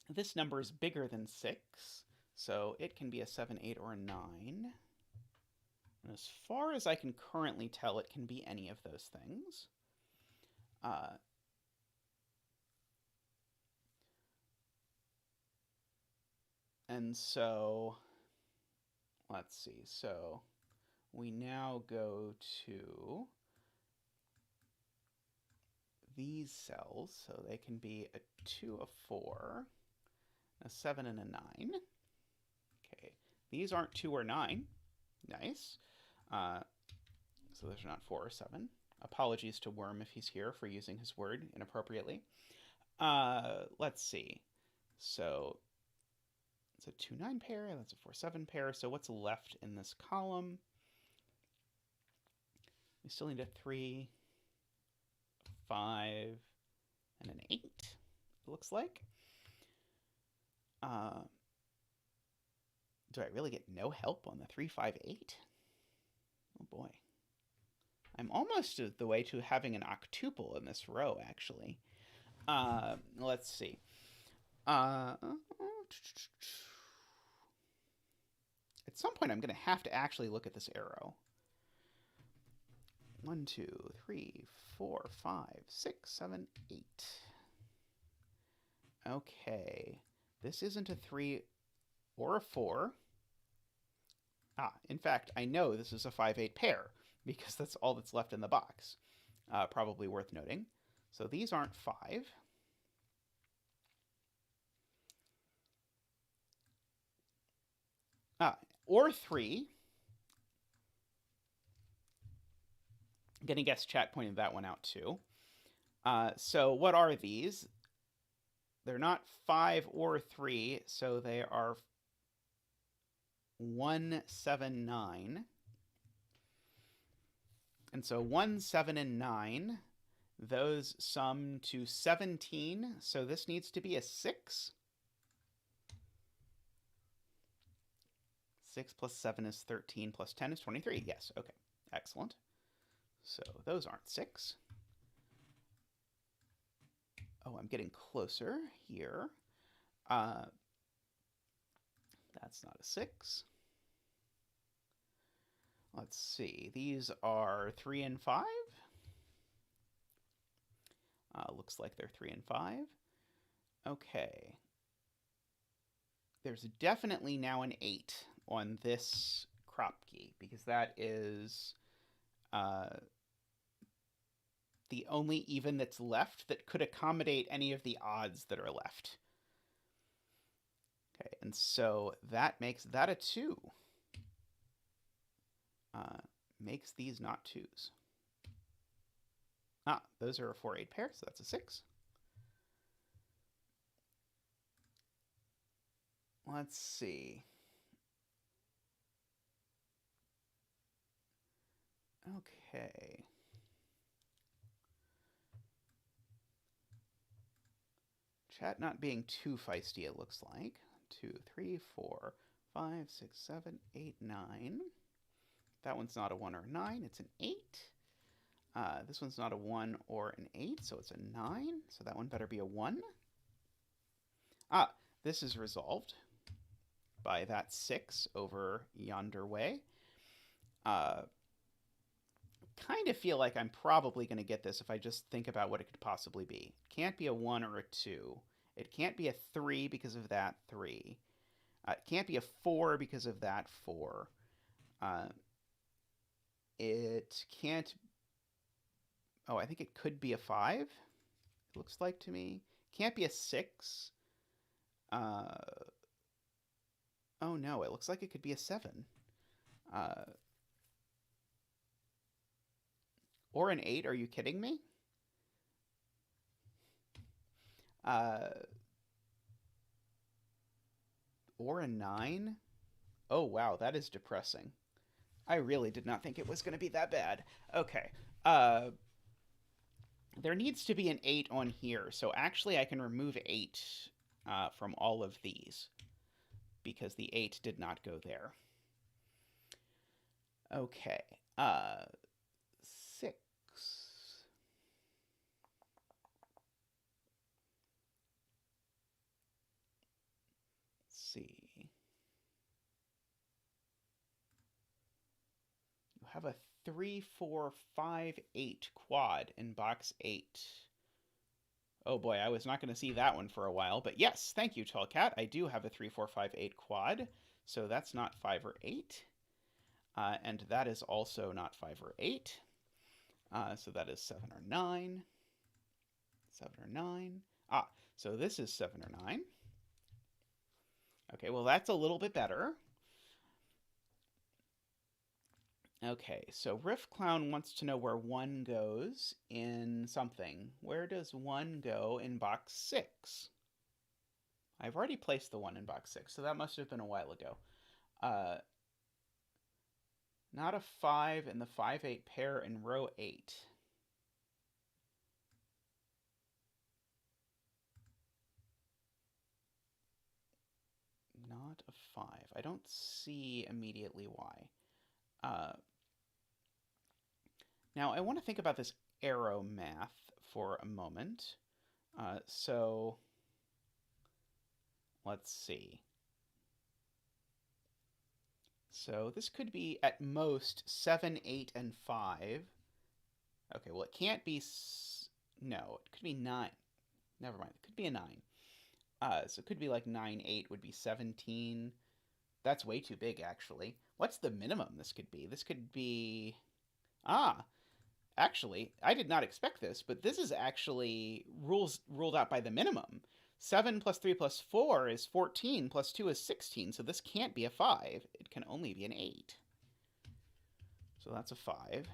This number is bigger than 6, so it can be a 7, 8, or a 9. And as far as I can currently tell, it can be any of those things. And so, let's see. So we now go to these cells. So they can be a 2, a 4, a 7, and a 9. Okay, these aren't 2 or 9. Nice. So those are not 4 or 7. Apologies to Worm if he's here for using his word inappropriately. Let's see. So it's a 2-9 pair. That's a 4-7 pair. So what's left in this column? We still need a 3, 5, and an 8, it looks like. Do I really get no help on the 3, 5, 8? Oh boy. I'm almost the way to having an octuple in this row, actually. Let's see. At some point, I'm going to have to actually look at this arrow. 1, 2, 3, 4, 5, 6, 7, 8. Okay. This isn't a 3 or a 4. In fact, I know this is a 5-8 pair because that's all that's left in the box. Probably worth noting. So these aren't 5. Or 3. I'm going to guess chat pointed that one out too. So what are these? They're not 5 or 3, so they are 1, 7, 9. And so 1, 7, and 9, those sum to 17, so this needs to be a 6. 6 plus 7 is 13, plus 10 is 23. Yes, okay, excellent. So those aren't 6. Oh, I'm getting closer here. That's not a 6. Let's see. These are 3 and 5. Looks like they're 3 and 5. Okay. There's definitely now an 8 on this crop key because that is the only even that's left that could accommodate any of the odds that are left. Okay, and so that makes that a 2. Makes these not 2s. Those are a 4-8 pair, so that's a 6. Let's see. Okay. Chat not being too feisty, it looks like. 2, 3, 4, 5, 6, 7, 8, 9. That one's not a 1 or a 9, it's an 8. This one's not a 1 or an 8, so it's a 9. So that one better be a 1. This is resolved by that 6 over yonder way. Kind of feel like I'm probably going to get this if I just think about what it could possibly be. It can't be a 1 or a 2. It can't be a 3 because of that 3. It can't be a 4 because of that 4. It can't... Oh, I think it could be a 5. It looks like to me. Can't be a 6. Oh no, it looks like it could be a 7. Or an 8, are you kidding me? Or a 9? Oh wow, that is depressing. I really did not think it was going to be that bad. Okay. There needs to be an 8 on here, so actually I can remove 8 from all of these because the 8 did not go there. Okay. 6. Let's see. You have a 3, 4, 5, 8 quad in box 8. Oh boy, I was not going to see that one for a while, but yes, thank you, Tall Cat. I do have a 3, 4, 5, 8 quad, so that's not 5 or 8. And that is also not 5 or 8. So that is 7 or 9. 7 or 9. So this is 7 or 9. Okay, well, that's a little bit better. Okay, so Riff Clown wants to know where 1 goes in something. Where does 1 go in box 6? I've already placed the 1 in box 6, so that must have been a while ago. Not a 5 in the 5-8 pair in row 8. Not a 5. I don't see immediately why. Now I want to think about this arrow math for a moment. So let's see. So this could be at most 7, 8, and 5. Okay, well, it can't be... No, it could be 9. Never mind. It could be a 9. So it could be like 9, 8 would be 17. That's way too big, actually. What's the minimum this could be? This could be... Ah, actually, I did not expect this, but this is actually ruled out by the minimum. 7 plus 3 plus 4 is 14, plus 2 is 16, so this can't be a 5. It can only be an 8. So that's a 5.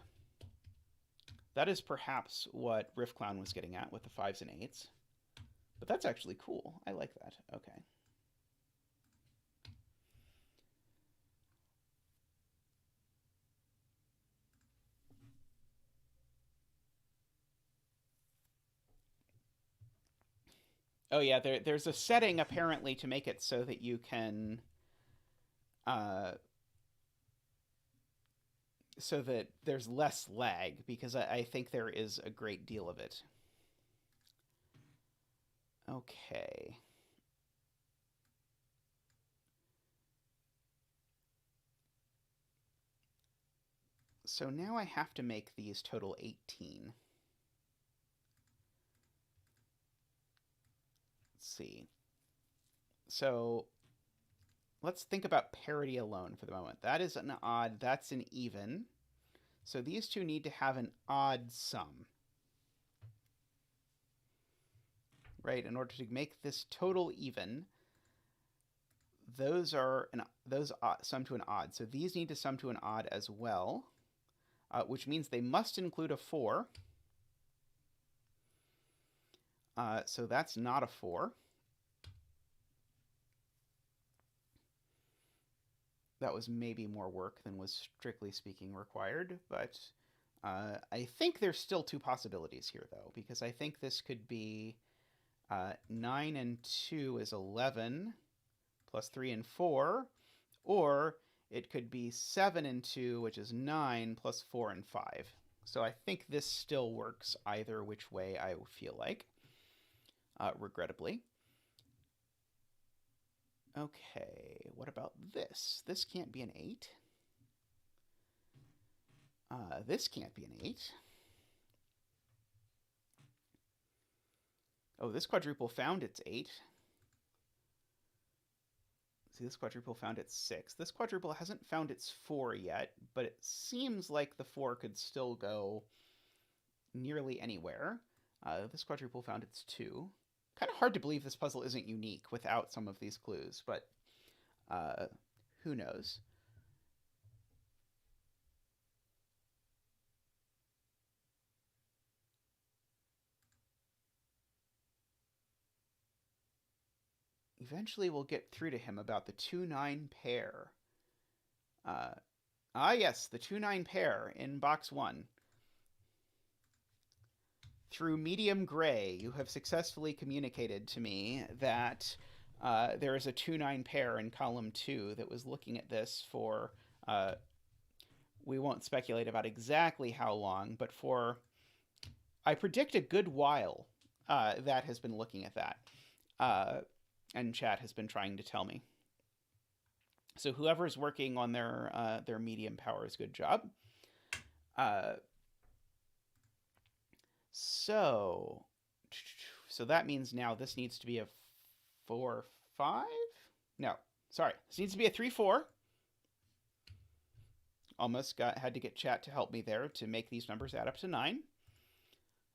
That is perhaps what Riff Clown was getting at with the 5s and 8s. But that's actually cool. I like that. Okay. Oh yeah, there's a setting apparently to make it so that you can, so that there's less lag, because I think there is a great deal of it. Okay. So now I have to make these total 18. Let's see. So let's think about parity alone for the moment. That is an odd, that's an even. So these two need to have an odd sum, right? In order to make this total even, those sum to an odd. So these need to sum to an odd as well, which means they must include a 4. So that's not a 4. That was maybe more work than was strictly speaking required, but I think there's still 2 possibilities here, though, because I think this could be 9 and 2 is 11, plus 3 and 4, or it could be 7 and 2, which is 9, plus 4 and 5. So I think this still works either which way I feel like, regrettably. Okay, what about this? This can't be an 8. This can't be an 8. Oh, this quadruple found its 8. See, this quadruple found its 6. This quadruple hasn't found its 4 yet, but it seems like the 4 could still go nearly anywhere. This quadruple found its 2. Kind of hard to believe this puzzle isn't unique without some of these clues, but who knows? Eventually we'll get through to him about the 2-9 pair. Yes, the 2-9 pair in box 1. Through medium gray, you have successfully communicated to me that there is a 2-9 pair in column 2 that was looking at this for, we won't speculate about exactly how long, but for, I predict a good while, that has been looking at that. And chat has been trying to tell me. So whoever's working on their medium powers, good job. So that means now this needs to be a 4, 5? No, sorry. This needs to be a 3, 4. Almost had to get chat to help me there to make these numbers add up to 9.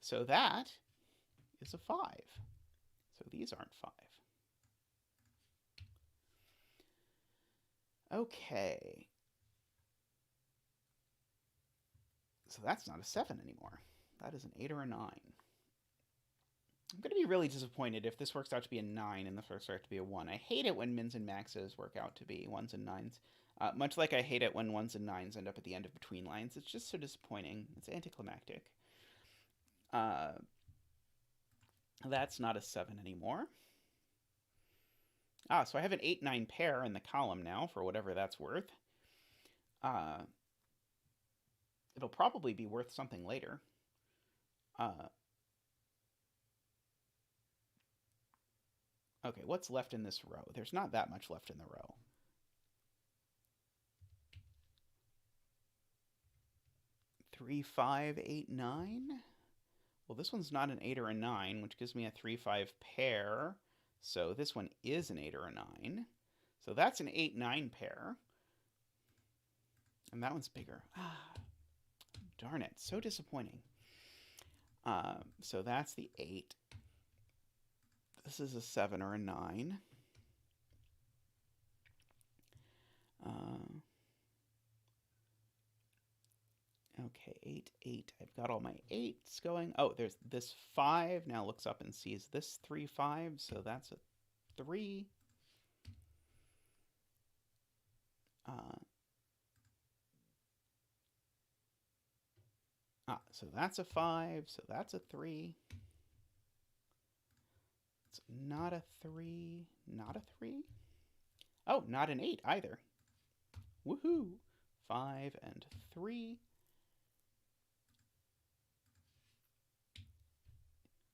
So that is a 5. So these aren't 5. Okay. So that's not a 7 anymore. That is an 8 or a 9. I'm going to be really disappointed if this works out to be a 9 and the first works out to be a 1. I hate it when mins and maxes work out to be 1s and 9s. Much like I hate it when 1s and 9s end up at the end of between lines. It's just so disappointing. It's anticlimactic. That's not a 7 anymore. So I have an 8-9 pair in the column now, for whatever that's worth. It'll probably be worth something later. Okay, what's left in this row? There's not that much left in the row. 3, 5, 8, 9. Well, this one's not an 8 or a 9, which gives me a 3, 5 pair. So this one is an 8 or a 9. So that's an 8, 9 pair. And that one's bigger. Ah, darn it. So disappointing. So that's the 8. This is a 7 or a 9. Okay, 8, 8. I've got all my 8s going. Oh, there's this 5. Now looks up and sees this 3, 5. So that's a 3. So that's a 5. So that's a 3. It's not a 3. Not a 3. Oh, not an 8 either. Woohoo! 5 and 3.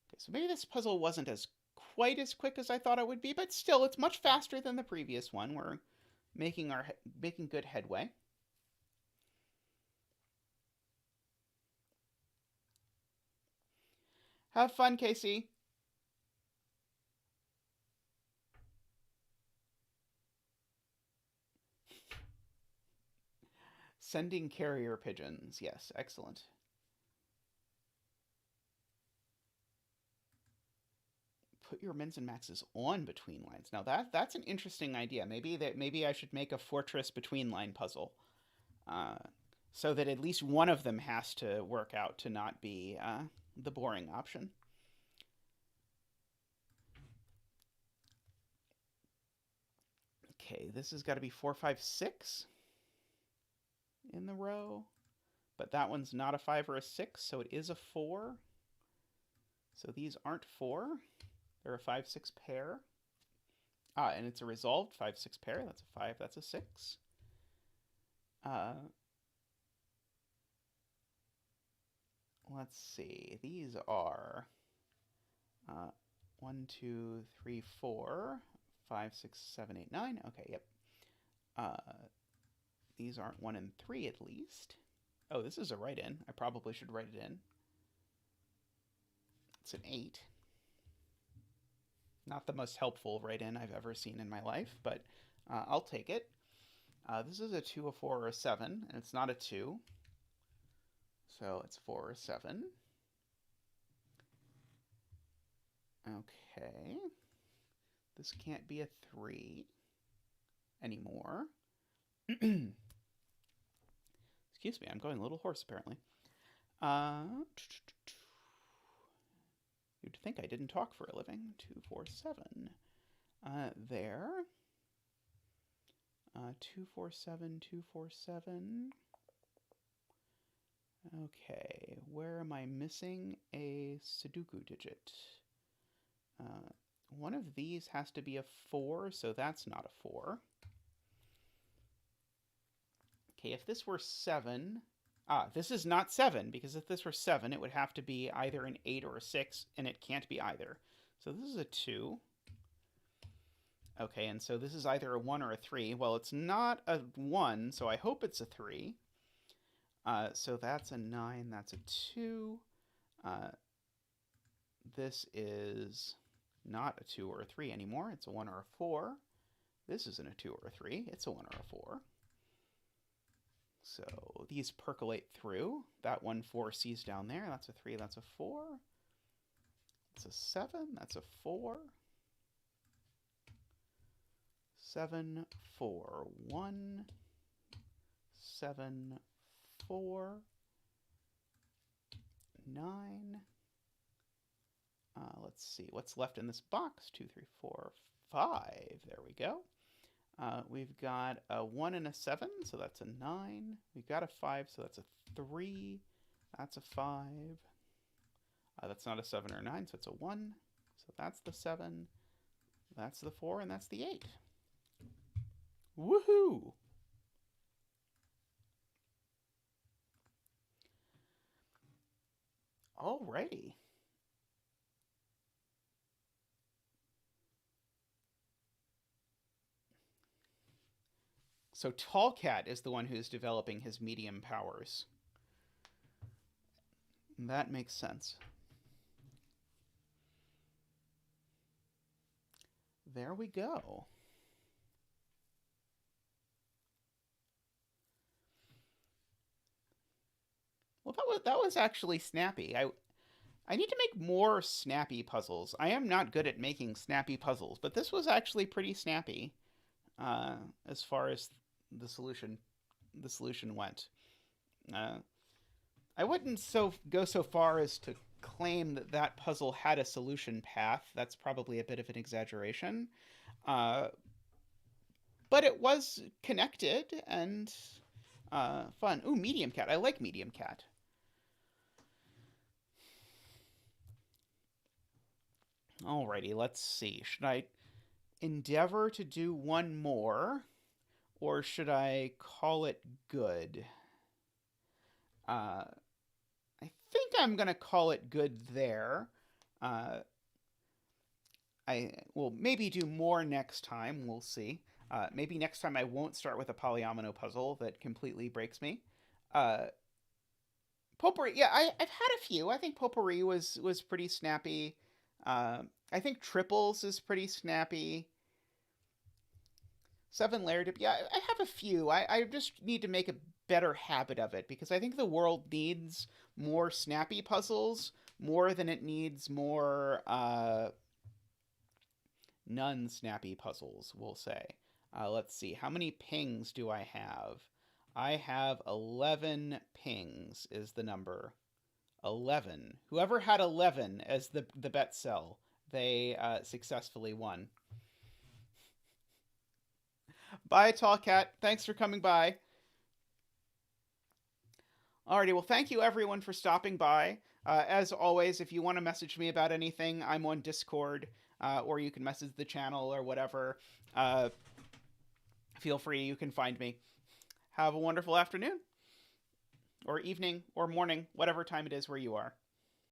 Okay, so maybe this puzzle wasn't quite as quick as I thought it would be, but still, it's much faster than the previous one. We're making good headway. Have fun, Casey. Sending carrier pigeons. Yes, excellent. Put your mins and maxes on between lines. Now that's an interesting idea. Maybe I should make a fortress between line puzzle, so that at least one of them has to work out to not be the boring option. Okay, this has got to be 4, 5, 6 in the row, but that one's not a 5 or a 6, so it is a 4. So these aren't 4. They're a 5, 6 pair. And it's a resolved 5, 6 pair. That's a 5, that's a 6. Let's see. These are 1, 2, 3, 4, 5, 6, 7, 8, 9. Okay, yep. These aren't 1 and 3 at least. Oh, this is a write-in. I probably should write it in. It's an 8. Not the most helpful write-in I've ever seen in my life, but I'll take it. This is a 2, a 4, or a 7, and it's not a 2. So it's 4 or 7. Okay. This can't be a 3 anymore. Excuse me, I'm going a little hoarse apparently. You'd think I didn't talk for a living. 2, 4, 7. There. 2, 4, 7, 2, 4, 7. Okay, where am I missing a Sudoku digit? One of these has to be a 4, so that's not a 4. Okay, if this were 7... this is not 7, because if this were 7, it would have to be either an 8 or a 6, and it can't be either. So this is a 2. Okay, and so this is either a 1 or a 3. Well, it's not a 1, so I hope it's a 3. So that's a 9, that's a 2. This is not a 2 or a 3 anymore. It's a 1 or a 4. This isn't a 2 or a 3. It's a 1 or a 4. So these percolate through. That 1 4 sees down there. That's a 3, that's a 4. That's a 7, that's a 4. 7, 4, 1, 7, 4, 9. Let's see what's left in this box. 2, 3, 4, 5. There we go. We've got a 1 and a 7, so that's a 9. We've got a 5, so that's a 3. That's a 5. That's not a 7 or a 9, so it's a 1. So that's the 7. That's the 4, and that's the 8. Woohoo! Alrighty. So Tallcat is the one who's developing his medium powers. That makes sense. There we go. Well, that was actually snappy. I need to make more snappy puzzles. I am not good at making snappy puzzles, but this was actually pretty snappy as far as the solution went. Uh, I wouldn't go so far as to claim that that puzzle had a solution path. That's probably a bit of an exaggeration. Uh, but it was connected and fun. Ooh, medium cat. I like medium cat. Alrighty, let's see. Should I endeavor to do one more, or should I call it good? Uh, I think I'm gonna call it good there. Uh, I will maybe do more next time. We'll see. Maybe next time I won't start with a polyomino puzzle that completely breaks me. Uh, Potpourri, yeah, I've had a few. I think Potpourri was pretty snappy. I think Triples is pretty snappy. Seven layer dip, yeah, I have a few. I just need to make a better habit of it because I think the world needs more snappy puzzles more than it needs more non-snappy puzzles, we'll say. Let's see, how many pings do I have? I have 11 pings is the number. 11. Whoever had 11 as the bet cell, they successfully won. Bye, Tall Cat. Thanks for coming by. Alrighty, well, thank you everyone for stopping by. As always, if you want to message me about anything, I'm on Discord, or you can message the channel or whatever. Uh, feel free, you can find me. Have a wonderful afternoon, or evening, or morning, whatever time it is where you are.